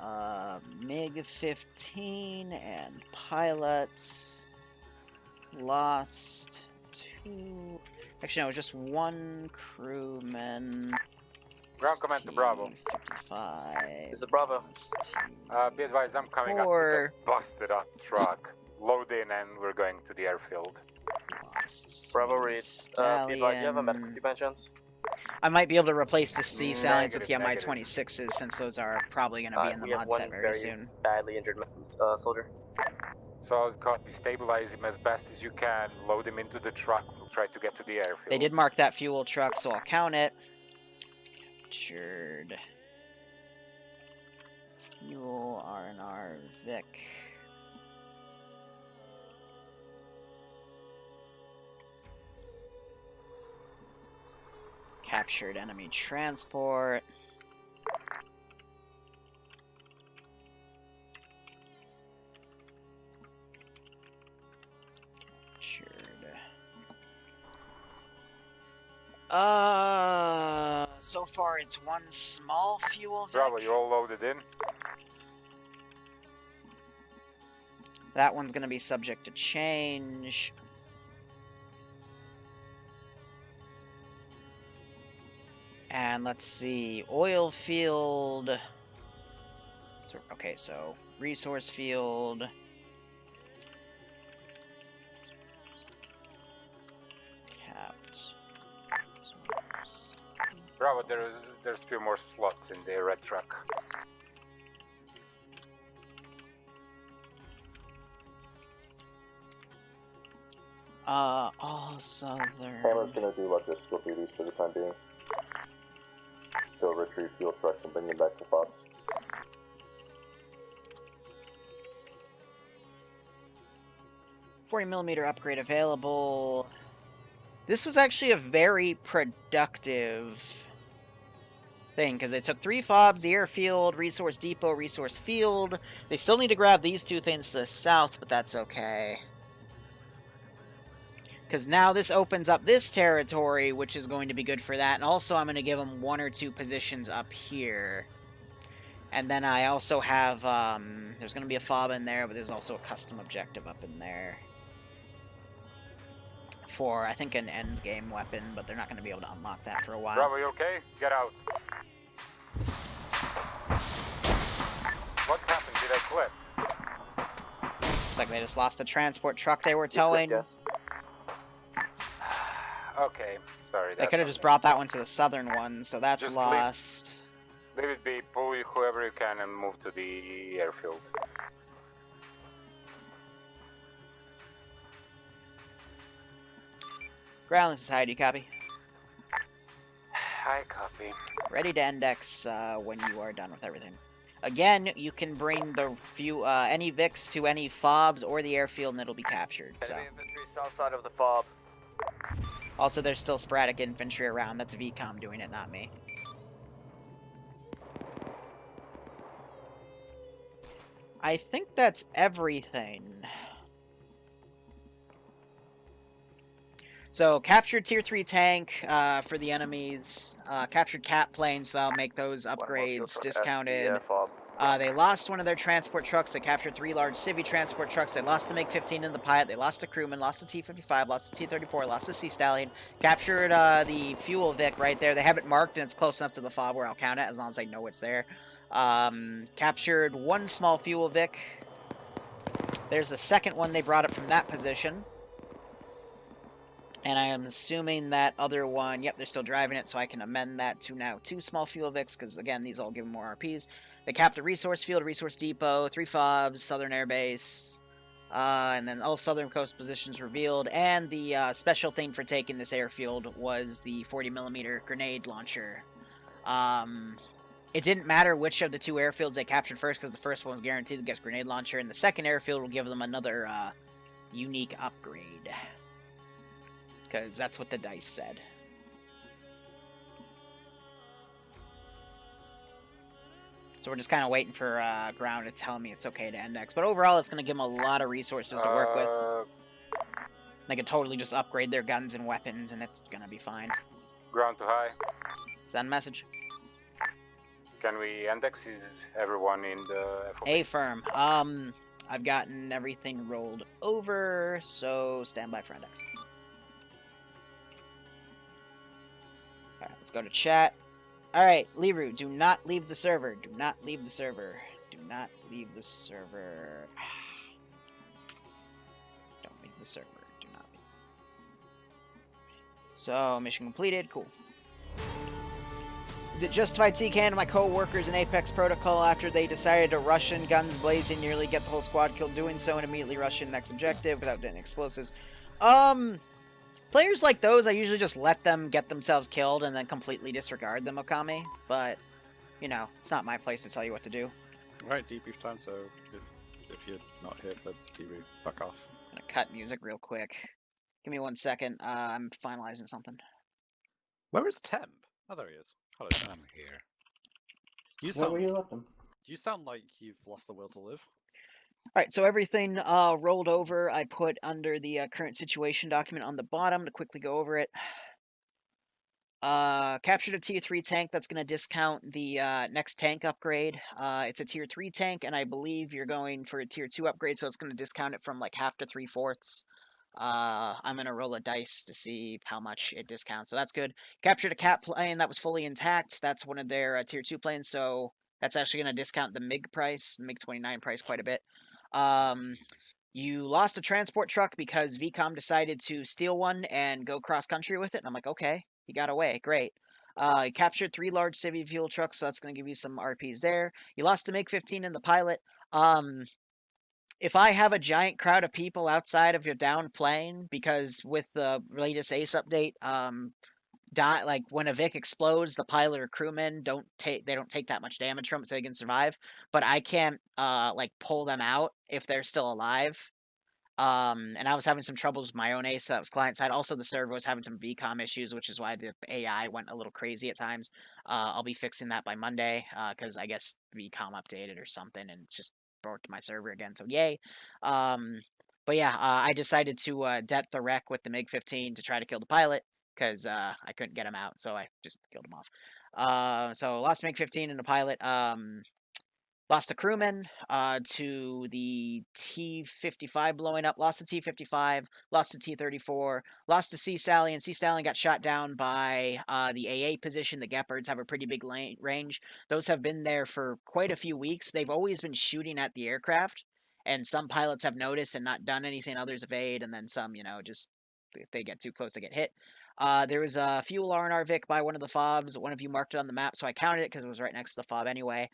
MiG-15 and pilots. Lost 2... Actually, no, it was just 1 crewman. Ground command to Bravo. 55. Is it Bravo? Be advised, I'm coming up with a busted up truck. Load in and we're going to the airfield. Bravo read. Be advised, you have a medical by chance? I might be able to replace the C Stallions with the Mi-26s since those are probably going to be in the mod set very soon. Badly injured soldier. So I'll copy, stabilize him as best as you can, load him into the truck, we'll try to get to the airfield. They did mark that fuel truck, so I'll count it. Captured. Fuel, R&R, Vic. Captured enemy transport. So far it's 1 small fuel Vic. Bravo, you all loaded in? That one's gonna be subject to change. And let's see, oil field. Okay, so resource field. Bravo, there's 2 more slots in the red truck. All southern. Hammer's gonna do logistical duties for the time being. Still retrieve fuel trucks and bring them back to FOBs. .40mm upgrade available. This was actually a very productive thing, because they took 3 fobs, the airfield, resource depot, resource field. They still need to grab these 2 things to the south, but that's okay. Because now this opens up this territory, which is going to be good for that. And also I'm going to give them 1 or 2 positions up here. And then I also have, there's going to be a fob in there, but there's also a custom objective up in there. For, I think, an end game weapon, but they're not going to be able to unlock that for a while. Bravo, you okay? Get out. What happened? Did I clip? Looks like they just lost the transport truck they were towing. Okay, sorry. They could have just brought that one to the southern one, so that's just lost. Leave it be, pull whoever you can and move to the airfield. Ground, this is Hyde, you copy? I copy. Ready to index when you are done with everything. Again, you can bring the any VIX to any FOBs or the airfield and it'll be captured. So. Enemy infantry south side of the FOB. Also, there's still sporadic infantry around. That's VCOM doing it, not me. I think that's everything. So, captured tier 3 tank for the enemies. Captured cat planes, so I'll make those upgrades discounted. They lost one of their transport trucks. They captured 3 large civvy transport trucks. They lost the MiG-15 in the pilot. They lost a crewman, lost the T-55, lost the T-34, lost the Sea Stallion. Captured the fuel Vic right there. They have it marked, and it's close enough to the fob where I'll count it as long as they know it's there. Captured 1 small fuel Vic. There's the second one they brought up from that position. And I am assuming that other one, yep, they're still driving it, so I can amend that to now 2 small fuel Vics, because, again, these all give them more RPs. They capped a resource field, resource depot, 3 FOBs, Southern Air Base, and then all Southern Coast positions revealed. And the special thing for taking this airfield was the 40mm grenade launcher. It didn't matter which of the 2 airfields they captured first, because the first one was guaranteed to get a grenade launcher, and the second airfield will give them another unique upgrade. Because that's what the dice said. So we're just kind of waiting for ground to tell me it's okay to index. But overall, it's going to give them a lot of resources to work with. They can totally just upgrade their guns and weapons, and it's going to be fine. Ground to high. Send message. Can we index? Is everyone in the FOB? A-firm. I've gotten everything rolled over, so stand by for index. Alright, let's go to chat. Alright, Liru, do not leave the server. Do not leave the server. Do not leave the server. Don't leave the server. Do not leave. So, mission completed. Cool. Is it justified TK and my co-workers in Apex Protocol after they decided to rush in, guns blazing, nearly get the whole squad killed doing so, and immediately rush in next objective without getting explosives? Players like those, I usually just let them get themselves killed and then completely disregard them, Okami. But, you know, it's not my place to tell you what to do. Right, debrief time, so if you're not here for debrief, back off. I'm gonna cut music real quick. Give me 1 second. I'm finalizing something. Where is Temp? Oh, there he is. Hello, I'm here. Where were you looking? You sound like you've lost the will to live. Alright, so everything rolled over, I put under the current situation document on the bottom to quickly go over it. Captured a tier 3 tank. That's going to discount the next tank upgrade. It's a tier 3 tank, and I believe you're going for a tier 2 upgrade, so it's going to discount it from like half to 3/4. I'm going to roll a dice to see how much it discounts, so that's good. Captured a cat plane that was fully intact. That's one of their tier 2 planes, so that's actually going to discount the MiG price, the MiG-29 price quite a bit. You lost a transport truck because VCOM decided to steal one and go cross-country with it, and I'm like, okay, he got away, great. You captured 3 large civvy fuel trucks, so that's going to give you some RPs there. You lost the MiG-15 in the pilot. If I have a giant crowd of people outside of your downed plane, because with the latest ACE update, like when a Vic explodes, the pilot or crewmen don't take that much damage from it, so they can survive. But I can't like pull them out if they're still alive. And I was having some troubles with my own ACE, so that was client side. Also, the server was having some VCOM issues, which is why the AI went a little crazy at times. I'll be fixing that by Monday, because I guess VCOM updated or something, and just brought to my server again, so yay. But yeah, I decided to det the wreck with the MiG-15 to try to kill the pilot, because I couldn't get him out, so I just killed him off. So lost MiG-15 in the pilot. Lost a crewman to the T-55 blowing up. Lost the T-55. Lost the T-34. Lost the Sea Stallion. Sea Stallion got shot down by the AA position. The Gepards have a pretty big range. Those have been there for quite a few weeks. They've always been shooting at the aircraft, and some pilots have noticed and not done anything. Others evade, and then some, you know, just if they get too close, they get hit. There was a fuel R&R Vic by one of the FOBs. One of you marked it on the map, so I counted it because it was right next to the FOB anyway.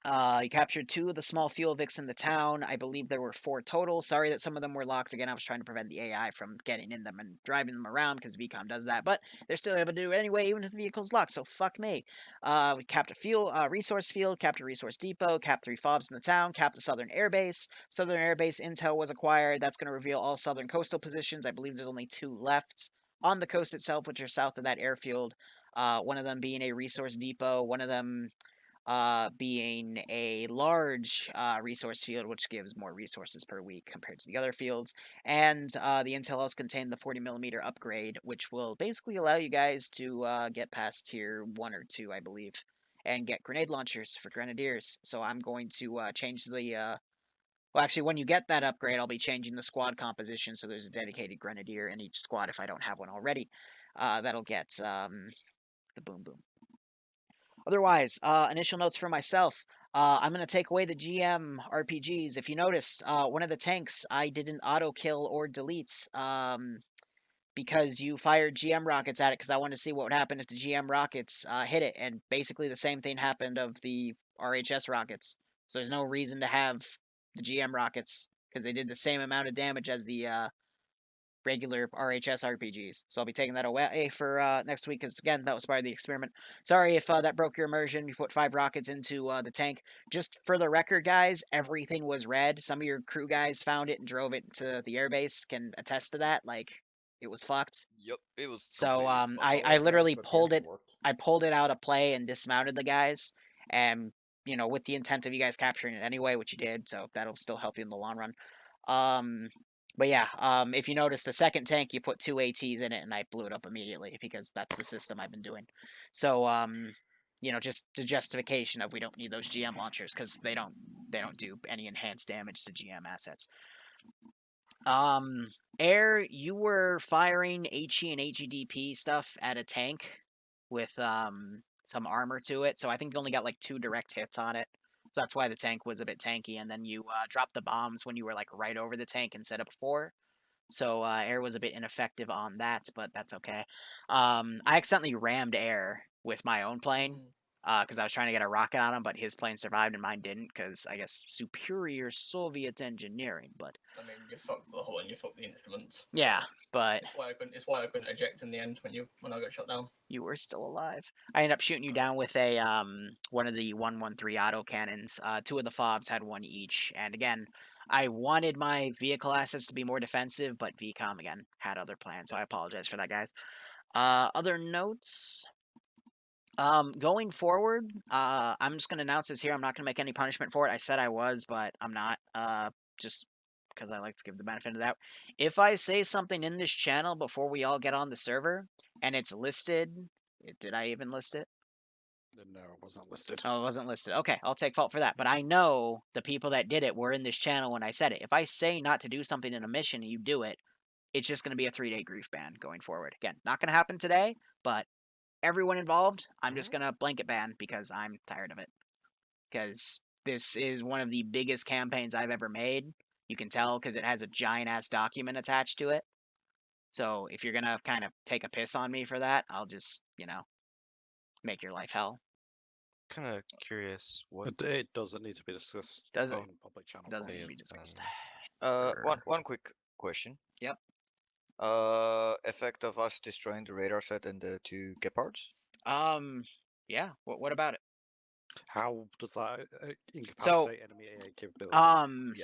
You captured 2 of the small fuel Vics in the town. I believe there were 4 total. Sorry that some of them were locked. Again, I was trying to prevent the AI from getting in them and driving them around because VCOM does that. But they're still able to do it anyway, even if the vehicle's locked. So fuck me. We capped a fuel resource field, capped a resource depot, capped 3 FOBs in the town, capped the Southern Air Base. Southern Air Base intel was acquired. That's going to reveal all southern coastal positions. I believe there's only 2 left on the coast itself, which are south of that airfield. One of them being a resource depot. One of them being a large resource field, which gives more resources per week compared to the other fields. And the intel also contained the 40mm upgrade, which will basically allow you guys to get past tier 1 or 2, I believe. and get grenade launchers for grenadiers. So I'm going to change the. Well, actually, when you get that upgrade, I'll be changing the squad composition so there's a dedicated grenadier in each squad if I don't have one already. That'll get the boom boom. Otherwise, initial notes for myself. I'm going to take away the GM RPGs. If you noticed, one of the tanks I didn't auto kill or delete because you fired GM rockets at it because I wanted to see what would happen if the GM rockets hit it. And basically the same thing happened of the RHS rockets. So there's no reason to have the GM rockets because they did the same amount of damage as the regular RHS RPGs. So I'll be taking that away for next week because, again, that was part of the experiment. Sorry if that broke your immersion. You put 5 rockets into the tank. Just for the record, guys, everything was red. Some of your crew guys found it and drove it to the airbase. Can attest to that. Like, it was fucked. Yep, it was. So I literally pulled it. I pulled it out of play and dismounted the guys, and with the intent of you guys capturing it anyway, which you did. So that'll still help you in the long run. But yeah, if you notice the second tank, you put 2 ATs in it, and I blew it up immediately because that's the system I've been doing. So just the justification of we don't need those GM launchers because they don't do any enhanced damage to GM assets. Air, you were firing HE and HEDP stuff at a tank with some armor to it, so I think you only got like 2 direct hits on it. So that's why the tank was a bit tanky, and then you dropped the bombs when you were like right over the tank instead of before. So Air was a bit ineffective on that, but that's okay. I accidentally rammed Air with my own plane because I was trying to get a rocket on him, but his plane survived and mine didn't because I guess superior Soviet engineering. But I mean, you fucked the hull and you fucked the instruments. Yeah, but it's why I couldn't eject in the end when I got shot down. You were still alive. I ended up shooting you down with a one of the 113 auto cannons. 2 of the FOBs had 1 each, and again, I wanted my vehicle assets to be more defensive, but VCOM again had other plans, so I apologize for that, guys. Other notes. Going forward, I'm just gonna announce this here. I'm not gonna make any punishment for it. I said I was, but I'm not. Just because I like to give the benefit of the doubt. If I say something in this channel before we all get on the server and it's listed, did I even list it? No, it wasn't listed. Oh, it wasn't listed. Okay, I'll take fault for that. But I know the people that did it were in this channel when I said it. If I say not to do something in a mission and you do it, it's just going to be a 3-day grief ban going forward. Again, not going to happen today, but everyone involved, I'm just going to blanket ban because I'm tired of it. Because this is one of the biggest campaigns I've ever made. You can tell because it has a giant-ass document attached to it. So if you're going to kind of take a piss on me for that, I'll just, make your life hell. Kind of curious what... It doesn't need to be discussed on public channel. Doesn't need to be discussed. One quick question. Yep. Effect of us destroying the radar set and the 2 Gepards? Yeah. What about it? How does that incapacitate enemy AA capability?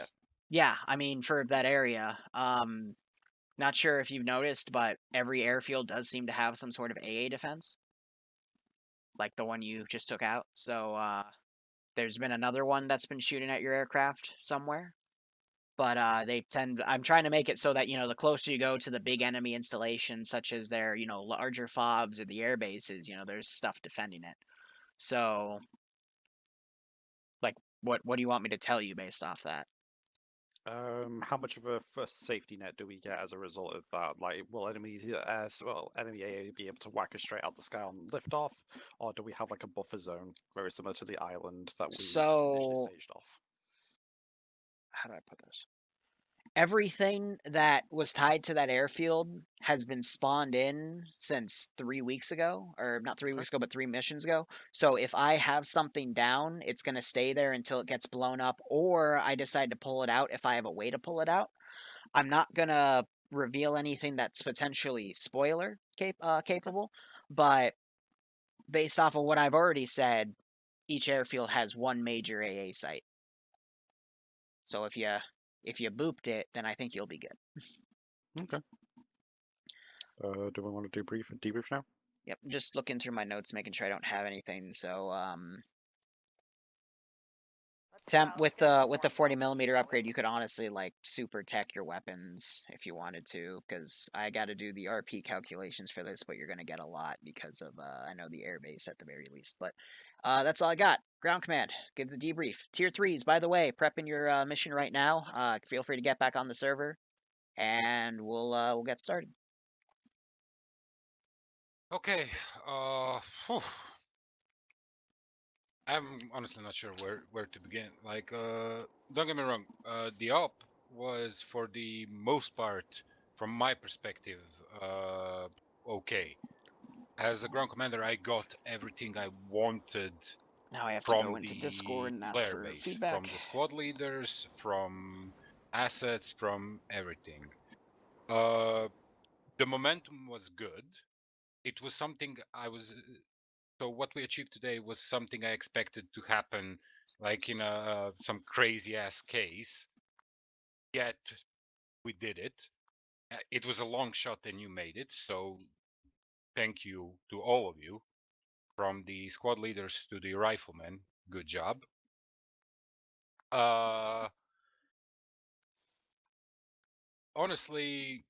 Yeah, I mean, for that area, not sure if you've noticed, but every airfield does seem to have some sort of AA defense. Like the one you just took out. So, there's been another one that's been shooting at your aircraft somewhere. But I'm trying to make it so that, the closer you go to the big enemy installations, such as their, larger FOBs or the air bases, there's stuff defending it. So, like, what do you want me to tell you based off that? How much of a first safety net do we get as a result of that? Like, will enemy AA be able to whack us straight out the sky on liftoff, or do we have like a buffer zone very similar to the island that we initially staged off? How do I put this? Everything that was tied to that airfield has been spawned in since 3 weeks ago, or not 3 weeks ago, but 3 missions ago. So if I have something down, it's going to stay there until it gets blown up, or I decide to pull it out if I have a way to pull it out. I'm not going to reveal anything that's potentially spoiler capable, but based off of what I've already said, each airfield has 1 major AA site. So if you booped it, then I think you'll be good. Okay. Do we want to debrief now? Yep, just looking through my notes, making sure I don't have anything. So, with the 40mm upgrade, you could honestly like super tech your weapons if you wanted to, because I got to do the RP calculations for this, but you're gonna get a lot because of I know the airbase at the very least. But That's all I got. Ground command, give the debrief. Tier 3s, by the way, prepping your mission right now. Feel free to get back on the server, and we'll get started. Okay. Whew. I'm honestly not sure where to begin. Like, don't get me wrong. The op was, for the most part, from my perspective, okay. As a ground commander, I got everything I wanted. Now I have to from go into the Discord and ask player for base, feedback. from the squad leaders, from assets, from everything. The momentum was good. It was something so what we achieved today was something I expected to happen, like in some crazy ass case. Yet we did it. It was a long shot and you made it. So thank you to all of you, from the squad leaders to the riflemen. Good job. Honestly,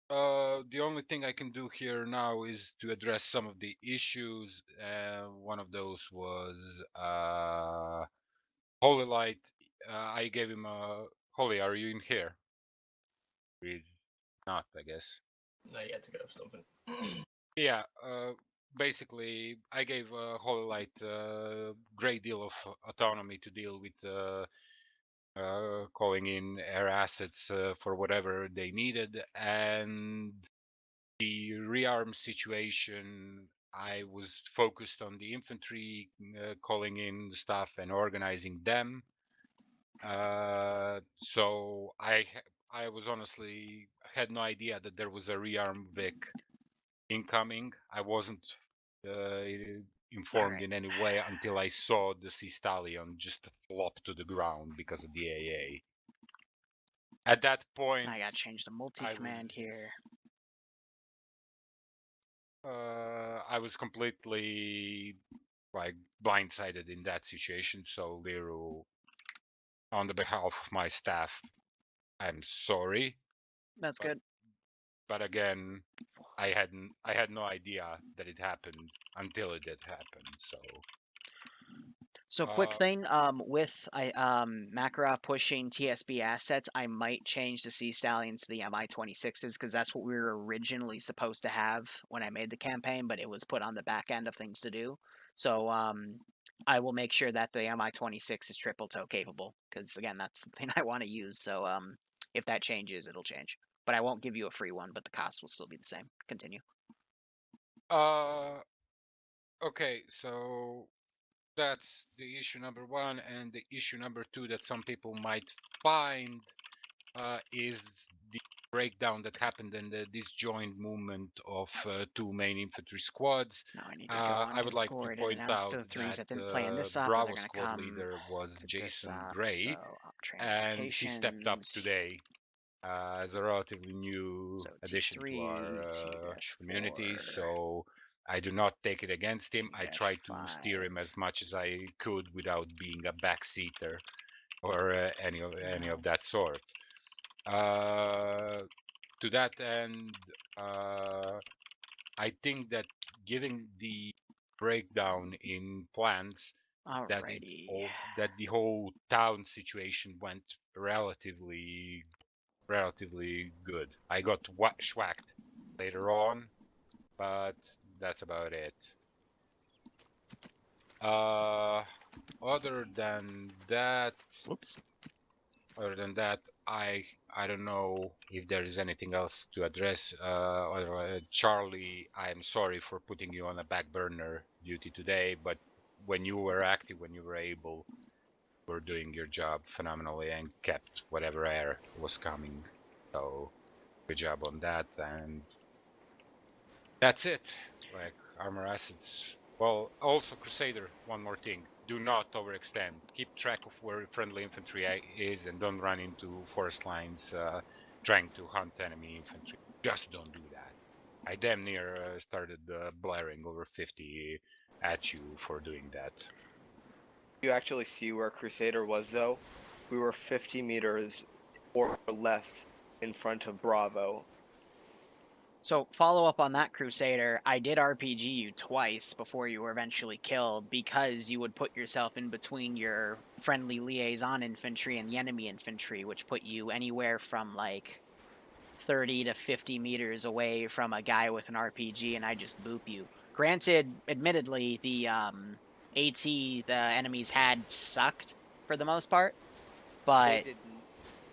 the only thing I can do here now is to address some of the issues. One of those was Holy Light. I gave him a Holy. Are you in here? He's not, I guess. No, you had to go for something. Yeah. Basically, I gave Holy Light a great deal of autonomy to deal with calling in air assets for whatever they needed, and the rearm situation, I was focused on the infantry, calling in stuff and organizing them. So I was honestly had no idea that there was a rearm Vic incoming. I wasn't informed in any way until I saw the Sea Stallion just flop to the ground because of the AA. At that point, I gotta change the multi-command here. I was completely like blindsided in that situation. So Liru, on the behalf of my staff, I'm sorry. That's good. But again, I had no idea that it happened until it did happen. So quick thing, with Makarov pushing TSB assets, I might change the Sea Stallions to the Mi-26s because that's what we were originally supposed to have when I made the campaign, but it was put on the back end of things to do. So I will make sure that the Mi-26 is triple tow capable because again, that's the thing I want to use. So if that changes, it'll change. But I won't give you a free one, but the cost will still be the same. Continue. Okay, so that's the issue number one, and the issue number two that some people might find is the breakdown that happened in the disjoint movement of two main infantry squads. I would like to point out that Bravo squad leader was Jason Gray, and he stepped up today as a relatively new addition to our community. So I do not take it against him. I try to steer him as much as I could without being a backseater or any of that sort. To that end, I think that giving the breakdown in plans that the whole town situation went relatively good. I got schwacked later on, but that's about it. Other than that, I don't know if there is anything else to address. Charlie, I'm sorry for putting you on a back burner duty today, but when you were active, when you were able, you were doing your job phenomenally and kept whatever air was coming. So good job on that, and that's it. Like armor assets. Well, also Crusader, one more thing. Do not overextend. Keep track of where friendly infantry is and don't run into forest lines trying to hunt enemy infantry. Just don't do that. I damn near started blaring over 50 at you for doing that. You actually see where Crusader was, though? We were 50 meters or less in front of Bravo. So, follow up on that, Crusader. I did RPG you twice before you were eventually killed because you would put yourself in between your friendly liaison infantry and the enemy infantry, which put you anywhere from like 30 to 50 meters away from a guy with an RPG, and I just boop you. Granted, admittedly, the AT the enemies had sucked for the most part, but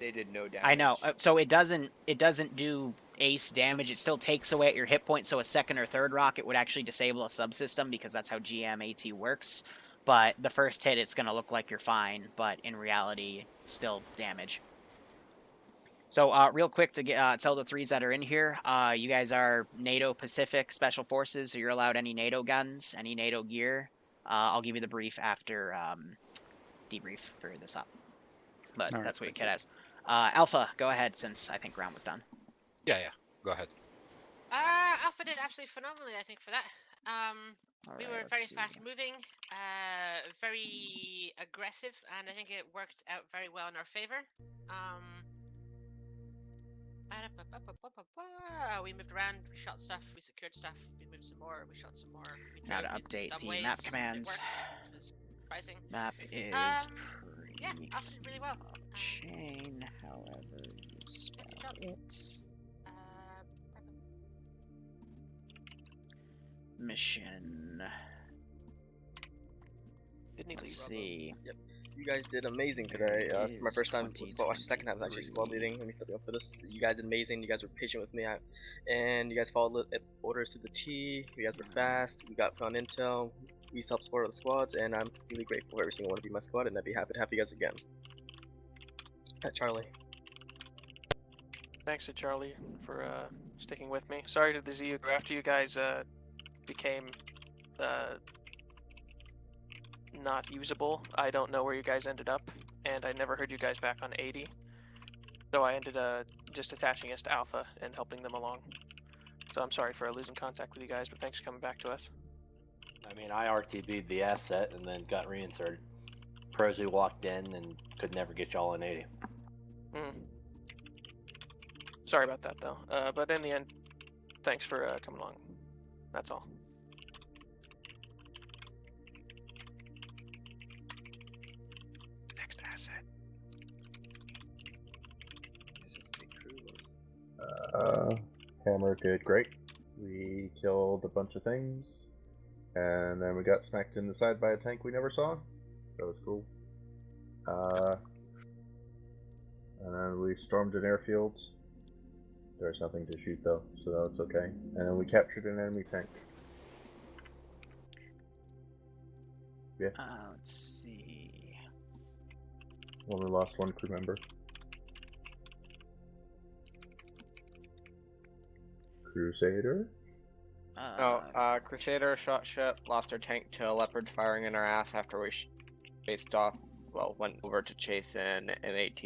they did no damage. I know. So it doesn't do ace damage. It still takes away at your hit point. So a second or third rocket would actually disable a subsystem because that's how GM AT works. But the first hit, it's gonna look like you're fine, but in reality, still damage. So real quick to tell the threes that are in here, you guys are NATO Pacific Special Forces, so you're allowed any NATO guns, any NATO gear. I'll give you the brief after debrief for this up. But that's what your kid has. Alpha, go ahead, since I think ground was done. Yeah, go ahead. Alpha did absolutely phenomenally, I think, for that. We were very fast moving, very aggressive, and I think it worked out very well in our favor. We moved around, we shot stuff, we secured stuff, we moved some more, we shot some more. Now to update the map commands. Map is yeah, Alpha did really well. Chain, however you spell it. Mission. Let's see. Yep. You guys did amazing today. My first time was squad. Second time was actually squad leading. Let me set you up for this. You guys did amazing. You guys were patient with me, and you guys followed orders to the T. You guys were fast. We got found intel. We self-support the squads, and I'm really grateful for every single one of you in my squad, and I'd be happy to have you guys again. Charlie. Thanks to Charlie for sticking with me. Sorry to the ZU after you guys became not usable. I don't know where you guys ended up, and I never heard you guys back on 80. So I ended just attaching us to Alpha and helping them along. So I'm sorry for losing contact with you guys, but thanks for coming back to us. I mean, I RTB'd the asset and then got reinserted. Prozy walked in and could never get y'all in 80. Sorry about that, though. But in the end, thanks for coming along. That's all. Next asset. Hammer did great. We killed a bunch of things, and then we got smacked in the side by a tank we never saw. That was cool. And then we stormed an airfield. There's nothing to shoot though, so that's okay. And then we captured an enemy tank. Yeah. Let's see. Only lost one crew member. Crusader? Crusader shot ship, lost our tank to a leopard firing in our ass after we chased off, went over to chase an AT.